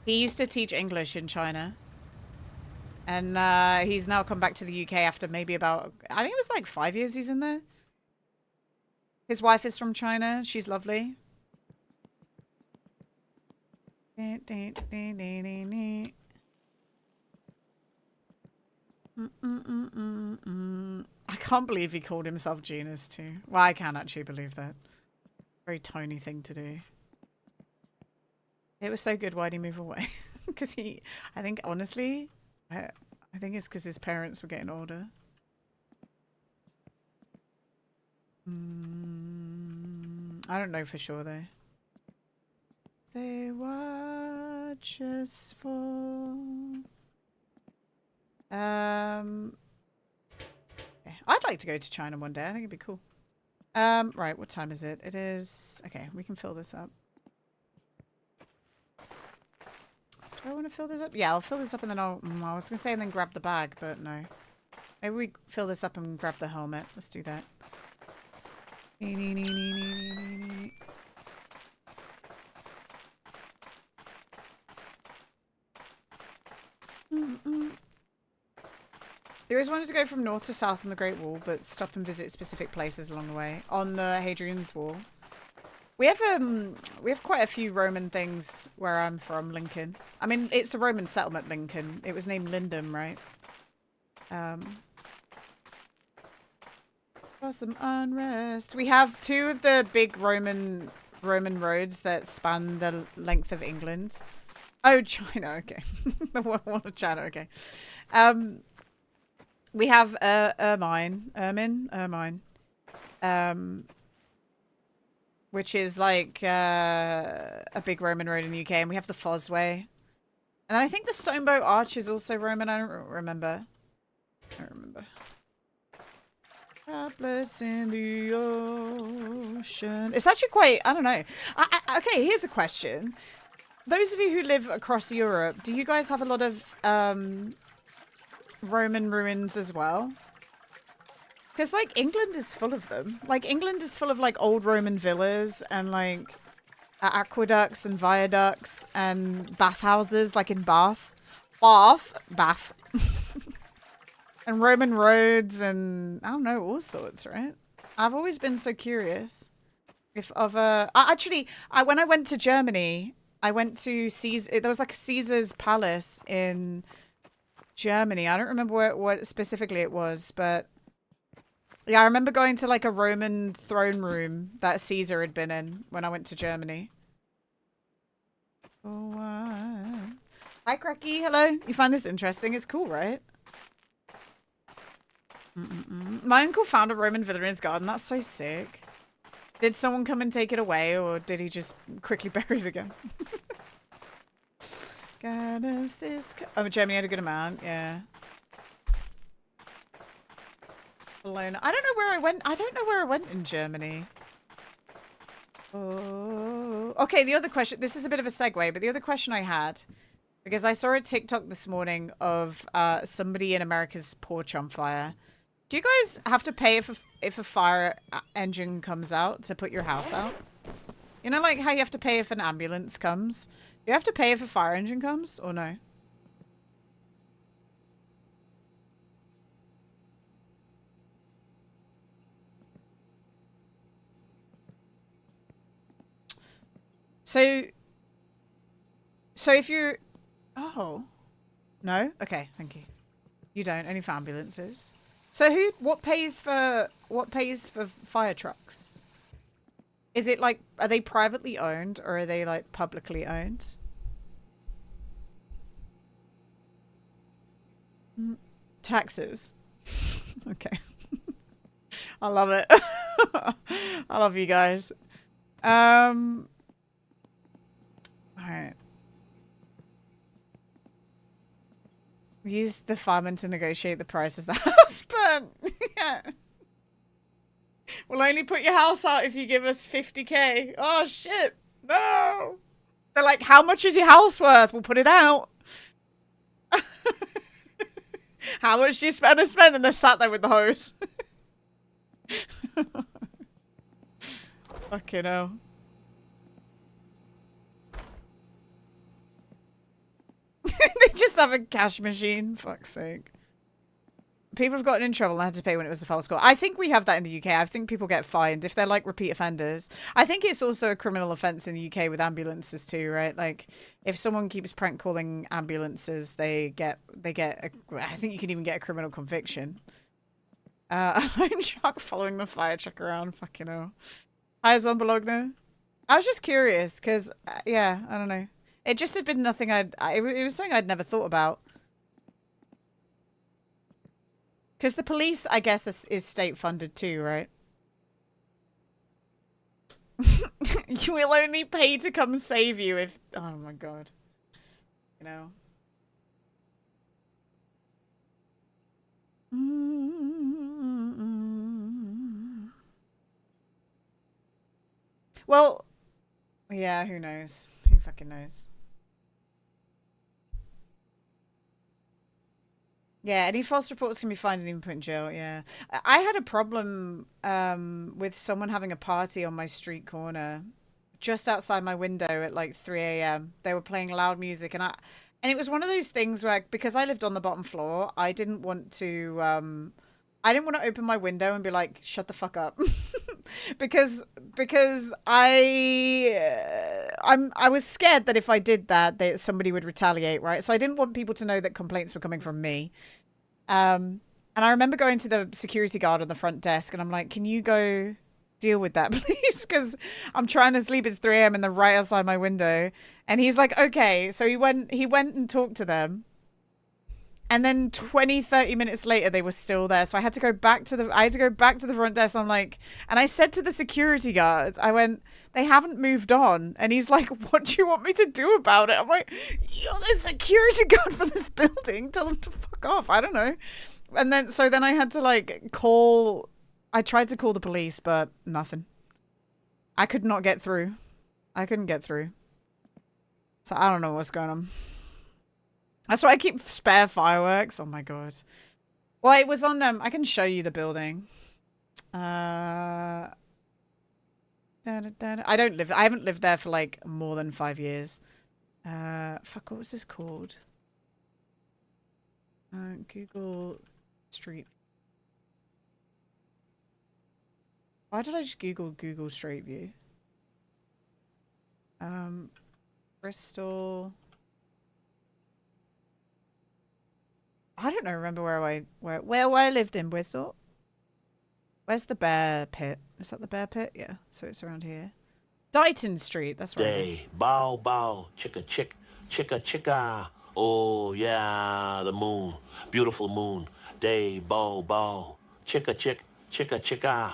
He used to teach English in China. And he's now come back to the UK after maybe about, I think it was like 5 years he's in there. His wife is from China. She's lovely. I can't believe he called himself Genus too. Well, I can actually believe that. Very Tony thing to do. It was so good. Why'd he move away? Because I think honestly, I think it's because his parents were getting older. I don't know for sure though. They watch us fall. I'd like to go to China one day. I think it'd be cool. Right, what time is it? It is... Okay, we can fill this up. Do I want to fill this up? Yeah, I'll fill this up and then I'll... I was going to say and then grab the bag, but no. Maybe we fill this up and grab the helmet. Let's do that. They always wanted to go from north to south on the Great Wall, but stop and visit specific places along the way. On the Hadrian's Wall. We have quite a few Roman things where I'm from, Lincoln. I mean, it's a Roman settlement, Lincoln. It was named Lindum, right? For some unrest. We have 2 of the big Roman roads that span the length of England. Oh, China, okay. The one of China, okay. We have Ermine, which is like a big Roman road in the UK, and we have the Fosway. And I think the Stonebow Arch is also Roman. I don't remember. Tablets in the ocean. It's actually quite, I don't know. Okay, here's a question. Those of you who live across Europe, do you guys have a lot of Roman ruins as well? Because, like, England is full of them. Like, England is full of, like, old Roman villas and, like, aqueducts and viaducts and bathhouses, like in Bath. Bath. And Roman roads and, I don't know, all sorts, right? I've always been so curious. When I went to Germany, I went to Caesar. There was, like, Caesar's palace in Germany. I don't remember what specifically it was, but... Yeah, I remember going to like a Roman throne room that Caesar had been in when I went to Germany. Oh, hi, Cracky. Hello. You find this interesting? It's cool, right? My uncle found a Roman villa in his garden. That's so sick. Did someone come and take it away, or did he just quickly bury it again? God, is this... Oh, Germany had a good amount. Yeah. Alone. I don't know where I went. I don't know where I went in Germany. Oh. Okay, the other question. This is a bit of a segue, but the other question I had, because I saw a TikTok this morning of somebody in America's porch on fire. Do you guys have to pay if a fire engine comes out to put your house out? You know, like how you have to pay if an ambulance comes? Do you have to pay if a fire engine comes or no? So if you're... Oh. No? Okay, thank you. You don't, only for ambulances. So what pays for fire trucks? Is it like, are they privately owned or are they like publicly owned? Taxes. Okay. I love it. I love you guys. All right. Use the fireman to negotiate the price as the house burnt. Yeah. We'll only put your house out if you give us 50K. Oh, shit. No. They're like, how much is your house worth? We'll put it out. How much do you spend? And they're sat there with the hose. Fucking hell. They just have a cash machine. Fuck's sake. People have gotten in trouble and had to pay when it was a false call. I think we have that in the UK. I think people get fined if they're like repeat offenders. I think it's also a criminal offence in the UK with ambulances too, right? Like if someone keeps prank calling ambulances, I think you can even get a criminal conviction. I'm shocked following the fire truck around. Fucking hell. Hi, Zombologno. I was just curious because, yeah, I don't know. It just had been nothing it was something I'd never thought about. Because the police, I guess, is state funded too, right? You will only pay to come save you if... Oh my god. You know. Well, yeah, who knows? Who fucking knows? Yeah, any false reports can be fined and even put in jail, yeah. I had a problem with someone having a party on my street corner just outside my window at like 3 a.m. They were playing loud music and it was one of those things where because I lived on the bottom floor, I didn't want to open my window and be like, shut the fuck up. because I was scared that if I did that, somebody would retaliate, right? So I didn't want people to know that complaints were coming from me. And I remember going to the security guard on the front desk and I'm like, can you go deal with that, please? Because I'm trying to sleep. It's 3 a.m. and they're right outside my window. And he's like, okay. So he went and talked to them. And then 20-30 minutes later, they were still there. So I had to go back to the front desk. I'm like, and I said to the security guards, I went, they haven't moved on. And he's like, what do you want me to do about it? I'm like, you're the security guard for this building. Tell them to fuck off. I don't know. And then, so then I had to like I tried to call the police, but nothing. I could not get through. I couldn't get through. So I don't know what's going on. That's why I keep spare fireworks. Oh my god. Well, it was on I can show you the building. I haven't lived there for like more than 5 years. Fuck, what was this called? Google Street. Why did I just Google Street View? Bristol. I don't know. Remember where I lived in Bristol. Where's the bear pit? Is that the bear pit? Yeah. So it's around here. Dighton Street. That's where I lived. Bow, bow, chicka, chick, chicka, chicka. Oh yeah, the moon, beautiful moon. Day, bow, bow, chicka, chick, chicka, chicka.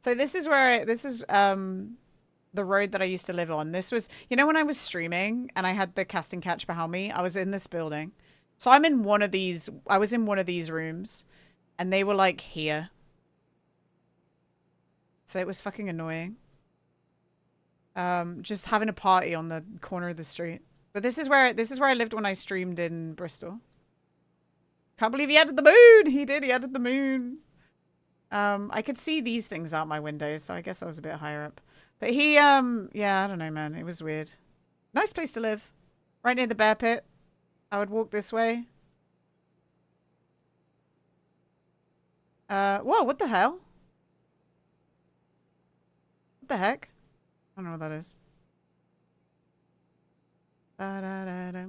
So this is the road that I used to live on. This was, you know, when I was streaming and I had the casting couch behind me, I was in this building. So I was in one of these rooms and they were like here. So it was fucking annoying. Just having a party on the corner of the street. But this is where I lived when I streamed in Bristol. Can't believe he added the moon. He did. He added the moon. I could see these things out my windows, so I guess I was a bit higher up. But he, yeah, I don't know, man. It was weird. Nice place to live. Right near the bear pit. I would walk this way. Whoa, what the hell? What the heck? I don't know what that is. Da-da-da-da.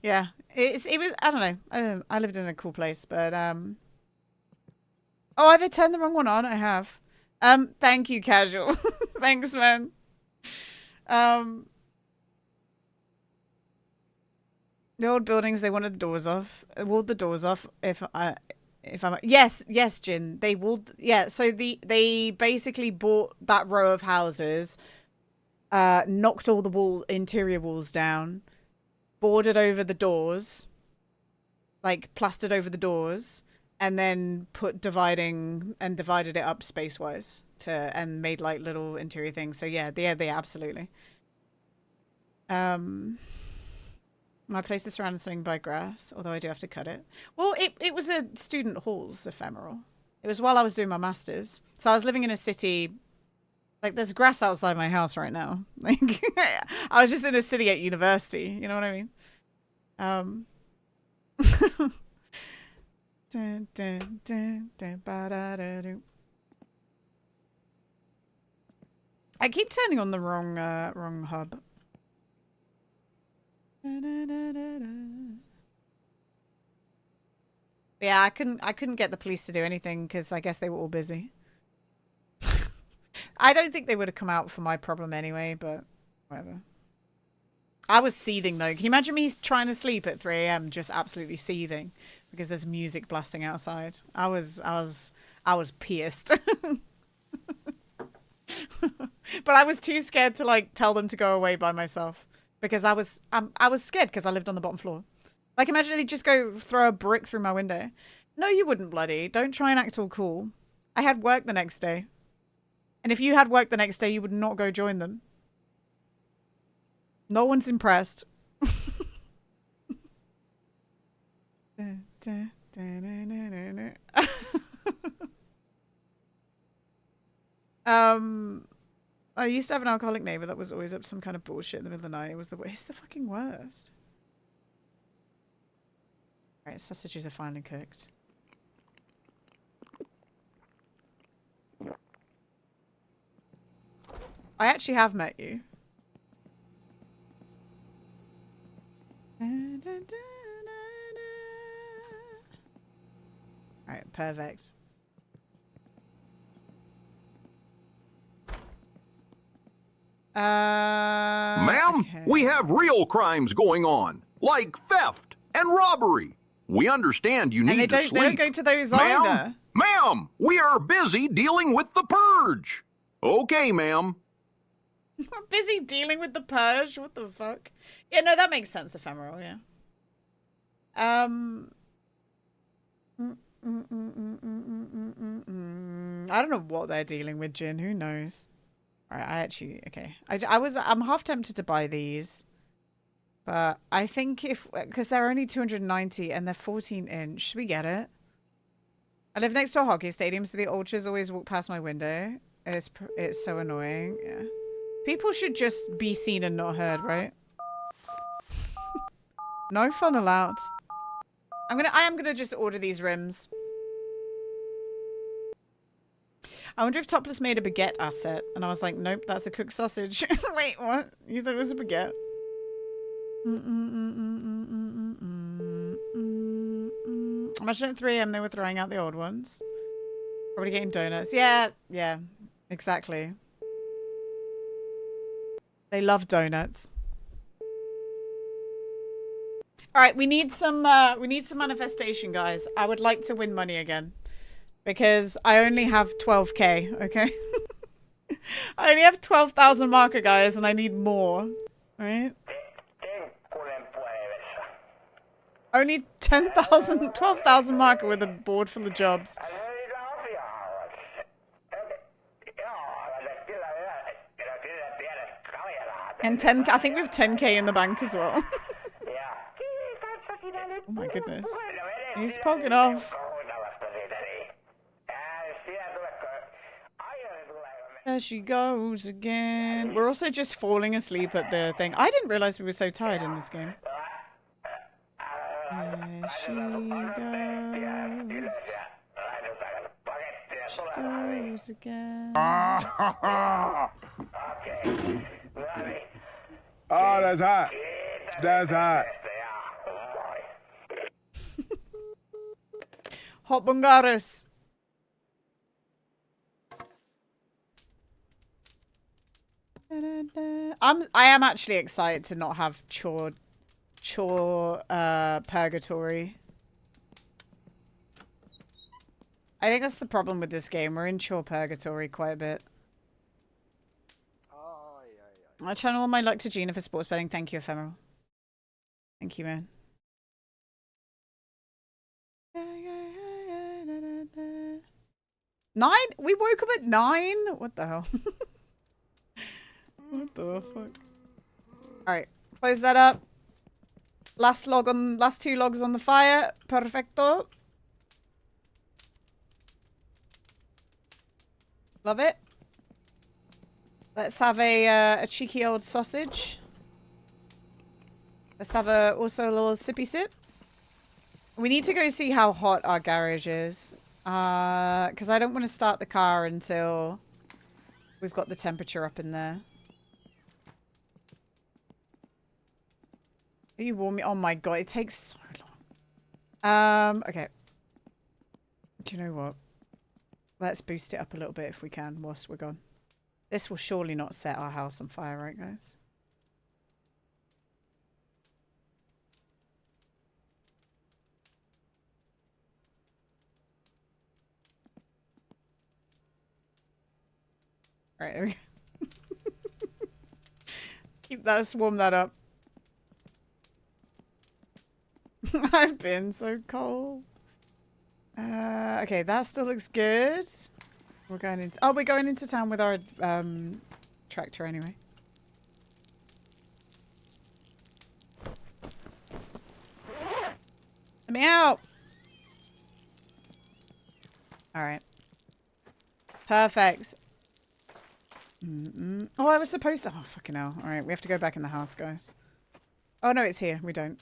Yeah, it was, I don't know. I lived in a cool place, but, oh, have I turned the wrong one on? I have. Thank you, Casual. Thanks, man. The old buildings, they wanted the doors off. Walled the doors off If I'm yes, Jin. They will. Yeah. So they basically bought that row of houses, knocked all the interior walls down, boarded over the doors, like plastered over the doors, and then divided it up space wise and made like little interior things. So yeah, they absolutely. My place is surrounded something by grass, although I do have to cut it. Well, it was a student hall's ephemeral. It was while I was doing my master's. So I was living in a city, like there's grass outside my house right now. Like I was just in a city at university, you know what I mean? I keep turning on the wrong hub. Yeah, I couldn't get the police to do anything because I guess they were all busy. I don't think they would have come out for my problem anyway, but whatever. I was seething though. Can you imagine me trying to sleep at 3 a.m. just absolutely seething because there's music blasting outside? I was pierced. But I was too scared to like tell them to go away by myself because I was scared because I lived on the bottom floor. Like imagine they just go throw a brick through my window. No, you wouldn't, bloody. Don't try and act all cool. I had work the next day. And if you had work the next day, you would not go join them. No one's impressed. I used to have an alcoholic neighbor that was always up to some kind of bullshit in the middle of the night. It's the fucking worst. Alright, sausages are finally cooked. I actually have met you. Alright, perfect. Ma'am, okay. we have real crimes going on, like theft and robbery. We understand you need to sleep. They don't go to those either. Ma'am, we are busy dealing with the purge. Okay, ma'am. We're busy dealing with the purge? What the fuck? Yeah, no, that makes sense, ephemeral, yeah. I don't know what they're dealing with, Jin. Who knows? Alright, okay. I'm half tempted to buy these. But I think because they're only 290 and they're 14-inch, should we get it? I live next to a hockey stadium, so the ultras always walk past my window. It's so annoying. Yeah. People should just be seen and not heard, right? No fun allowed. I am gonna just order these rims. I wonder if Topless made a baguette asset, and I was like, nope, that's a cooked sausage. Wait, what? You thought it was a baguette? Imagine at 3 a.m. they were throwing out the old ones. Probably getting donuts. Yeah, exactly. They love donuts. All right, we need some manifestation, guys. I would like to win money again because I only have 12k. Okay, I only have 12,000 marker, guys, and I need more. All right. Only 10,000, 12,000 marker with a board full of jobs. And 10k, I think we have 10k in the bank as well. Oh my goodness. He's poking off. There she goes again. We're also just falling asleep at the thing. I didn't realize we were so tired in this game. There she goes. She goes again. Oh, that's hot. That's hot. Hot bungaras. I am actually excited to not have chore purgatory. I think that's the problem with this game. We're in chore purgatory quite a bit. I channel all my luck to Gina for sports betting. Thank you, Ephemeral. Thank you, man. 9? We woke up at 9? What the hell? What the fuck? Alright, close that up. Last 2 logs on the fire. Perfecto. Love it. Let's have a cheeky old sausage. Let's have also a little sippy sip. We need to go see how hot our garage is. Because I don't want to start the car until we've got the temperature up in there. Are you warming? Oh my god, it takes so long. Okay. Do you know what? Let's boost it up a little bit if we can whilst we're gone. This will surely not set our house on fire, right, guys? All right, there we go. Keep that, let's warm that up. I've been so cold. Okay, that still looks good. We're going into... Oh, we're going into town with our tractor anyway. Let me out! Alright. Perfect. Oh, I was supposed to... Oh, fucking hell. Alright, we have to go back in the house, guys. Oh, no, it's here. We don't.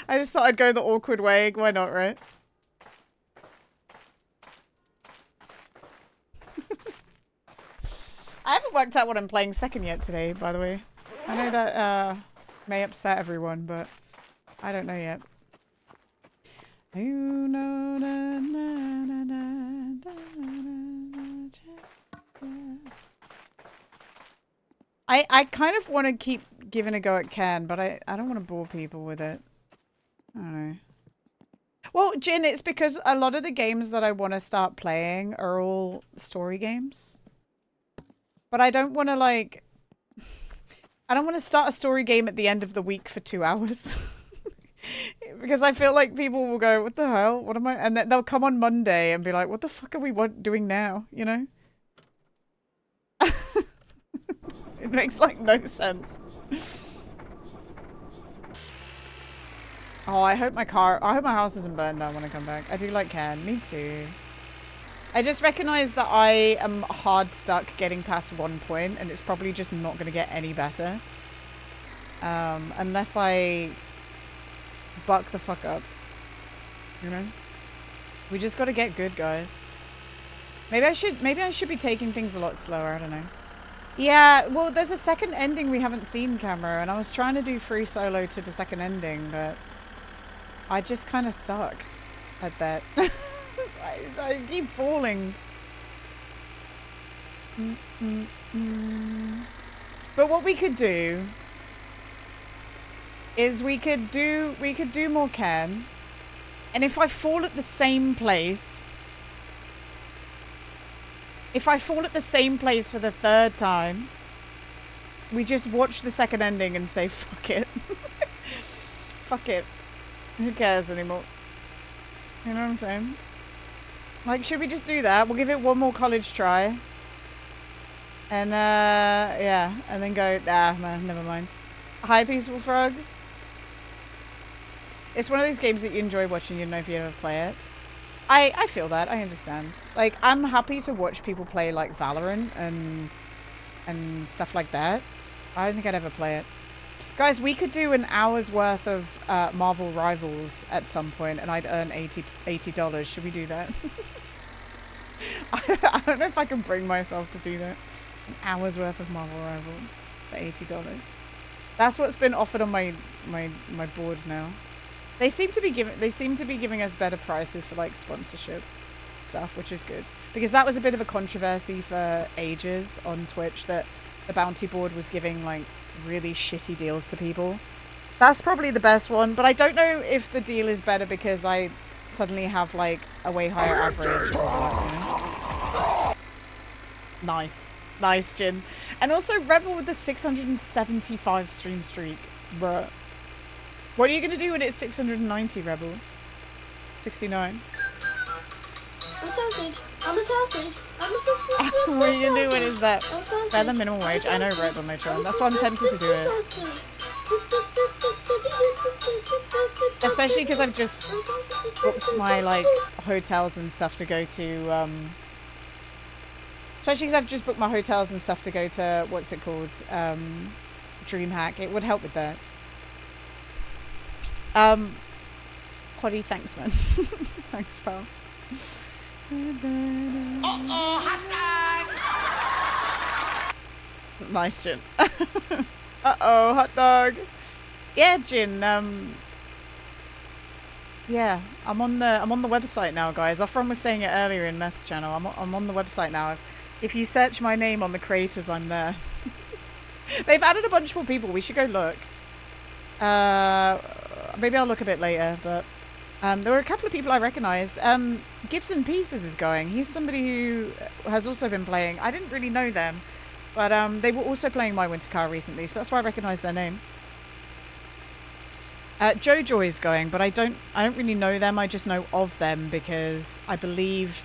I just thought I'd go the awkward way. Why not, right? I haven't worked out what I'm playing second yet today, by the way. I know that may upset everyone, but I don't know yet. I kind of want to keep giving a go at Ken, but I don't want to bore people with it. I don't know. Well, Jin, it's because a lot of the games that I want to start playing are all story games. But I don't want to, like... I don't want to start a story game at the end of the week for 2 hours. Because I feel like people will go, what the hell? What am I... And then they'll come on Monday and be like, what the fuck are we doing now? You know? It makes, like, no sense. Oh, I hope my house doesn't burn down when I come back. I do like Ken. Me too. I just recognize that I am hard stuck getting past one point, and it's probably just not going to get any better. Unless I buck the fuck up. You know? We just got to get good, guys. Maybe I should be taking things a lot slower. I don't know. Yeah, well, there's a second ending we haven't seen, Camera, and I was trying to do free solo to the second ending, but I just kind of suck at that. I keep falling. But what we could do is we could do more Ken, and if I fall at the same place, for the third time, we just watch the second ending and say fuck it. Fuck it. Who cares anymore? You know what I'm saying? Like, should we just do that? We'll give it one more college try. And, yeah. And then go, man, never mind. Hi, Peaceful Frogs. It's one of those games that you enjoy watching. You don't know if you ever play it. I feel that. I understand. Like, I'm happy to watch people play, like, Valorant and stuff like that. I don't think I'd ever play it. Guys, we could do an hour's worth of Marvel Rivals at some point, and I'd earn $80. Should we do that? I don't know if I can bring myself to do that. An hour's worth of Marvel Rivals for $80. That's what's been offered on my board now. They seem to be giving us better prices for like sponsorship stuff, which is good, because that was a bit of a controversy for ages on Twitch that the bounty board was giving like really shitty deals to people. That's probably the best one, but I don't know if the deal is better because I suddenly have like a way higher average. Nice. Nice, Jin. And also Rebel with the 675 stream streak. Bruh. What are you going to do when it's 690, Rebel? 69. I'm a sausage. I'm a sausage. I'm a sausage. What are you going to do when it's that? I'm a sausage. Better than minimum wage. I know, Rebel Matron. That's why I'm tempted to do it. Especially because I've just booked my, like, hotels and stuff to go to, especially because I've just booked my hotels and stuff to go to, what's it called? DreamHack. It would help with that. Quaddy, thanks, man. Thanks, pal. Nice, Jin. Uh-oh, hot dog. Yeah, Jin, yeah, I'm on the website now, guys. Offron was saying it earlier in Meth's channel. I'm on the website now. If you search my name on the creators, I'm there. They've added a bunch more people. We should go look. Maybe I'll look a bit later, but there were a couple of people I recognized. Gibson Pieces is going. He's somebody who has also been playing. I didn't really know them, but they were also playing My Winter Car recently, so that's why I recognized their name. Jojo is going, but I don't really know them. I just know of them because I believe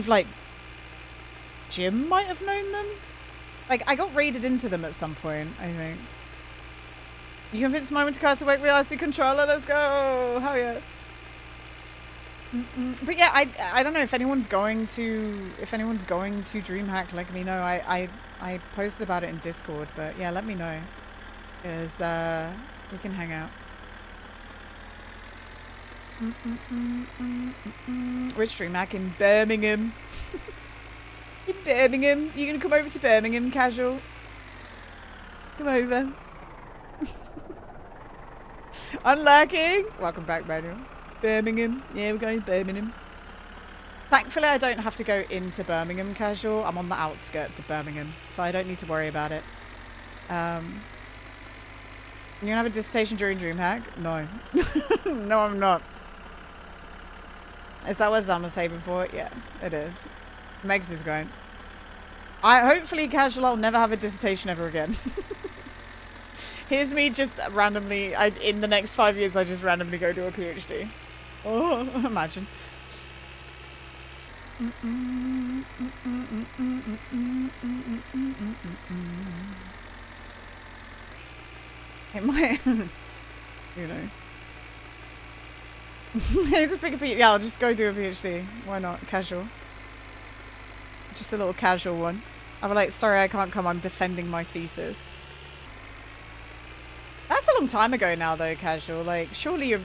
like Jim might have known them. Like I got raided into them at some point, I think. You convinced my winter car to work with RC controller. Let's go. Hell yeah. But yeah, I don't know if anyone's going to DreamHack. Let me know. I posted about it in Discord, but yeah, let me know. Because we can hang out. Which DreamHack? In Birmingham. In Birmingham. You gonna come over to Birmingham, casual? Come over. Unlurking. Welcome back, Manuel. Birmingham. Yeah, we're going to Birmingham. Thankfully, I don't have to go into Birmingham, casual. I'm on the outskirts of Birmingham, so I don't need to worry about it. You gonna have a dissertation during DreamHack? No. No, I'm not. Is that what Zama say before? Yeah, it is. Megs is going. Hopefully, casual, I'll never have a dissertation ever again. Here's me just randomly, in the next 5 years, I just randomly go do a PhD. Oh, imagine. It might. Who knows? Here's a bigger PhD. Yeah, I'll just go do a PhD. Why not? Casual. Just a little casual one. I'll be like, sorry, I can't come. I'm defending my thesis. That's a long time ago now, though, casual. Like, surely you're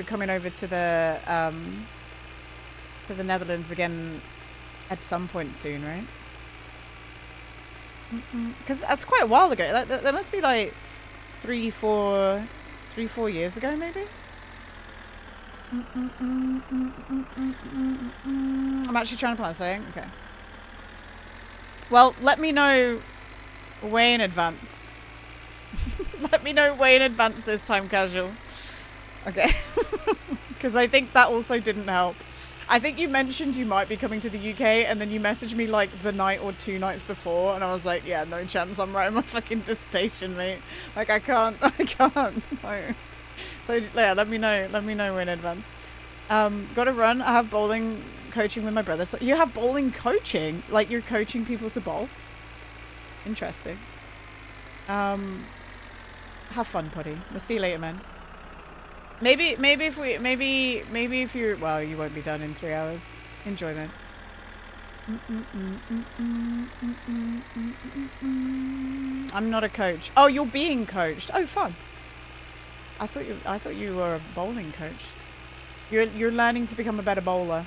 coming over to the Netherlands again at some point soon, right? Because that's quite a while ago. That must be like 3-4 years ago, maybe. I'm actually trying to plan something. Okay. Well, let me know way in advance. Let me know way in advance this time, casual. Okay. Because I think that also didn't help. I think you mentioned you might be coming to the UK, and then you messaged me like the night or 2 nights before, and I was like, yeah, no chance. I'm writing my fucking dissertation, mate. Like, I can't. Like, so yeah, let me know way in advance. Gotta run. I have bowling coaching with my brother. So you have bowling coaching? Like, you're coaching people to bowl? Interesting. Have fun, Putty. We'll see you later, man. Maybe if you're, well, you won't be done in 3 hours. Enjoy, man. I'm not a coach. Oh, you're being coached. Oh, fun. I thought you were a bowling coach. You're learning to become a better bowler.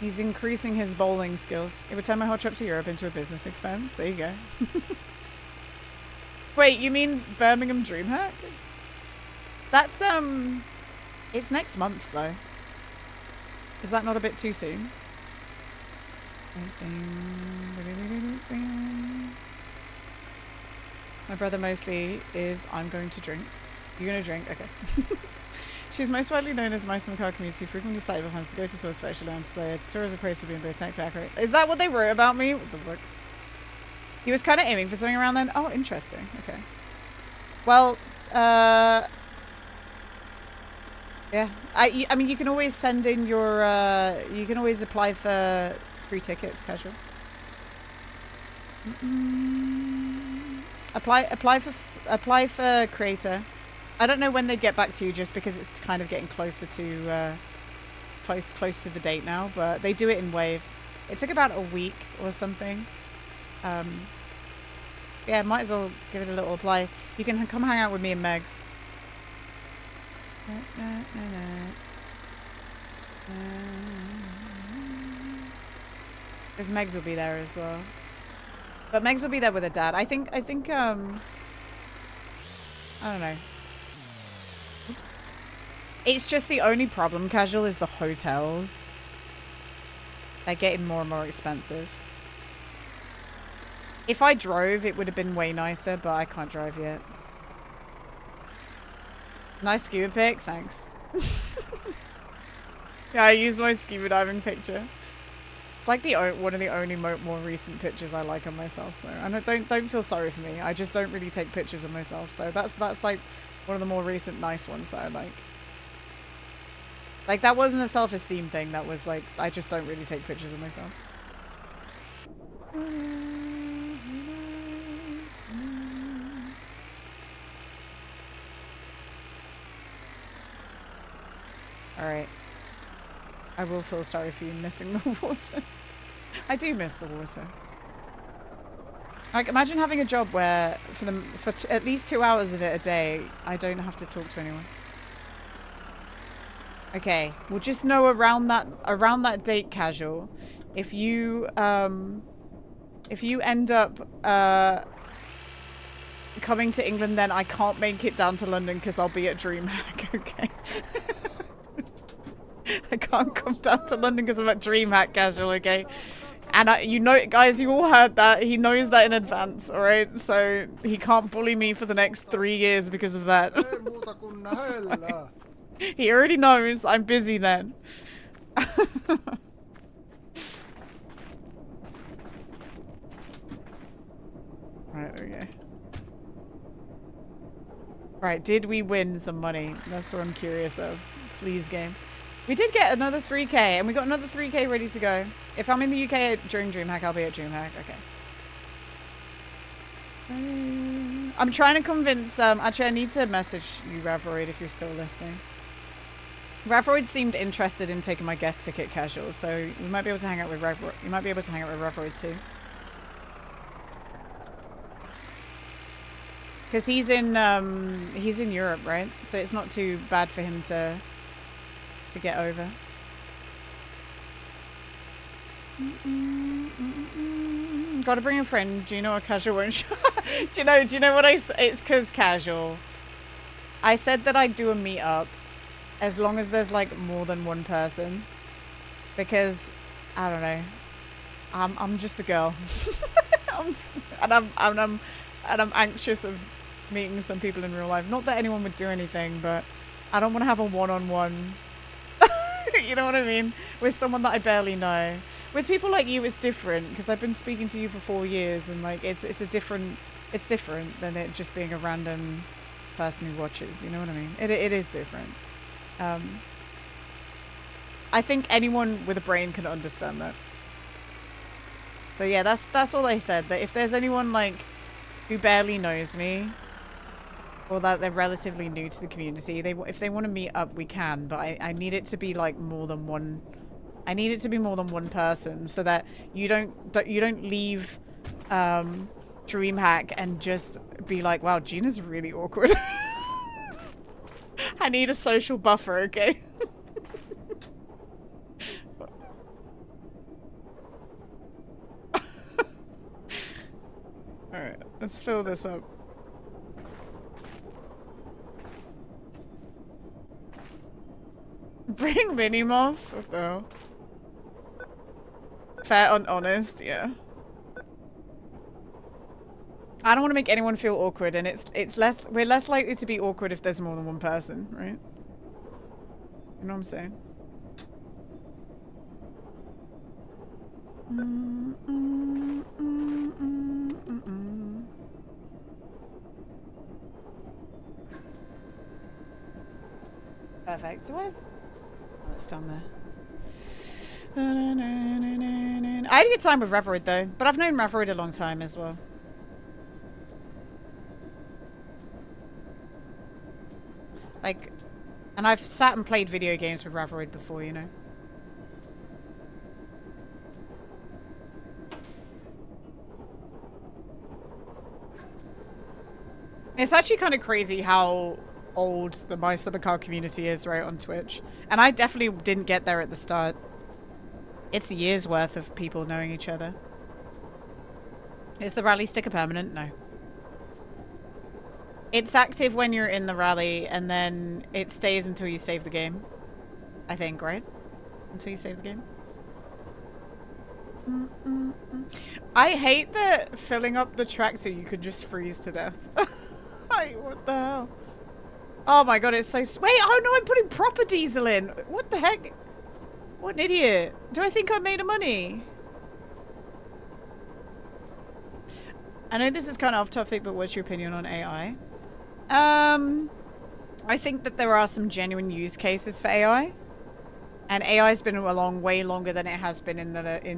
He's increasing his bowling skills. It would turn my whole trip to Europe into a business expense. There you go. Wait, you mean Birmingham DreamHack? That's, it's next month, though. Is that not a bit too soon? My brother mostly is, I'm going to drink. You gonna drink? Okay. She's most widely known as mice in the car community, frequently cited by fans to go to source special learn to play. It's as a praise for being both technically accurate. Is that what they wrote about me? What the fuck? He was kind of aiming for something around then. Oh, interesting. Okay. Well, yeah. I mean, you can always send in your, you can always apply for free tickets, casual. Apply for creator. I don't know when they'd get back to you, just because it's kind of getting closer to, close to the date now, but they do it in waves. It took about a week or something. Yeah, might as well give it a little apply. You can come hang out with me and Megs. Because Megs will be there as well. But Megs will be there with her dad. I think, I don't know. Oops. It's just the only problem, casual, is the hotels. They're getting more and more expensive. If I drove, it would have been way nicer, but I can't drive yet. Nice scuba pic, thanks. Yeah, I used my scuba diving picture. It's like one of the only more recent pictures I like of myself. So, and don't feel sorry for me. I just don't really take pictures of myself. So that's like one of the more recent nice ones that I like. Like, that wasn't a self-esteem thing. That was like, I just don't really take pictures of myself. Alright. I will feel sorry for you missing the water. I do miss the water. Like, imagine having a job where for at least 2 hours of it a day, I don't have to talk to anyone. Okay, we'll just know around that date, casual. If you end up coming to England, then I can't make it down to London because I'll be at DreamHack. Okay. I can't come down to London because I'm at DreamHack, casual. Okay. And you know, guys, you all heard that. He knows that in advance, all right? So he can't bully me for the next 3 years because of that. He already knows I'm busy then. Right, okay. Right, did we win some money? That's what I'm curious of. Please, game. We did get another 3K, and we got another 3K ready to go. If I'm in the UK during DreamHack, I'll be at DreamHack. Okay. I'm trying to convince, actually I need to message you, Ravroid, if you're still listening. Ravroid seemed interested in taking my guest ticket, casual, so we might be able to hang out with Ravroid. You might be able to hang out with Ravroid too. Because he's in Europe, right? So it's not too bad for him to get over. Gotta bring a friend. Do you know a casual won't show? do you know what I say? It's because casual. I said that I'd do a meetup as long as there's like more than one person, because I don't know. I'm just a girl. I'm anxious of meeting some people in real life. Not that anyone would do anything, but I don't want to have a one-on-one. You know what I mean? With someone that I barely know. With people like you, it's different, because I've been speaking to you for 4 years, and like it's different than it just being a random person who watches. You know what I mean? It is different. I think anyone with a brain can understand that. So yeah, that's all I said. That if there's anyone like who barely knows me, or that they're relatively new to the community, if they want to meet up, we can. But I need it to be like more than one. I need it to be more than one person, so that you don't leave DreamHack and just be like, wow, Gina's really awkward. I need a social buffer, okay? Alright, let's fill this up. Bring Minimoth? What the hell? Fair and honest, yeah. I don't want to make anyone feel awkward, and we're less likely to be awkward if there's more than one person, right? You know what I'm saying? Perfect. So it's down there. I had a good time with Reverid though, but I've known Reverid a long time as well. Like, and I've sat and played video games with Reverid before, you know. It's actually kind of crazy how old the My Summer Car community is, right, on Twitch. And I definitely didn't get there at the start. It's a year's worth of people knowing each other. Is the rally sticker permanent? No. It's active when you're in the rally, and then it stays until you save the game. I think, right? Until you save the game. I hate that filling up the tractor you can just freeze to death. Like, what the hell? Oh my god, it's so... Wait, oh no, I'm putting proper diesel in. What the heck? What an idiot. Do I think I made a money? I know this is kind of off topic, but what's your opinion on AI? I think that there are some genuine use cases for AI. And AI's been along way longer than it has been in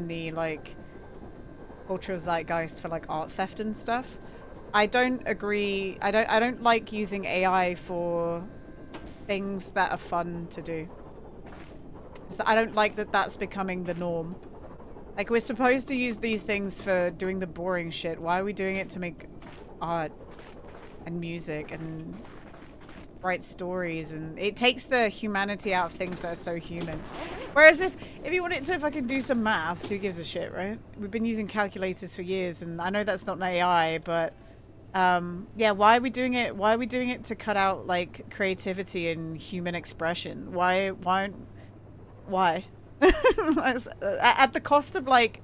the like cultural zeitgeist for like art theft and stuff. I don't agree. I don't like using AI for things that are fun to do. I don't like that that's becoming the norm. Like, we're supposed to use these things for doing the boring shit. Why are we doing it to make art and music and write stories? And it takes the humanity out of things that are so human. Whereas if you wanted to fucking do some maths, who gives a shit, right? We've been using calculators for years, and I know that's not an AI, but yeah, why are we doing it? Why are we doing it to cut out like creativity and human expression? Why? At the cost of like,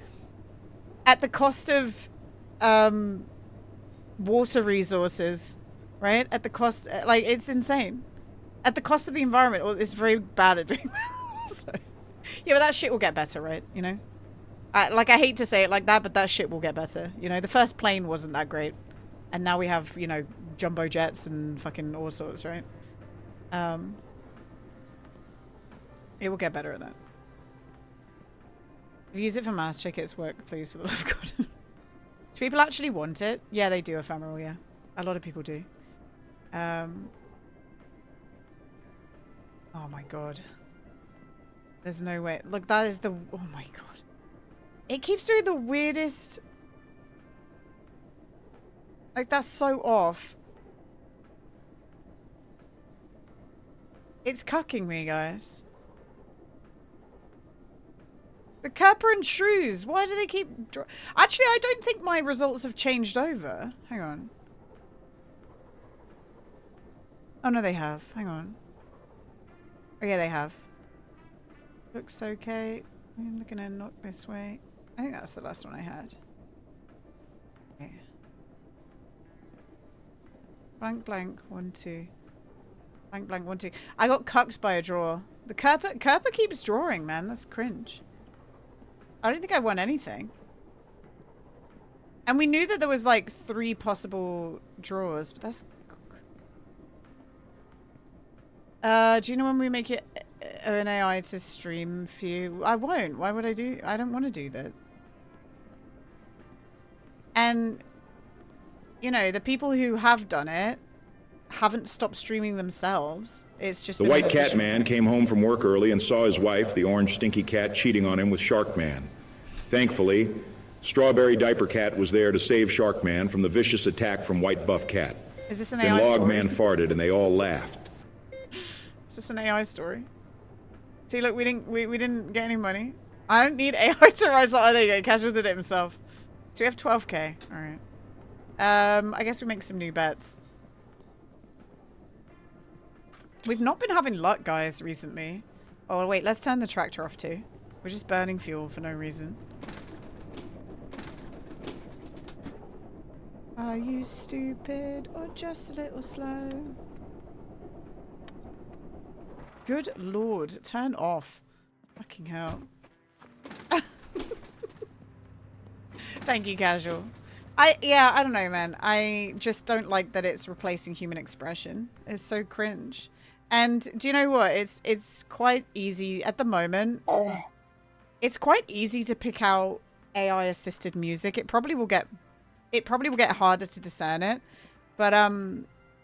water resources, right? At the cost, like, it's insane. At the cost of the environment. Well, it's very bad at doing that. So, yeah, but that shit will get better, right? You know? I hate to say it like that, but that shit will get better. You know, the first plane wasn't that great. And now we have, you know, jumbo jets and fucking all sorts, right? It will get better at that. If you use it for math, check its work, please, for the love of God. Do people actually want it? Yeah, they do, Ephemeral, yeah. A lot of people do. Oh my god. There's no way. Look, that is the... Oh my god. It keeps doing the weirdest... Like, that's so off. It's cucking me, guys. The Kappa and Shrews. Why do they keep... Actually, I don't think my results have changed over. Hang on. Oh, no, they have. Hang on. Oh, yeah, they have. Looks okay. I'm looking to knock this way. I think that's the last one I had. Okay. Blank, blank, 1, 2. Blank, blank, 1, 2. I got cucked by a draw. The Kerpa keeps drawing, man. That's cringe. I don't think I won anything. And we knew that there was like 3 possible draws, but that's... do you know when we make it an AI to stream for you? I won't. Why would I do... I don't want to do that. And, you know, the people who have done it haven't stopped streaming themselves. It's just... The White Cat Man came home from work early and saw his wife, the orange stinky cat, cheating on him with Shark Man. Thankfully, Strawberry Diaper Cat was there to save Shark Man from the vicious attack from White Buff Cat. Is this an then AI Log story? Man farted and they all laughed. Is this an AI story? See, look, we didn't get any money. I don't need AI to rise up. Oh, there you go. Casual did it himself. So we have 12k. All right. I guess we make some new bets. We've not been having luck, guys, recently. Oh, wait. Let's turn the tractor off, too. We're just burning fuel for no reason. Are you stupid or just a little slow? Good lord, turn off. Fucking hell. Thank you, Casual. Yeah, I don't know, man. I just don't like that it's replacing human expression. It's so cringe. And do you know what? It's quite easy at the moment. It's quite easy to pick out AI assisted music. It probably will get harder to discern it. But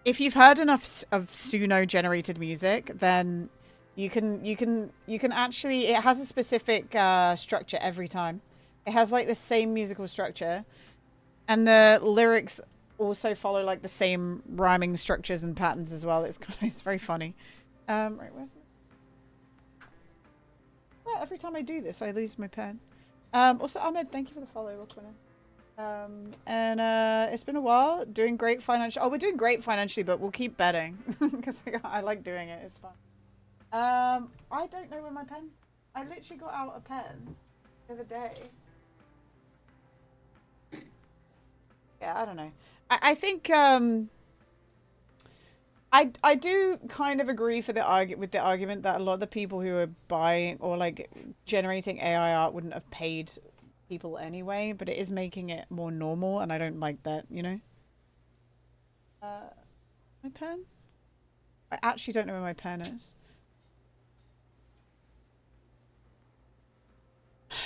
if you've heard enough of Suno generated music, then you can actually, it has a specific structure every time. It has like the same musical structure, and the lyrics also follow like the same rhyming structures and patterns as well. It's very funny. Right, where's my... Well, every time I do this, I lose my pen. Also, Ahmed, thank you for the follow. Welcome in. It's been a while. Doing great financially. Oh, we're doing great financially, but we'll keep betting because I like doing it. It's fun. I don't know where my pen. I literally got out a pen the other day. Yeah, I don't know. I think I do kind of agree with the argument that a lot of the people who are buying or like generating AI art wouldn't have paid people anyway, but it is making it more normal, and I don't like that, you know. My pen? I actually don't know where my pen is.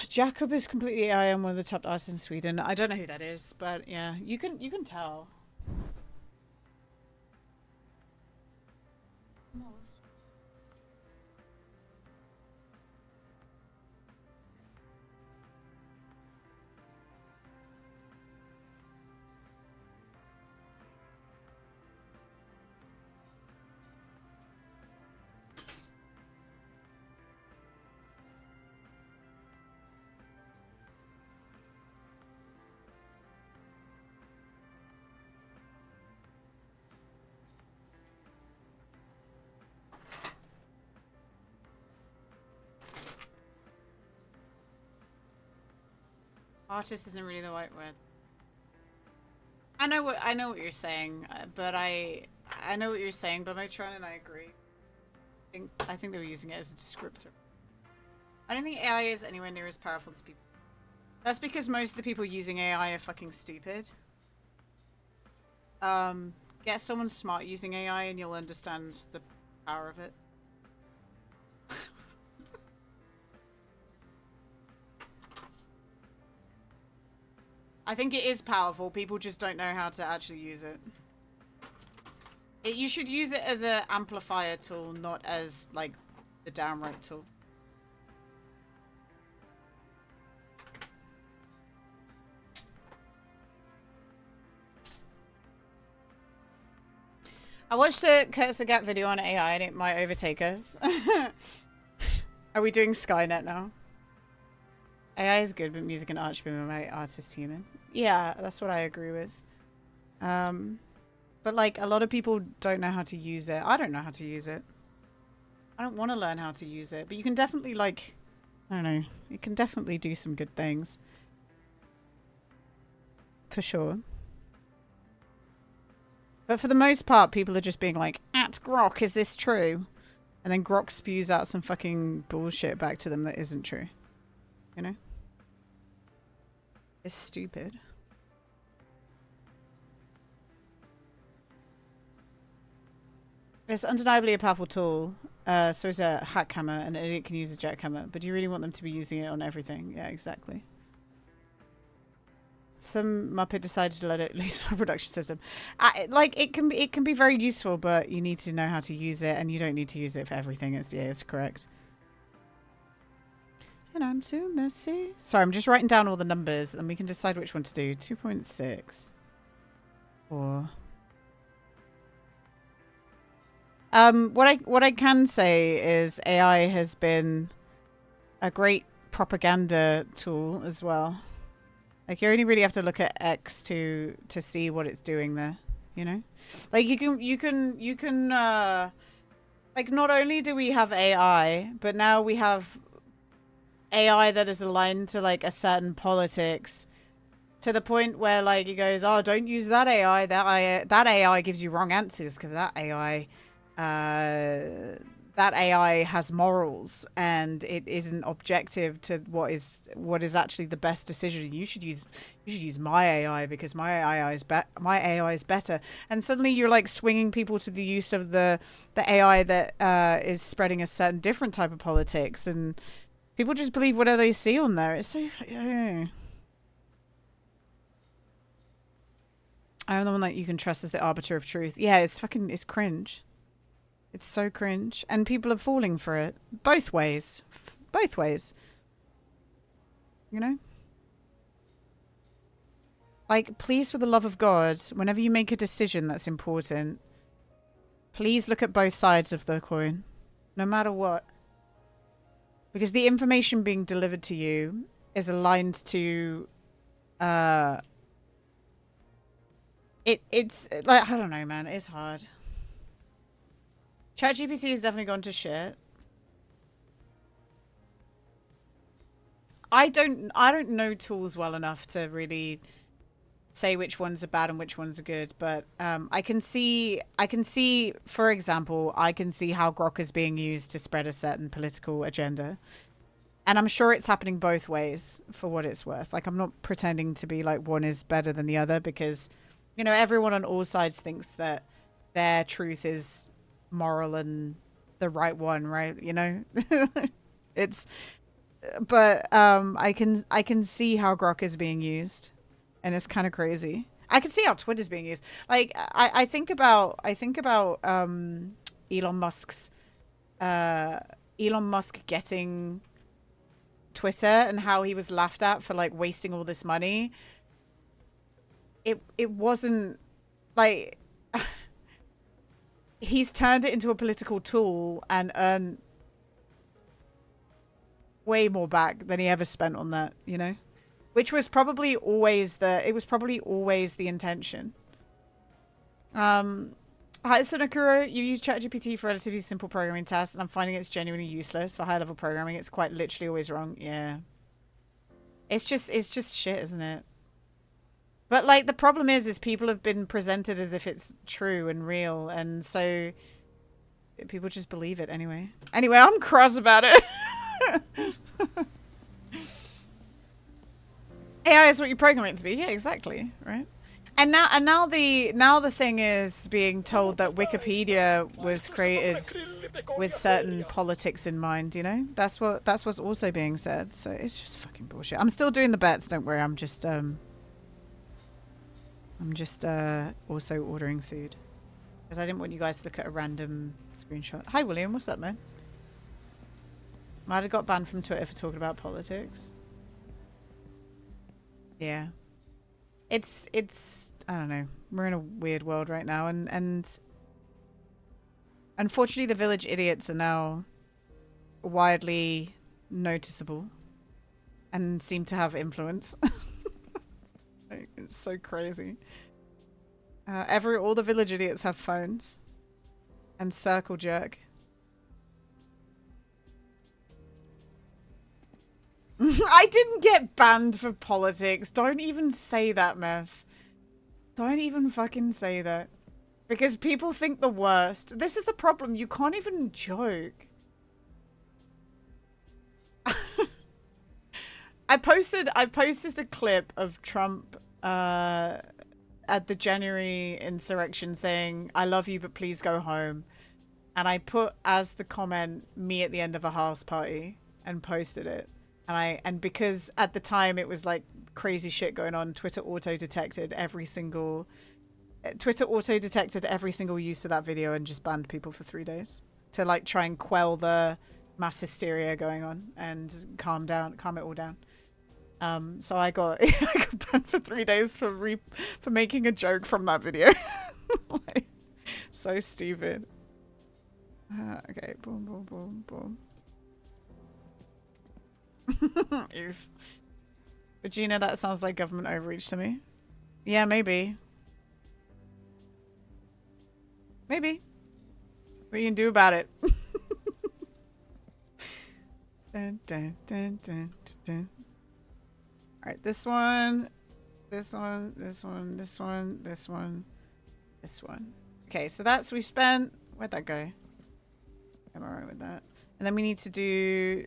Jacob is completely AI and one of the top artists in Sweden. I don't know who that is, but yeah, you can tell. Artist isn't really the right word. I know what you're saying, but I know what you're saying, but Motron and I agree. I think they were using it as a descriptor. I don't think AI is anywhere near as powerful as people. That's because most of the people using AI are fucking stupid. Get someone smart using AI and you'll understand the power of it. I think it is powerful. People just don't know how to actually use it. You should use it as an amplifier tool, not as like the downright tool. I watched a Kurt Sagat video on AI and it might overtake us. Are we doing Skynet now? AI is good, but music and art should be my artist human. Yeah, that's what I agree with. But like a lot of people don't know how to use it. I don't know how to use it. I don't want to learn how to use it, but you can definitely like, I don't know, you can definitely do some good things. For sure. But for the most part, people are just being like, at Grok, is this true? And then Grok spews out some fucking bullshit back to them that isn't true. You know? It's stupid. It's undeniably a powerful tool. So is a hack hammer, and an idiot can use a jackhammer. But do you really want them to be using it on everything? Yeah, exactly. Some Muppet decided to let it loose on a production system. Like it can be very useful, but you need to know how to use it, and you don't need to use it for everything. It's correct. And I'm too messy. Sorry, I'm just writing down all the numbers, and we can decide which one to do. 2.6. Or what I can say is AI has been a great propaganda tool as well. Like you only really have to look at X to see what it's doing there, you know? Like you can like not only do we have AI, but now we have AI that is aligned to like a certain politics To the point where like he goes, oh, don't use that AI. That AI gives you wrong answers because that AI has morals and it isn't objective to what is actually the best decision. You should use my AI because my AI is better. And suddenly you're like swinging people to the use of the AI that is spreading a certain different type of politics, and people just believe whatever they see on there. It's so. I'm the one that you can trust as the arbiter of truth. Yeah, it's cringe. It's so cringe. And people are falling for it. Both ways. Both ways. You know? Like, please, for the love of God, whenever you make a decision that's important, please look at both sides of the coin. No matter what. Because the information being delivered to you is aligned to... It's like, I don't know, man. It's hard. ChatGPT has definitely gone to shit. I don't know tools well enough to really say which ones are bad and which ones are good, but I can see, for example, I can see how Grok is being used to spread a certain political agenda. And I'm sure it's happening both ways for what it's worth. Like, I'm not pretending to be like one is better than the other because, you know, everyone on all sides thinks that their truth is moral and the right one, right? You know, but I can see how Grok is being used, and it's kind of crazy. I can see how Twitter's being used. Like, I think about Elon Musk getting Twitter and how he was laughed at for like wasting all this money. It wasn't like he's turned it into a political tool and earned way more back than he ever spent on that, you know, which was probably always the intention. Hi, Sonokuro. You use ChatGPT for relatively simple programming tasks, and I'm finding it's genuinely useless for high-level programming. It's quite literally always wrong. Yeah, it's just shit, isn't it? But like the problem is people have been presented as if it's true and real, and so people just believe it anyway. Anyway, I'm cross about it. AI is what you program it to be. Yeah, exactly. Right. And now the thing is being told that Wikipedia was created with certain politics in mind, you know? That's what's also being said. So it's just fucking bullshit. I'm still doing the bets, don't worry. I'm just also ordering food. Because I didn't want you guys to look at a random screenshot. Hi William, what's up, man? Might have got banned from Twitter for talking about politics. Yeah. It's I don't know. We're in a weird world right now, and unfortunately the village idiots are now widely noticeable and seem to have influence. It's so crazy. All the village idiots have phones and circle jerk. I didn't get banned for politics. Don't even say that, Meth. Don't even fucking say that. Because people think the worst. This is the problem. You can't even joke. I posted a clip of Trump at the January insurrection saying, "I love you, but please go home." And I put as the comment, "me at the end of a house party," and posted it. And because at the time it was like crazy shit going on, Twitter auto detected every single use of that video and just banned people for 3 days to like try and quell the mass hysteria going on and calm it all down. So I got banned for 3 days for making a joke from that video. Like, so stupid. Okay, boom, boom, boom, boom. Oof. But Gina, that sounds like government overreach to me. Yeah, maybe. Maybe. What you can do about it? Dun, dun, dun, dun, dun. All right, this one. this one, this one, this one, this one, this one. Okay, so that's, we've spent, where'd that go? Am I right with that? And then we need to do,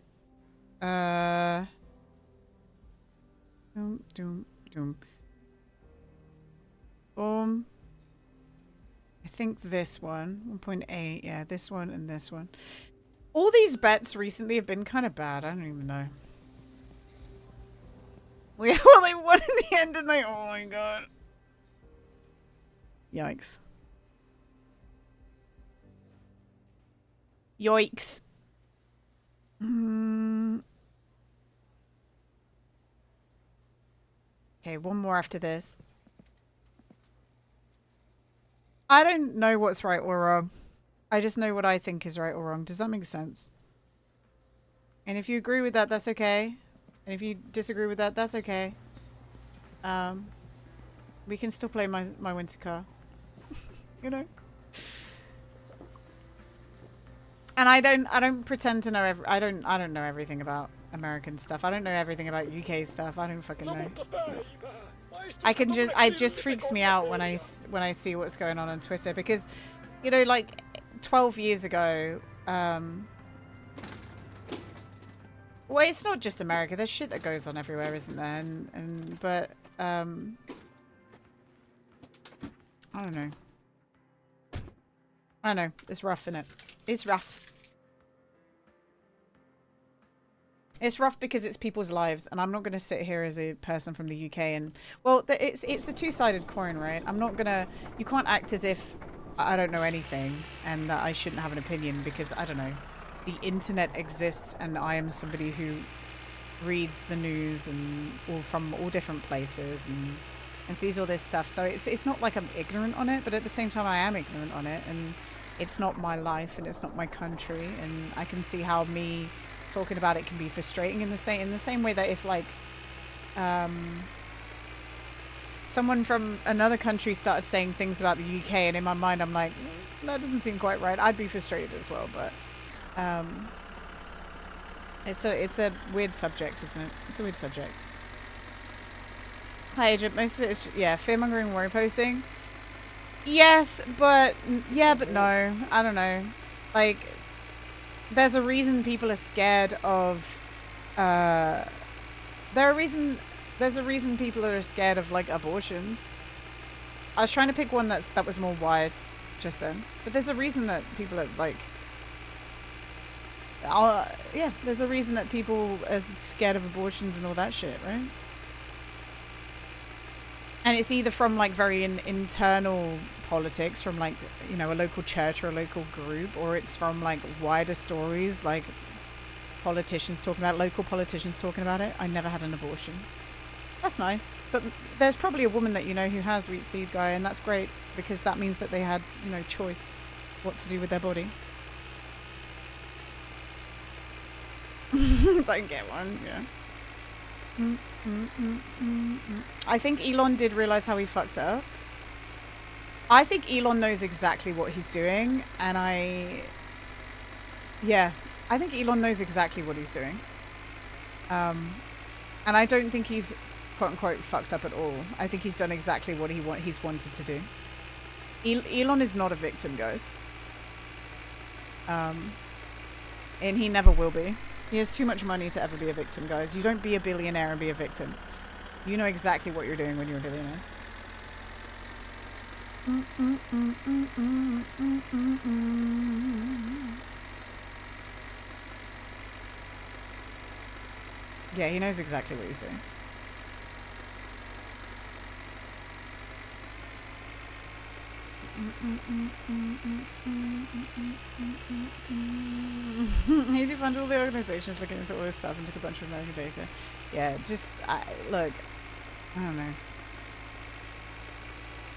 boom. I think this one, 1.8, yeah, this one and this one. All these bets recently have been kind of bad. I don't even know. Well, they won in the end, didn't they? Oh my god. Yikes. Yikes. Okay, one more after this. I don't know what's right or wrong. I just know what I think is right or wrong. Does that make sense? And if you agree with that, that's okay. And if you disagree with that, that's okay. We can still play my winter car. You know? And I don't pretend to know I don't know everything about American stuff. I don't know everything about UK stuff. I don't fucking know. It just freaks me out when I see what's going on Twitter, because, you know, like 12 years ago, well, it's not just America. There's shit that goes on everywhere, isn't there? But I don't know. I don't know. It's rough, isn't it? It's rough. It's rough because it's people's lives, and I'm not going to sit here as a person from the UK and, well, it's a two-sided coin, right? I'm not going to, you can't act as if I don't know anything and that I shouldn't have an opinion, because, I don't know, the internet exists and I am somebody who reads the news and all from all different places and sees all this stuff. So it's not like I'm ignorant on it, but at the same time I am ignorant on it, and it's not my life and it's not my country, and I can see how me talking about it can be frustrating in the same way that if, like, someone from another country started saying things about the UK, and in my mind I'm like, that doesn't seem quite right, I'd be frustrated as well. But it's a weird subject, isn't it? It's a weird subject. Hi, Agent. Most of it is, yeah, fear-mongering and worry posting. Yes, but yeah, but no. I don't know. Like, there's a reason people are scared of. There's a reason people are scared of, like, abortions. I was trying to pick one that was more wide just then, but there's a reason that people are like. Yeah, there's a reason that people are scared of abortions and all that shit, right? And it's either from, like, very internal politics, from, like, you know, a local church or a local group, or it's from, like, wider stories, like local politicians talking about it. I never had an abortion. That's nice. But there's probably a woman that you know who has wheat seed, guy, and that's great, because that means that they had, you know, choice what to do with their body. Don't get one, yeah. I think Elon did realize how he fucked up. I think Elon knows exactly what he's doing, and I think Elon knows exactly what he's doing. And I don't think he's quote unquote fucked up at all. I think he's done exactly what he's wanted to do. Elon is not a victim, guys. And he never will be. He has too much money to ever be a victim, guys. You don't be a billionaire and be a victim. You know exactly what you're doing when you're a billionaire. Yeah, he knows exactly what he's doing. He defunded all the organizations looking into all this stuff and took a bunch of American data. Yeah, just, look, I don't know.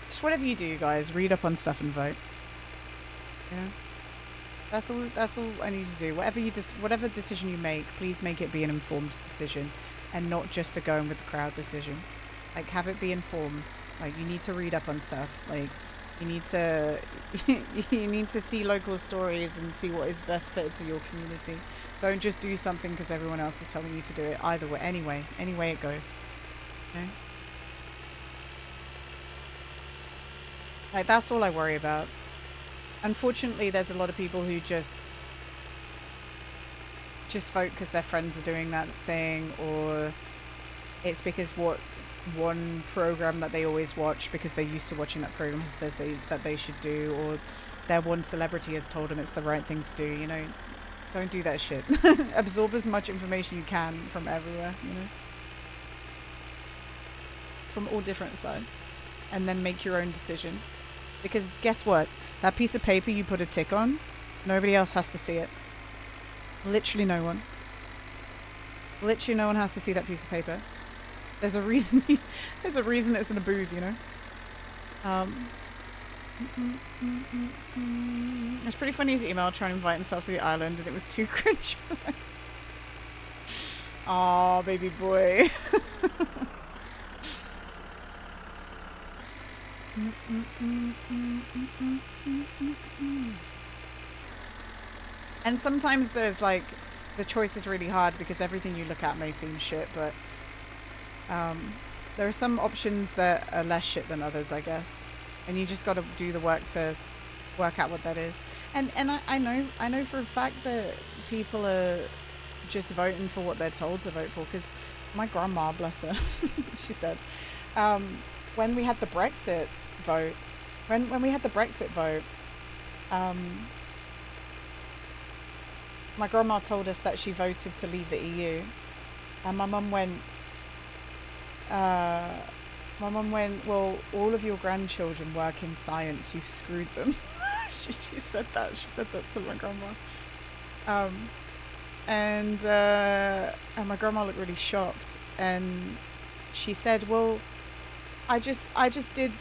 Just whatever you do, guys, read up on stuff and vote. Yeah. That's all I need to do. Whatever decision you make, please make it be an informed decision and not just a going with the crowd decision. Like, have it be informed. Like, you need to read up on stuff. Like, you need to see local stories and see what is best fitted to your community. Don't just do something because everyone else is telling you to do it. Either way, any way it goes. Okay? Like, that's all I worry about. Unfortunately, there's a lot of people who just vote because their friends are doing that thing, or it's because what one program that they always watch because they're used to watching that program says that they should do, or their one celebrity has told them it's the right thing to do. You know, don't do that shit. Absorb as much information you can from everywhere, you know, from all different sides, and then make your own decision. Because guess what? That piece of paper you put a tick on, nobody else has to see it. Literally no one. Literally no one has to see that piece of paper. There's a reason. There's a reason it's in a booth, you know. It's pretty funny his email trying to invite himself to the island, and it was too cringe for them. Aw, baby boy. And sometimes there's like, the choice is really hard because everything you look at may seem shit, but there are some options that are less shit than others, I guess. And you just got to do the work to work out what that is. And I know for a fact that people are just voting for what they're told to vote for, because my grandma, bless her, she's dead. When we had the Brexit vote, my grandma told us that she voted to leave the EU, and my mum went, well, all of your grandchildren work in science, you've screwed them. she said that to my grandma. And my grandma looked really shocked, and she said, well, I just did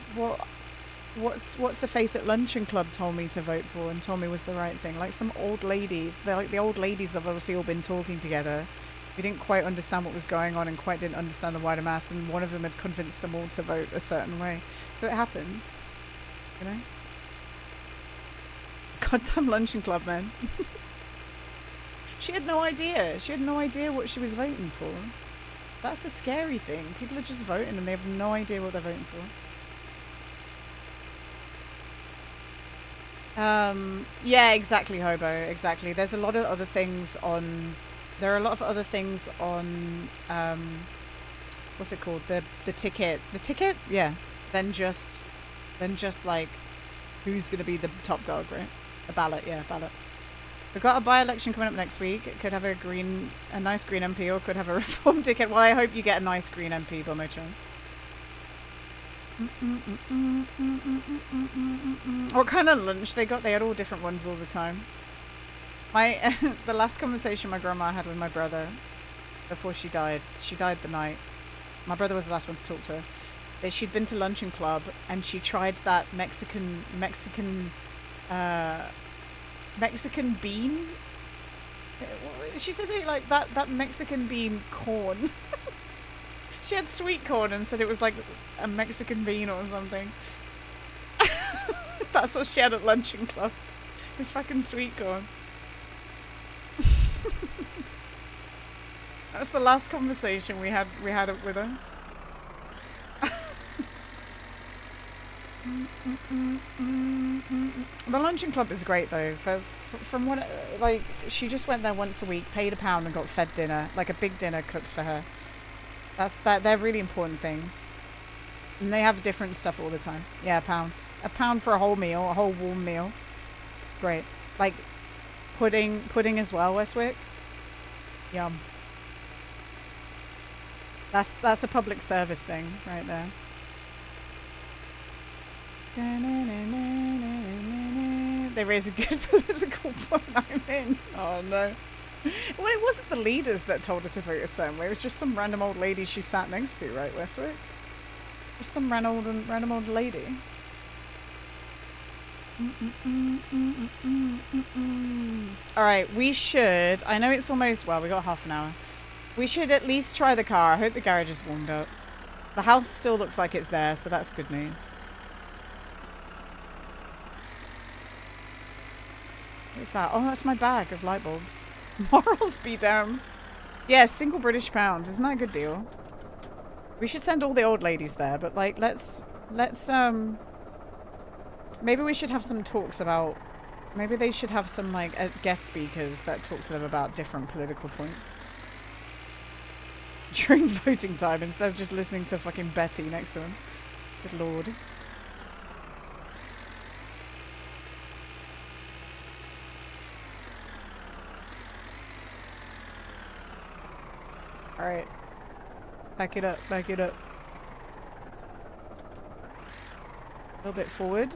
what's the face at Luncheon Club told me to vote for and told me was the right thing. Like some old ladies, they're like the old ladies have obviously all been talking together. We didn't quite understand what was going on and quite didn't understand the wider mass, and one of them had convinced them all to vote a certain way. So it happens, you know. Goddamn Luncheon Club, man. She had no idea. She had no idea what she was voting for. That's the scary thing. People are just voting and they have no idea what they're voting for. Yeah, exactly, Hobo. Exactly. There's a lot of other things on. There are a lot of other things on. What's it called? The ticket. The ticket. Yeah. Than just like, who's gonna be the top dog, right? A ballot. Yeah, ballot. We've got a by-election coming up next week. It could have a nice green MP, or could have a reform ticket. Well, I hope you get a nice green MP, Bomo-chan. What kind of lunch they got? They had all different ones all the time. The last conversation my grandma had with my brother before she died the night. My brother was the last one to talk to her. That she'd been to Luncheon Club and she tried that Mexican bean. She says something like that Mexican bean corn. She had sweet corn and said it was like a Mexican bean or something. That's what she had at Luncheon Club. It was fucking sweet corn. That was the last conversation we had it with her. The Luncheon Club is great though. From what, like, she just went there once a week, paid £1 and got fed dinner, like a big dinner cooked for her. They're really important things. And they have different stuff all the time. Yeah, £1. £1 for a whole meal, a whole warm meal. Great. Like pudding as well, Westwick. Yum. That's a public service thing right there. They raise a good political point. I'm in. Oh no. Well, it wasn't the leaders that told her to vote a certain way. It was just some random old lady she sat next to, right, Westwick? Just some random old lady. All right, we should. I know it's almost. Well, we got half an hour. We should at least try the car. I hope the garage is warmed up. The house still looks like it's there, so that's good news. What's that? Oh, that's my bag of light bulbs. Morals be damned. Yeah, single British pound. Isn't that a good deal? We should send all the old ladies there, but like, let's Maybe we should have some talks about... Maybe they should have some, like, guest speakers that talk to them about different political points. During voting time, instead of just listening to fucking Betty next to him. Good lord. Alright. Back it up, back it up. A little bit forward.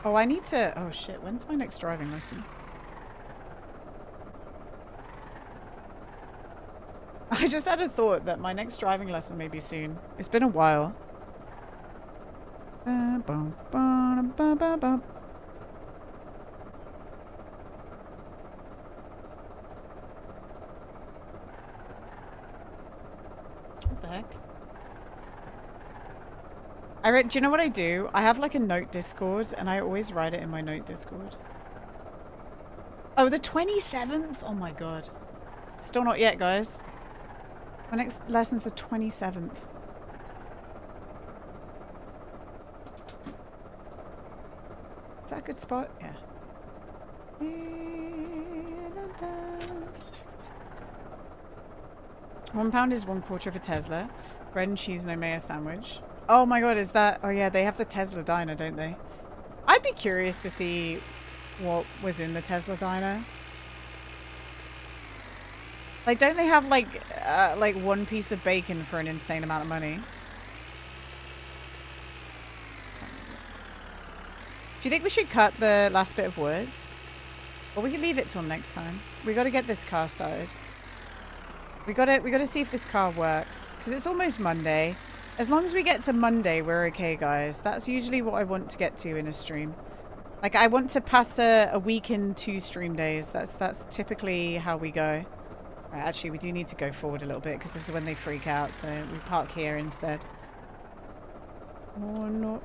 Oh, I need to... Oh shit, when's my next driving lesson? I just had a thought that my next driving lesson may be soon. It's been a while. What the heck? Do you know what I do? I have like a note Discord and I always write it in my note Discord. Oh, the 27th? Oh my god. Still not yet, guys. My next lesson's the 27th. Is that a good spot? Yeah. £1 is 1/4 of a Tesla. Bread and cheese no mayo sandwich. Oh my god, is that... Oh yeah, they have the Tesla diner, don't they? I'd be curious to see what was in the Tesla diner. Like, don't they have, like one piece of bacon for an insane amount of money? Do you think we should cut the last bit of words? Or we can leave it till next time. We gotta get this car started. We gotta see if this car works. Because it's almost Monday. As long as we get to Monday, we're okay, guys. That's usually what I want to get to in a stream. Like, I want to pass a week in 2 stream days. That's typically how we go. Right, actually, we do need to go forward a little bit because this is when they freak out. So we park here instead. Oh, no.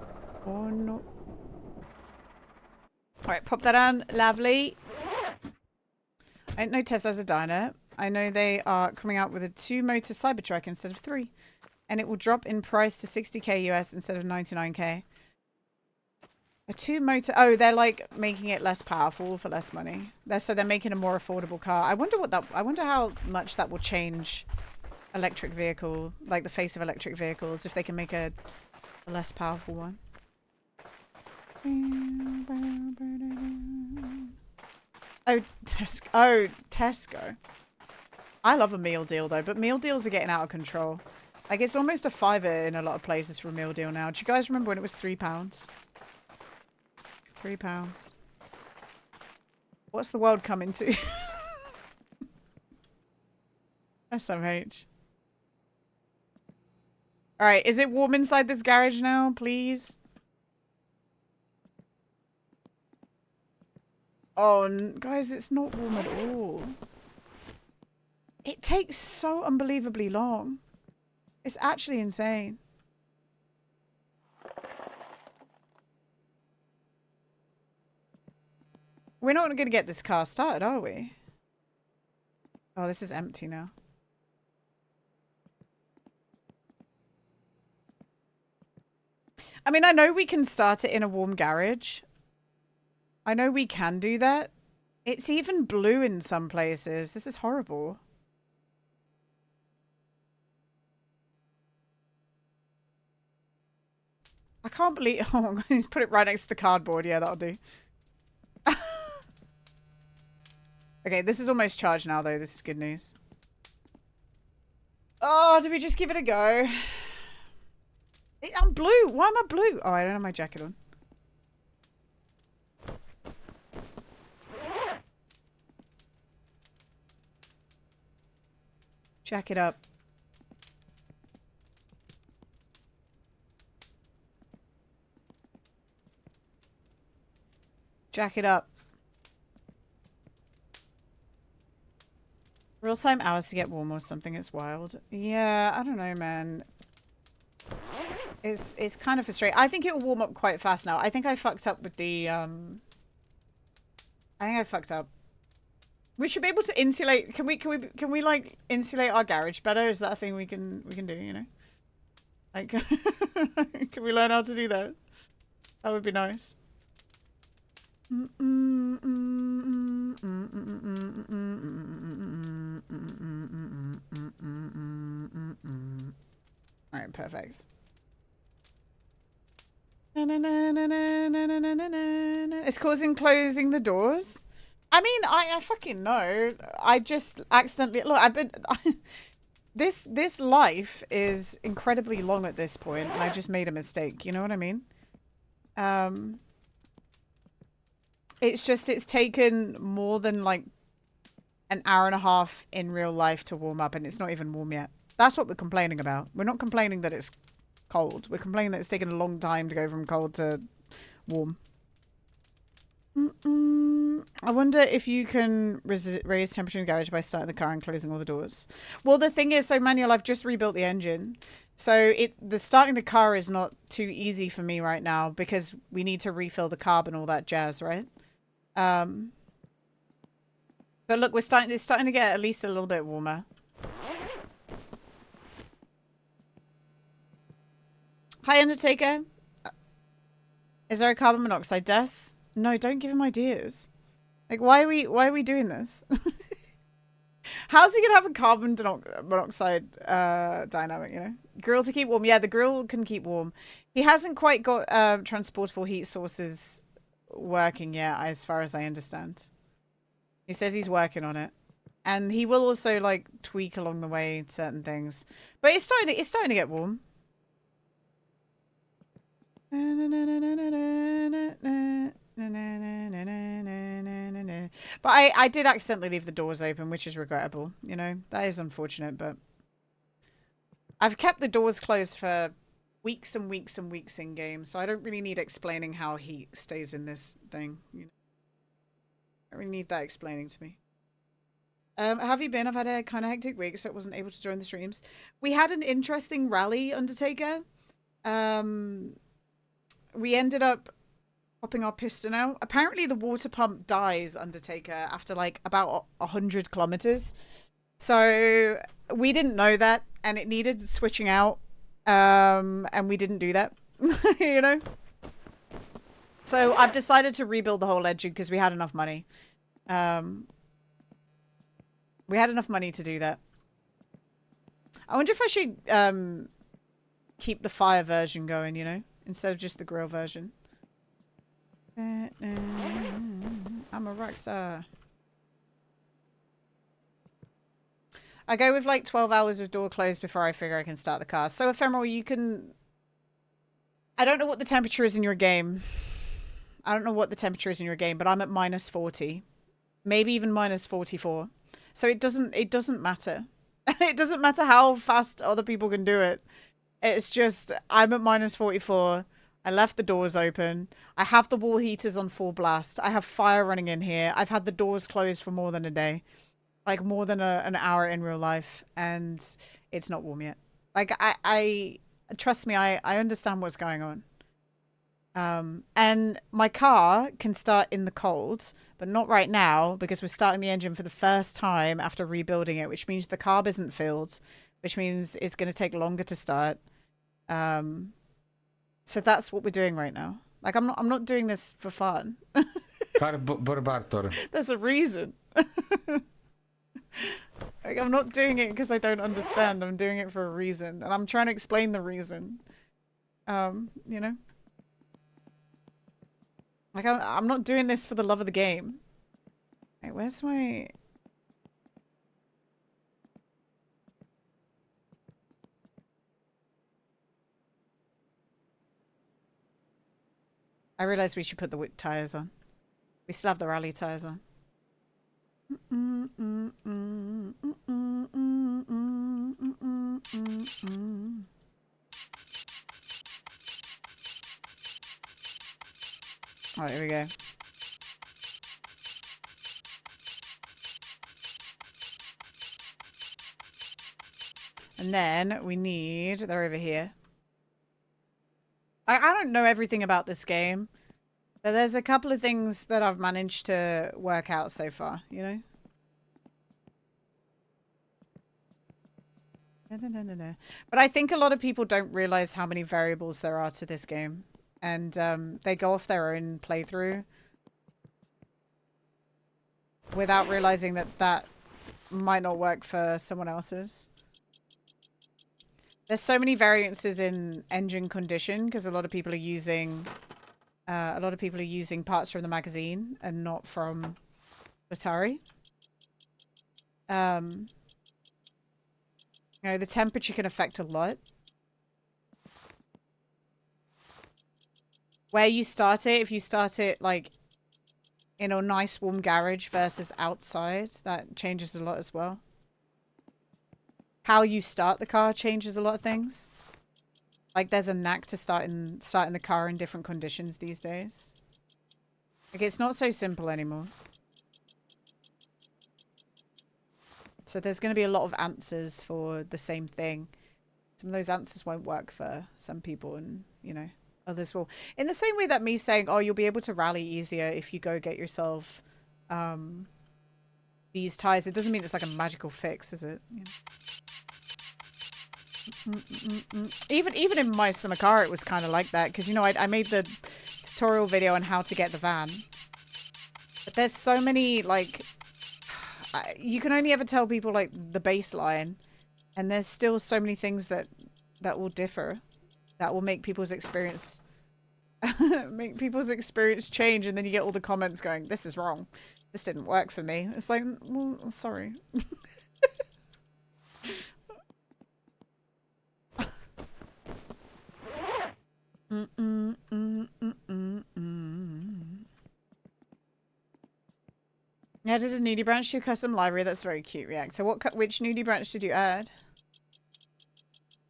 Oh, no. Alright, pop that on. Lovely. I didn't know Tesla's a diner. I know they are coming out with a 2-motor Cybertruck instead of 3. And it will drop in price to 60k US instead of 99k. A 2-motor... Oh, they're like making it less powerful for less money. So they're making a more affordable car. I wonder how much that will change electric vehicle, like the face of electric vehicles, if they can make a less powerful one. Oh, Tesco. Oh, Tesco. I love a meal deal though, but meal deals are getting out of control. Like, it's almost a £5 in a lot of places for a meal deal now. Do you guys remember when it was £3? £3. What's the world coming to? SMH. Alright, is it warm inside this garage now, please? Oh, guys, it's not warm at all. It takes so unbelievably long. It's actually insane. We're not going to get this car started, are we? Oh, this is empty now. I mean, I know we can start it in a warm garage. I know we can do that. It's even blue in some places. This is horrible. I can't believe... Oh, he's put it right next to the cardboard. Yeah, that'll do. Okay, this is almost charged now, though. This is good news. Oh, did we just give it a go? I'm blue. Why am I blue? Oh, I don't have my jacket on. Jack it up. Jack it up. Real time hours to get warm or something. It's wild. Yeah, I don't know, man. It's kind of frustrating. I think it will warm up quite fast now. I think I fucked up with the I think I fucked up. We should be able to insulate. Can we like insulate our garage better? Is that a thing we can do, you know? Like can we learn how to do that? That would be nice. Alright, perfect. It's causing closing the doors. I mean, I fucking know. I just accidentally look. I've been this life is incredibly long at this point, and I just made a mistake. You know what I mean? It's just it's taken more than like an hour and a half in real life to warm up, and it's not even warm yet. That's what we're complaining about. We're not complaining that it's cold. We're complaining that it's taken a long time to go from cold to warm. I wonder if you can raise temperature in the garage by starting the car and closing all the doors. Well, the thing is, so Manuel, I've just rebuilt the engine. So the starting the car is not too easy for me right now because we need to refill the carb and all that jazz, right? But look, it's starting to get at least a little bit warmer. Hi, Undertaker. Is there a carbon monoxide death? No, don't give him ideas. Like, why are we doing this? How's he gonna have a carbon monoxide dynamic, you know? Grill to keep warm. Yeah, the grill can keep warm. He hasn't quite got transportable heat sources working yet, as far as I understand. He says he's working on it. And he will also like tweak along the way certain things. But it's starting to get warm. But I did accidentally leave the doors open, which is regrettable. You know, that is unfortunate, but I've kept the doors closed for weeks and weeks and weeks in game, so I don't really need explaining how heat stays in this thing. You know? I don't really need that explaining to me. Have you been? I've had a kind of hectic week, so I wasn't able to join the streams. We had an interesting rally, Undertaker. We ended up popping our piston out. Apparently the water pump dies, Undertaker, after like about 100 kilometers. So we didn't know that, and it needed switching out. And we didn't do that, you know? So I've decided to rebuild the whole engine because we had enough money. We had enough money to do that. I wonder if I should keep the fire version going, you know, instead of just the grill version. I'm a rock star. I go with like 12 hours with door closed before I figure I can start the car. So Ephemeral, you can... I don't know what the temperature is in your game. I don't know what the temperature is in your game, but I'm at minus 40. Maybe even minus 44. So it doesn't matter. It doesn't matter how fast other people can do it. It's just, I'm at minus 44. I left the doors open. I have the wall heaters on full blast. I have fire running in here. I've had the doors closed for more than a day. Like more than an hour in real life. And it's not warm yet. Like, I trust me, I understand what's going on. And my car can start in the cold, but not right now because we're starting the engine for the first time after rebuilding it, which means the carb isn't filled, which means it's going to take longer to start. So that's what we're doing right now. Like, I'm not doing this for fun. There's a reason. Like, I'm not doing it because I don't understand. I'm doing it for a reason, and I'm trying to explain the reason. You know? Like, I'm not doing this for the love of the game. Wait, where's my... I realized we should put the tires on. We still have the rally tires on. All right, here we go. And then we need, they're over here. I don't know everything about this game, but there's a couple of things that I've managed to work out so far, you know? But I think a lot of people don't realize how many variables there are to this game. And they go off their own playthrough without realizing that that might not work for someone else's. There's so many variances in engine condition because a lot of people are using parts from the magazine and not from Atari. You know, the temperature can affect a lot. Where you start it, if you start it like in a nice warm garage versus outside, that changes a lot as well. How you start the car changes a lot of things. Like there's a knack to starting the car in different conditions these days. Like it's not so simple anymore. So there's going to be a lot of answers for the same thing. Some of those answers won't work for some people, and you know, others will. In the same way that me saying, "Oh, you'll be able to rally easier if you go get yourself these tires," it doesn't mean it's like a magical fix, is it? You know? Even in my summer car, it was kind of like that because you know I made the tutorial video on how to get the van, but there's so many like you can only ever tell people like the baseline, and there's still so many things that will differ, that will make people's experience change, and then you get all the comments going, "This is wrong, this didn't work for me." It's like, well, sorry. Yeah, did a nudie branch to your custom library? That's very cute, React. So which nudie branch did you add?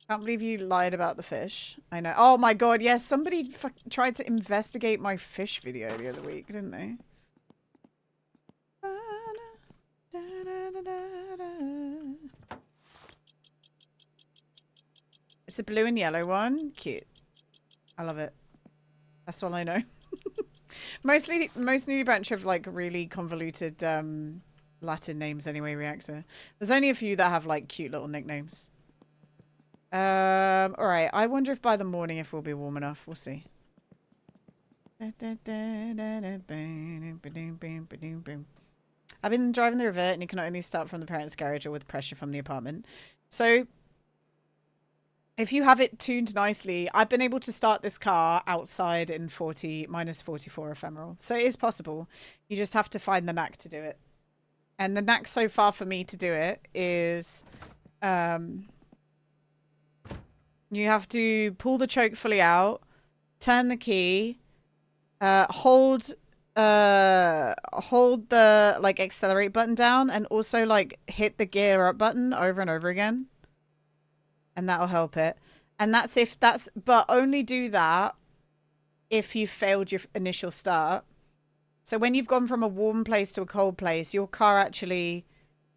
Can't believe you lied about the fish. I know. Oh my god, yes, somebody tried to investigate my fish video the other week, didn't they? It's a blue and yellow one. Cute. I love it. That's all I know. Most nudie branch have like really convoluted Latin names anyway, Reactor. There's only a few that have like cute little nicknames. Alright, I wonder if by the morning if we'll be warm enough. We'll see. I've been driving the revert and you can only start from the parents' garage or with pressure from the apartment. So if you have it tuned nicely, I've been able to start this car outside in minus 44 ephemeral. So it is possible. You just have to find the knack to do it. And the knack so far for me to do it is you have to pull the choke fully out, turn the key, hold the like accelerate button down, and also like hit the gear up button over and over again. And that'll help it. And but only do that if you failed your initial start. So when you've gone from a warm place to a cold place, your car actually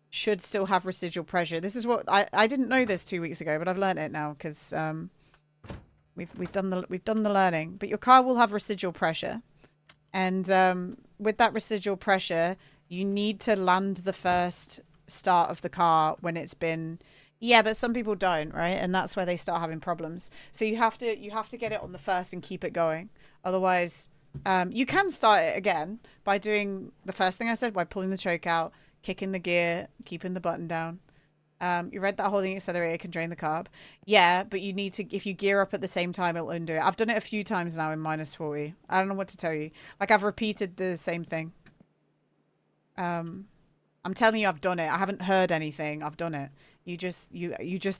should still have residual pressure. This is what I didn't know this 2 weeks ago, but I've learned it now because we've done the learning. But your car will have residual pressure, and with that residual pressure, you need to land the first start of the car when it's been. Yeah, but some people don't, right? And that's where they start having problems. So you have to get it on the first and keep it going. Otherwise, you can start it again by doing the first thing I said, by pulling the choke out, kicking the gear, keeping the button down. You read that holding accelerator can drain the carb. Yeah, but you need to, if you gear up at the same time, it'll undo it. I've done it a few times now in minus 40. I don't know what to tell you. Like, I've repeated the same thing. I'm telling you, I've done it. I haven't heard anything. I've done it. You just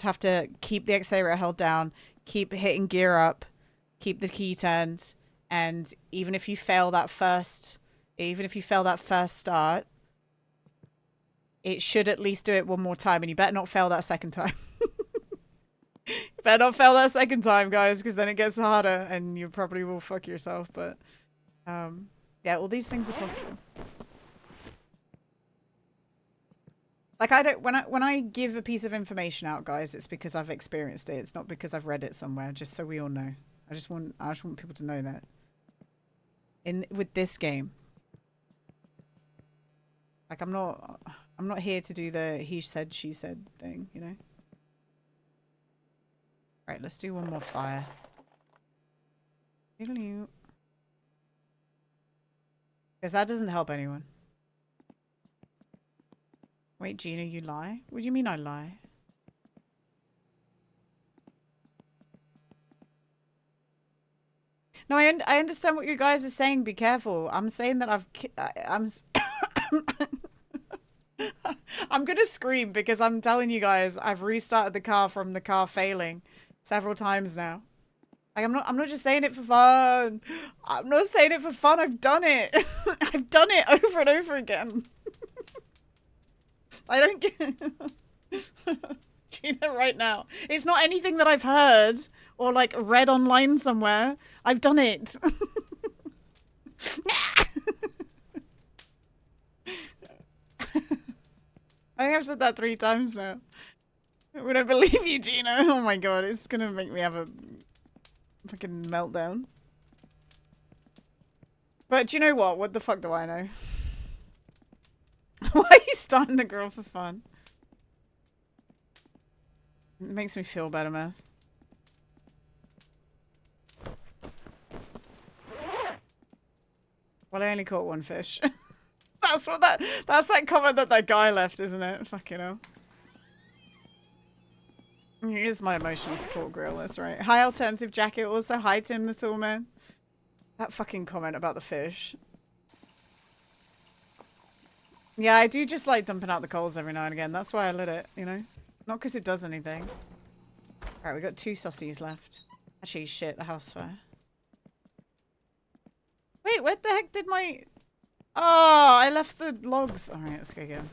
have to keep the accelerator held down, keep hitting gear up, keep the key turned, and even if you fail that first start, it should at least do it one more time, and you better not fail that second time. You better not fail that second time, guys, because then it gets harder, and you probably will fuck yourself. But yeah, all these things are possible. Like, when I give a piece of information out, guys, it's because I've experienced it. It's not because I've read it somewhere, just so we all know. I just want people to know that. With this game. Like, I'm not here to do the he said, she said thing, you know? Right, let's do one more fire. Because that doesn't help anyone. Wait, Gina, you lie? What do you mean I lie? No, I understand what you guys are saying. Be careful. I'm saying that I'm I'm gonna scream because I'm telling you guys I've restarted the car from the car failing several times now. Like I'm not just saying it for fun. I'm not saying it for fun. I've done it. I've done it over and over again. I don't get Gina right now. It's not anything that I've heard or like read online somewhere. I've done it. I think I've said that 3 times now. I don't believe you, Gina. Oh my god, it's gonna make me have a fucking meltdown. But do you know what? What the fuck do I know? Why are you starting the girl for fun? It makes me feel better, Math. Well, I only caught 1 fish. That's that comment that guy left, isn't it? Fucking hell. He is my emotional support grill, that's right. Hi, Alternative Jacket. Also, hi, Tim the Tall Man. That fucking comment about the fish. Yeah, I do just like dumping out the coals every now and again. That's why I lit it, you know? Not because it does anything. Alright, we got 2 saucies left. Actually, shit, the house fire. Wait, where the heck did my... Oh, I left the logs. Alright, let's go again.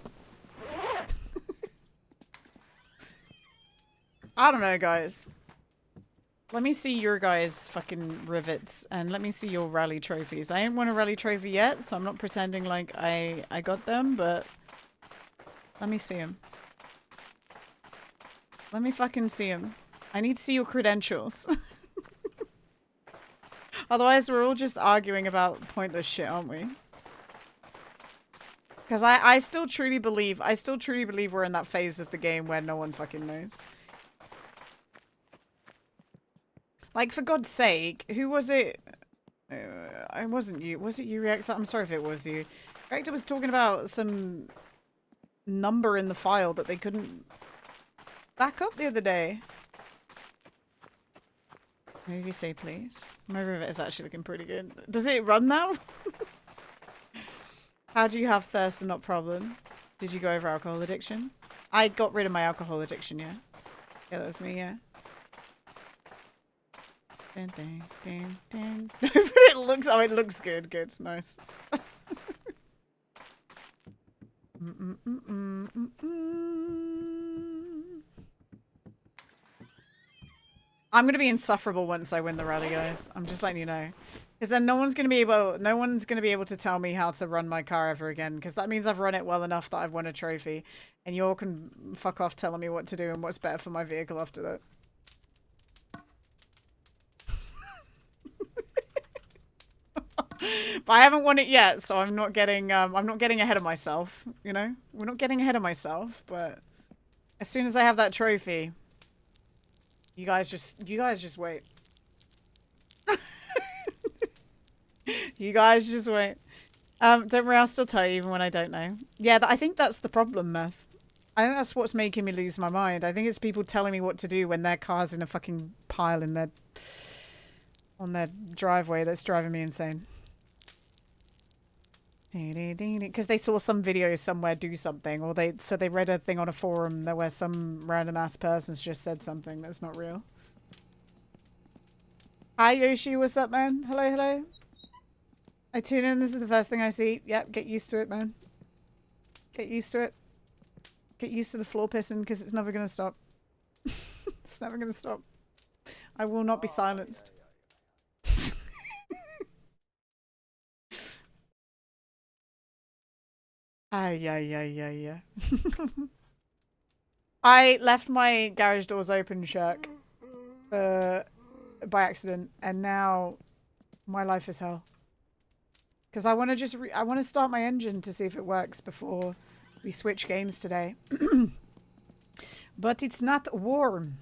I don't know, guys. Let me see your guys' fucking rivets, and let me see your rally trophies. I ain't won a rally trophy yet, so I'm not pretending like I got them, but let me see them. Let me fucking see them. I need to see your credentials. Otherwise, we're all just arguing about pointless shit, aren't we? Because I still truly believe we're in that phase of the game where no one fucking knows. Like, for God's sake, who was it? It wasn't you. Was it you, Reactor? I'm sorry if it was you. Reactor was talking about some number in the file that they couldn't back up the other day. Maybe you say please. My rivet is actually looking pretty good. Does it run now? How do you have thirst and not problem? Did you go over alcohol addiction? I got rid of my alcohol addiction, yeah. Yeah, that was me, yeah. Ding, ding, ding, ding. It looks good. Good, nice. I'm gonna be insufferable once I win the rally, guys. I'm just letting you know, because then no one's gonna be able to tell me how to run my car ever again. Because that means I've run it well enough that I've won a trophy, and you all can fuck off telling me what to do and what's better for my vehicle after that. But I haven't won it yet, so I'm not getting ahead of myself, you know? We're not getting ahead of myself, but as soon as I have that trophy, you guys just wait. You guys just wait. Don't worry, I'll still tell you even when I don't know. Yeah, I think that's the problem, Meth. I think that's what's making me lose my mind. I think it's people telling me what to do when their car's in a fucking pile in on their driveway that's driving me insane. Because they saw some video somewhere do something, or they read a thing on a forum where some random ass person's just said something that's not real. Hi Yoshi, what's up, man? Hello, hello. I tune in, this is the first thing I see. Yep, get used to it, man. Get used to it. Get used to the floor pissing, because it's never gonna stop. It's never gonna stop. I will not be silenced. Yeah. I left my garage doors open, Shirk, by accident, and now my life is hell. Because I want to start my engine to see if it works before we switch games today. But it's not warm.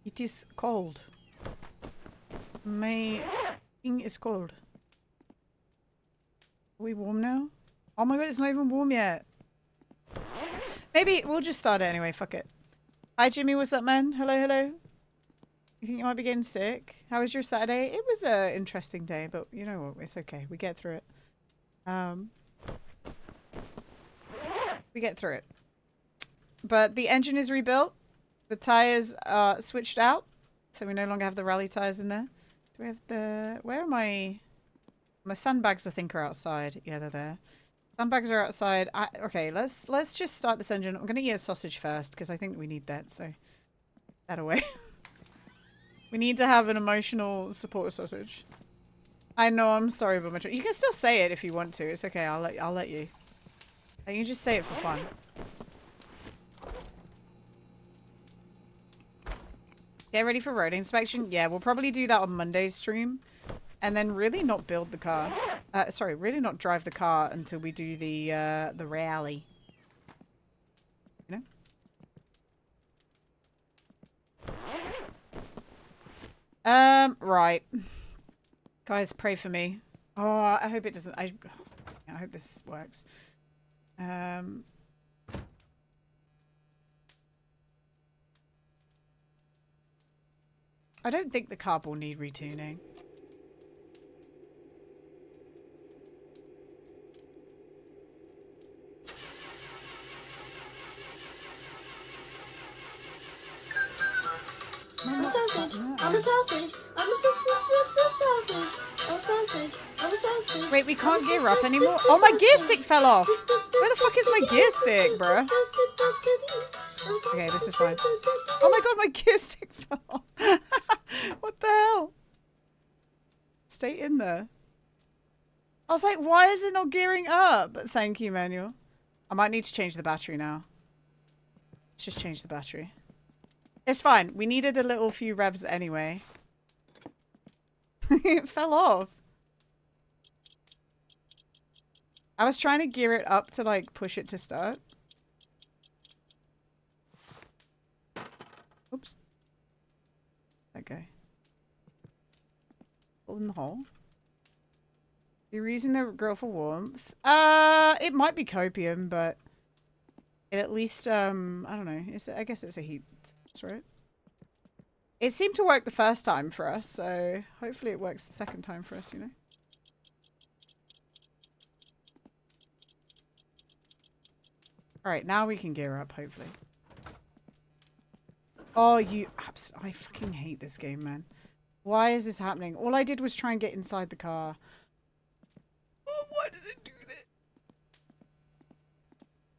It is cold. My thing is cold. Are we warm now? Oh my god, it's not even warm yet. Maybe we'll just start it anyway. Fuck it. Hi, Jimmy. What's up, man? Hello, hello. You think you might be getting sick? How was your Saturday? It was an interesting day, but you know what? It's okay. We get through it. We get through it. But the engine is rebuilt. The tires are switched out. So we no longer have the rally tires in there. Do we have the... Where are my... My sandbags, I think, are outside. Yeah, they're there. Sandbags are outside. Okay, let's just start this engine. I'm going to eat a sausage first because I think we need that. So, that away. We need to have an emotional support sausage. I know, I'm sorry, but you can still say it if you want to. It's okay. I'll let you. You can just say it for fun. Get ready for road inspection. Yeah, we'll probably do that on Monday's stream. And then really not build the car. Sorry, really not drive the car until we do the rally. You know? Right. Guys, pray for me. Oh, I hope it doesn't. I hope this works. I don't think the car will need retuning. I'm a sausage. I'm a sausage. I'm a sausage. I'm a sausage. I'm a sausage. Wait, we can't gear up anymore? Oh, my gear stick fell off. Where the fuck is my gear stick, bruh? Okay, this is fine. Oh my god, my gear stick fell off. What the hell? Stay in there. I was like, why is it not gearing up? Thank you, Manuel. I might need to change the battery now. Let's just change the battery. It's fine. We needed a little few revs anyway. It fell off. I was trying to gear it up to like push it to start. Oops. Okay. Pull in the hole. You're using the grill for warmth. It might be copium, but it at least I don't know. I guess it's a heat. Right? It seemed to work the first time for us, so hopefully it works the second time for us, you know? Alright, now we can gear up, hopefully. Oh, I fucking hate this game, man. Why is this happening? All I did was try and get inside the car. Oh, why does it do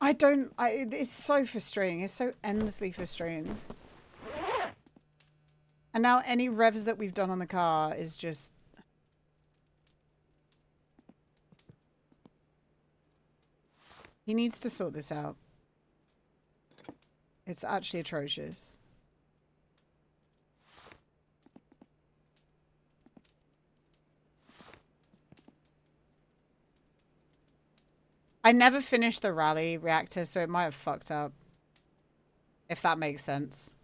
that? It's so frustrating. It's so endlessly frustrating. And now any revs that we've done on the car is just... He needs to sort this out. It's actually atrocious. I never finished the rally reactor, so it might have fucked up. If that makes sense.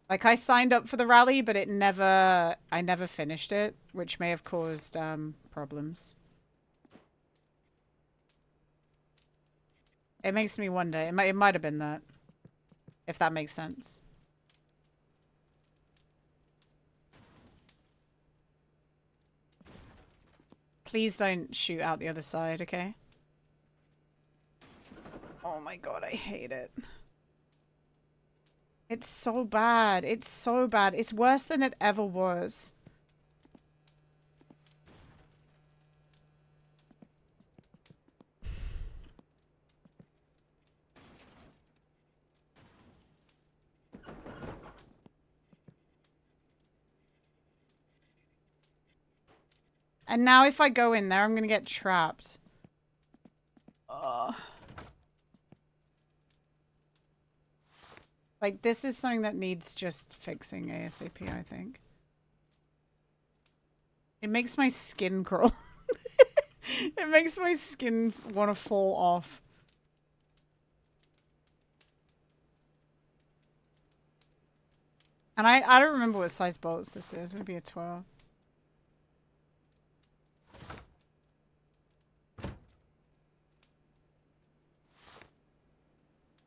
Like, I signed up for the rally, but I never finished it, which may have caused problems. It makes me wonder. It might have been that. If that makes sense. Please don't shoot out the other side, okay? Oh my god, I hate it. It's so bad. It's so bad. It's worse than it ever was. And now if I go in there, I'm going to get trapped. Like, this is something that needs just fixing ASAP, I think. It makes my skin crawl. It makes my skin want to fall off. And I don't remember what size bolts this is. Maybe a 12.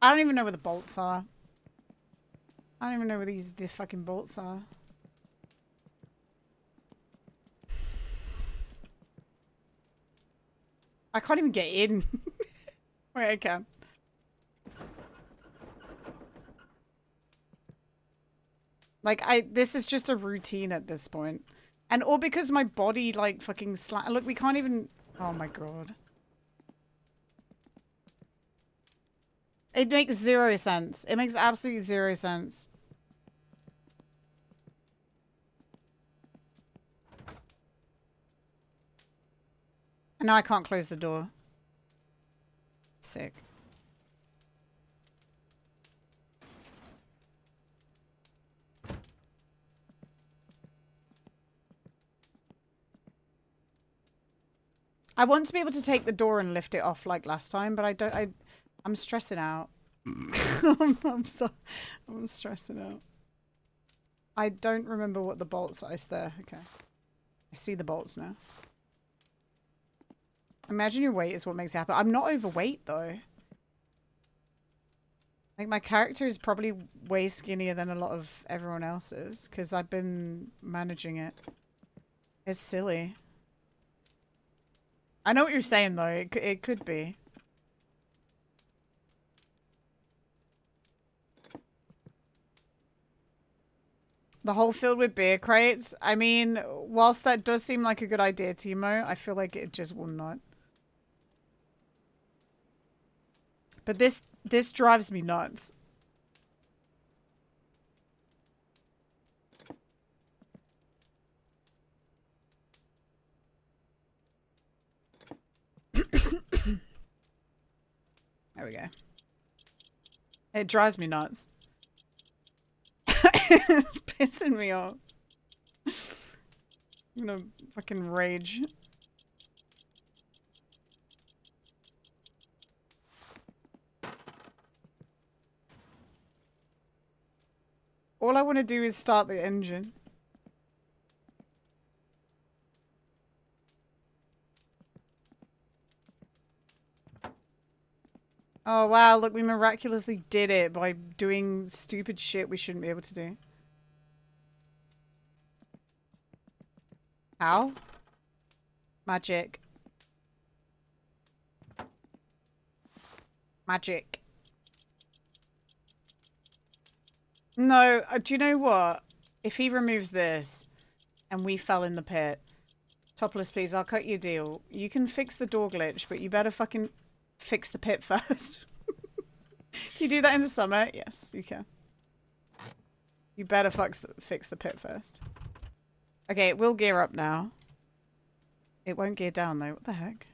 I don't even know where the bolts are. I don't even know where these fucking bolts are. I can't even get in. Wait, I can. Like, this is just a routine at this point. And all because my body, like, fucking look, we can't even... Oh my god. It makes zero sense. It makes absolutely zero sense. And now I can't close the door. Sick. I want to be able to take the door and lift it off like last time, but I don't. I'm stressing out. I'm stressing out. I don't remember what the bolts are. It's there. Okay. I see the bolts now. Imagine your weight is what makes it happen. I'm not overweight though. Like my character is probably way skinnier than a lot of everyone else's because I've been managing it. It's silly. I know what you're saying though. It could be. The hole filled with beer crates. I mean, whilst that does seem like a good idea, Timo, I feel like it just will not. But this drives me nuts. There we go. It drives me nuts. It's pissing me off. I'm gonna fucking rage. All I want to do is start the engine. Oh wow, look, we miraculously did it by doing stupid shit we shouldn't be able to do. How? Magic. Magic. No, do you know what? If he removes this and we fell in the pit, Topless, please, I'll cut you a deal. You can fix the door glitch, but you better fucking fix the pit first. Can you do that in the summer? Yes, you can. You better fix the pit first. Okay, it will gear up now. It won't gear down though. What the heck?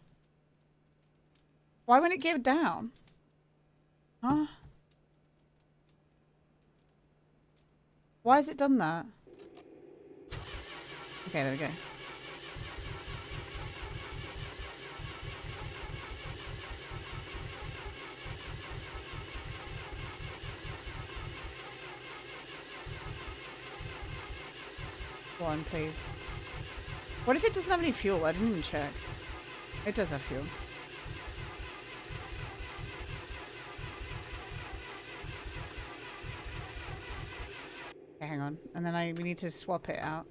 Why won't it gear down? Huh? Why has it done that? Okay, there we go. Go on, please. What if it doesn't have any fuel? I didn't even check. It does have fuel. Okay, hang on. And then we need to swap it out.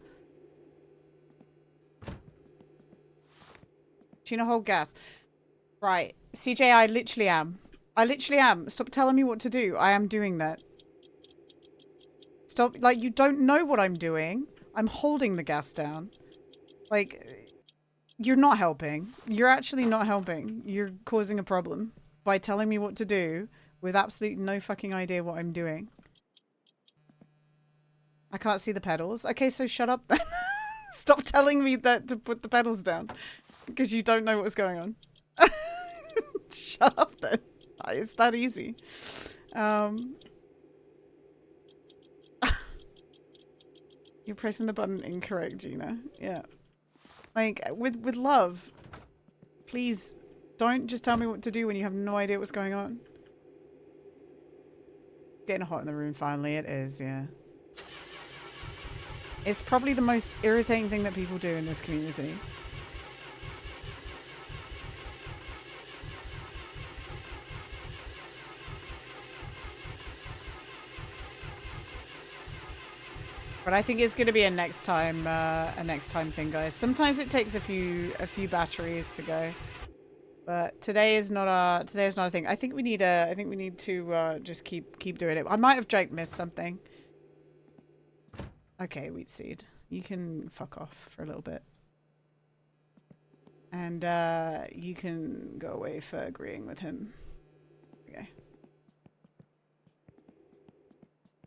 Tuna hold gas. Right. CJ, I literally am. I literally am. Stop telling me what to do. I am doing that. Stop. Like, you don't know what I'm doing. I'm holding the gas down. Like, you're not helping. You're actually not helping. You're causing a problem by telling me what to do with absolutely no fucking idea what I'm doing. I can't see the pedals. Okay, so shut up then. Stop telling me that to put the pedals down because you don't know what's going on. Shut up then. It's that easy. You're pressing the button incorrect, Gina. Yeah. Like, with love, please don't just tell me what to do when you have no idea what's going on. Getting hot in the room finally. It is, yeah. It's probably the most irritating thing that people do in this community. But I think it's going to be a next time thing, guys. Sometimes it takes a few batteries to go. But today is not a thing. I think we need to just keep doing it. I might have missed something. Okay, wheat seed. You can fuck off for a little bit. And you can go away for agreeing with him. Okay.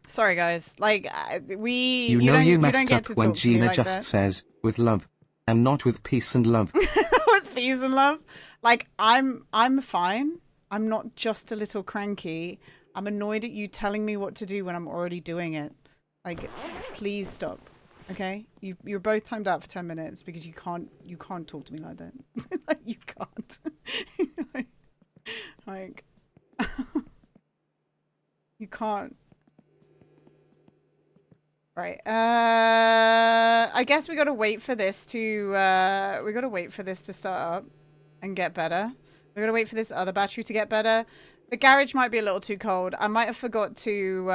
Sorry, guys. Like, you messed up when Gina just says, with love, and not with peace and love. With peace and love? Like, I'm fine. I'm not just a little cranky. I'm annoyed at you telling me what to do when I'm already doing it. Like, please stop. Okay? You're both timed out for 10 minutes because you can't talk to me like that. Like, you can't. like you can't. Right. I guess we gotta wait for this to start up and get better. We gotta wait for this other battery to get better. The garage might be a little too cold. I might have forgot to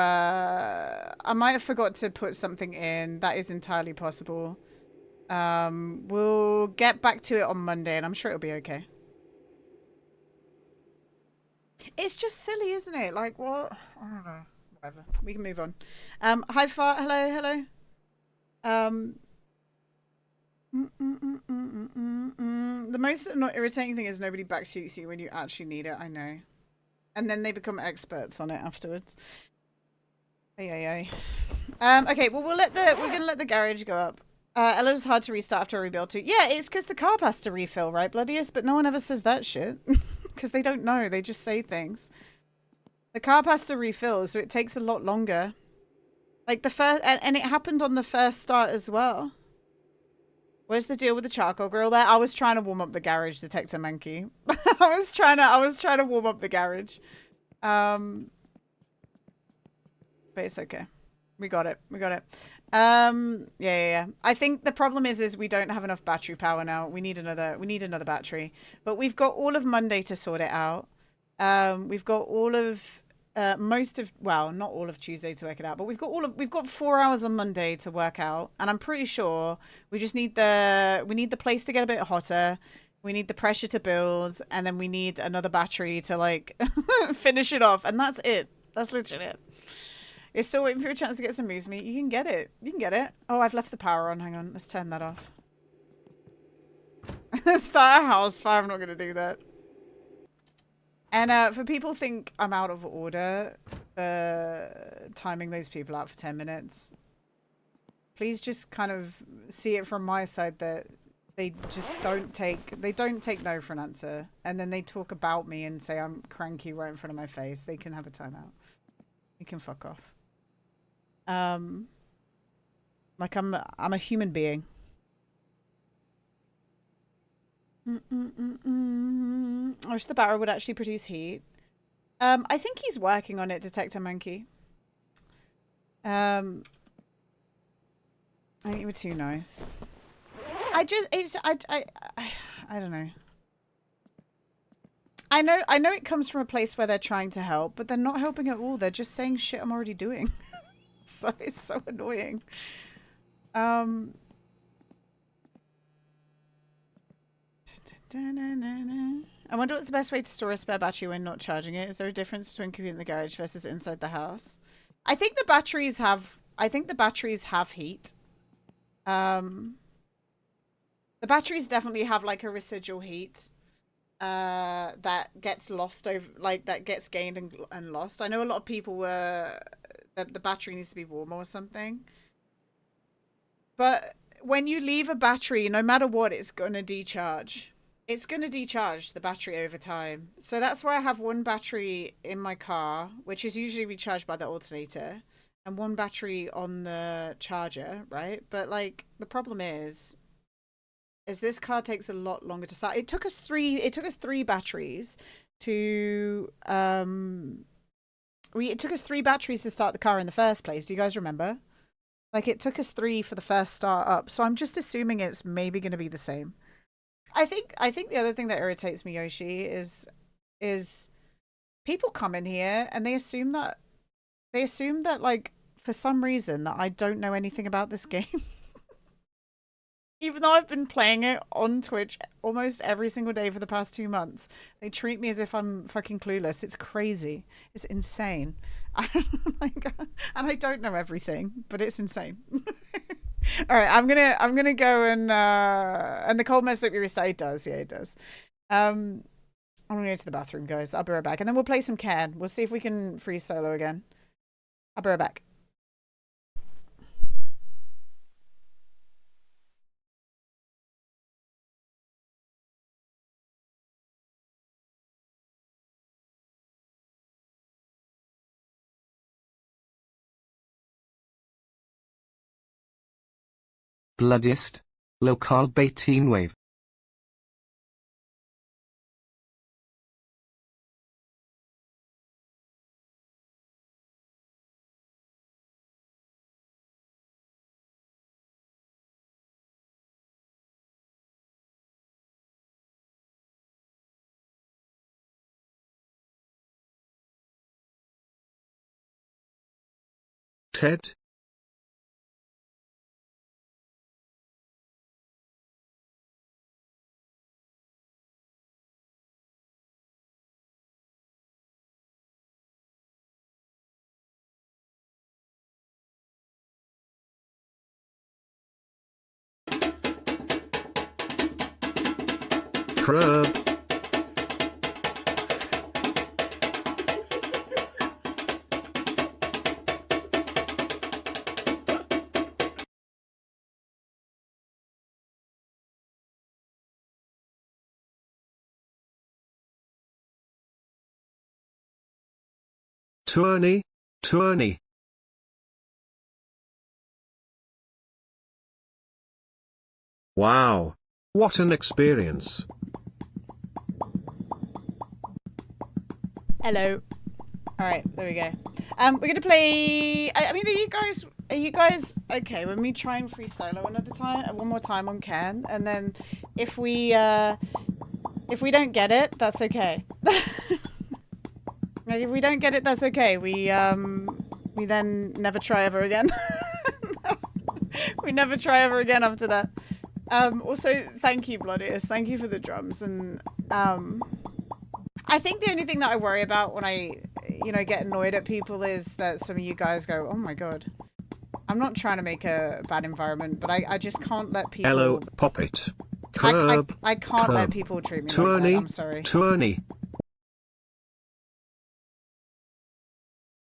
put something in. That is entirely possible. We'll get back to it on Monday and I'm sure it'll be okay. It's just silly, isn't it? Like, what? I don't know. Whatever. We can move on. Hi, Fart. Hello. The most irritating thing is nobody backshoots you when you actually need it. I know. And then they become experts on it afterwards. Okay, well, we're gonna let the garage go up. Ella's hard to restart after a rebuild too. Yeah, it's because the carb has to refill, right, Bloodiest? But no one ever says that shit. Because they don't know. They just say things. The carb has to refill, so it takes a lot longer. Like the first, and it happened on the first start as well. Where's the deal with the charcoal grill there? I was trying to warm up the garage, Detector Monkey. I was trying to warm up the garage. But it's okay. We got it. Yeah. I think the problem is we don't have enough battery power now. We need another battery. But we've got all of Monday to sort it out. We've got all of not all of Tuesday to work it out, but we've got 4 hours on Monday to work out, and I'm pretty sure we just need the place to get a bit hotter. We need the pressure to build, and then we need another battery to like finish it off, and that's it. That's literally it. You're still waiting for your chance to get some moose meat. You can get it. Oh, I've left the power on. Hang on. Let's turn that off. Start a house fire. I'm not going to do that. And for people who think I'm out of order for timing those people out for 10 minutes, please just kind of see it from my side that they just don't take no for an answer. And then they talk about me and say I'm cranky right in front of my face. They can have a timeout. They can fuck off. Like I'm a human being. I wish the barrel would actually produce heat. I think he's working on it, Detector Monkey. I think you were too nice. I don't know. I know it comes from a place where they're trying to help, but they're not helping at all. They're just saying shit I'm already doing. So it's so annoying. I wonder what's the best way to store a spare battery when not charging it. Is there a difference between keeping it in the garage versus inside the house? I think the batteries have heat. The batteries definitely have like a residual heat that gets lost over, like that gets gained and lost. I know a lot of people were the battery needs to be warm or something. But when you leave a battery, no matter what, it's going to decharge. It's going to decharge the battery over time. So that's why I have one battery in my car, which is usually recharged by the alternator, and one battery on the charger, right? But like the problem is this car takes a lot longer to start. It took us three batteries to it took us 3 batteries to start the car in the first place. Do you guys remember? Like it took us 3 for the first start up. So I'm just assuming it's maybe going to be the same. I think the other thing that irritates me, Yoshi, is people come in here and they assume that like for some reason that I don't know anything about this game. Even though I've been playing it on Twitch almost every single day for the past 2 months, they treat me as if I'm fucking clueless. It's crazy. It's insane. And I don't know everything, but it's insane. All right, I'm gonna go and the cold mess that we restarted, it does. Yeah, it does. I'm gonna go to the bathroom, guys. I'll be right back, and then we'll play some CAD. We'll see if we can free solo again. I'll be right back. Bloodiest. Local Teen Wave. Ted? Crab. Tourney. Wow. What an experience. Hello. All right, there we go. We're gonna play. I mean, are you guys okay when we try and free solo one more time on Can, and then if we don't get it, that's okay. Like, if we don't get it, that's okay. We then never try ever again. We never try ever again after that. Also, thank you, Bloodiest. Thank you for the drums. And I think the only thing that I worry about when I, get annoyed at people is that some of you guys go, "Oh my god." I'm not trying to make a bad environment, but I just can't let people. Hello, pop it. I can't let people treat me like that. I'm sorry. Tourney.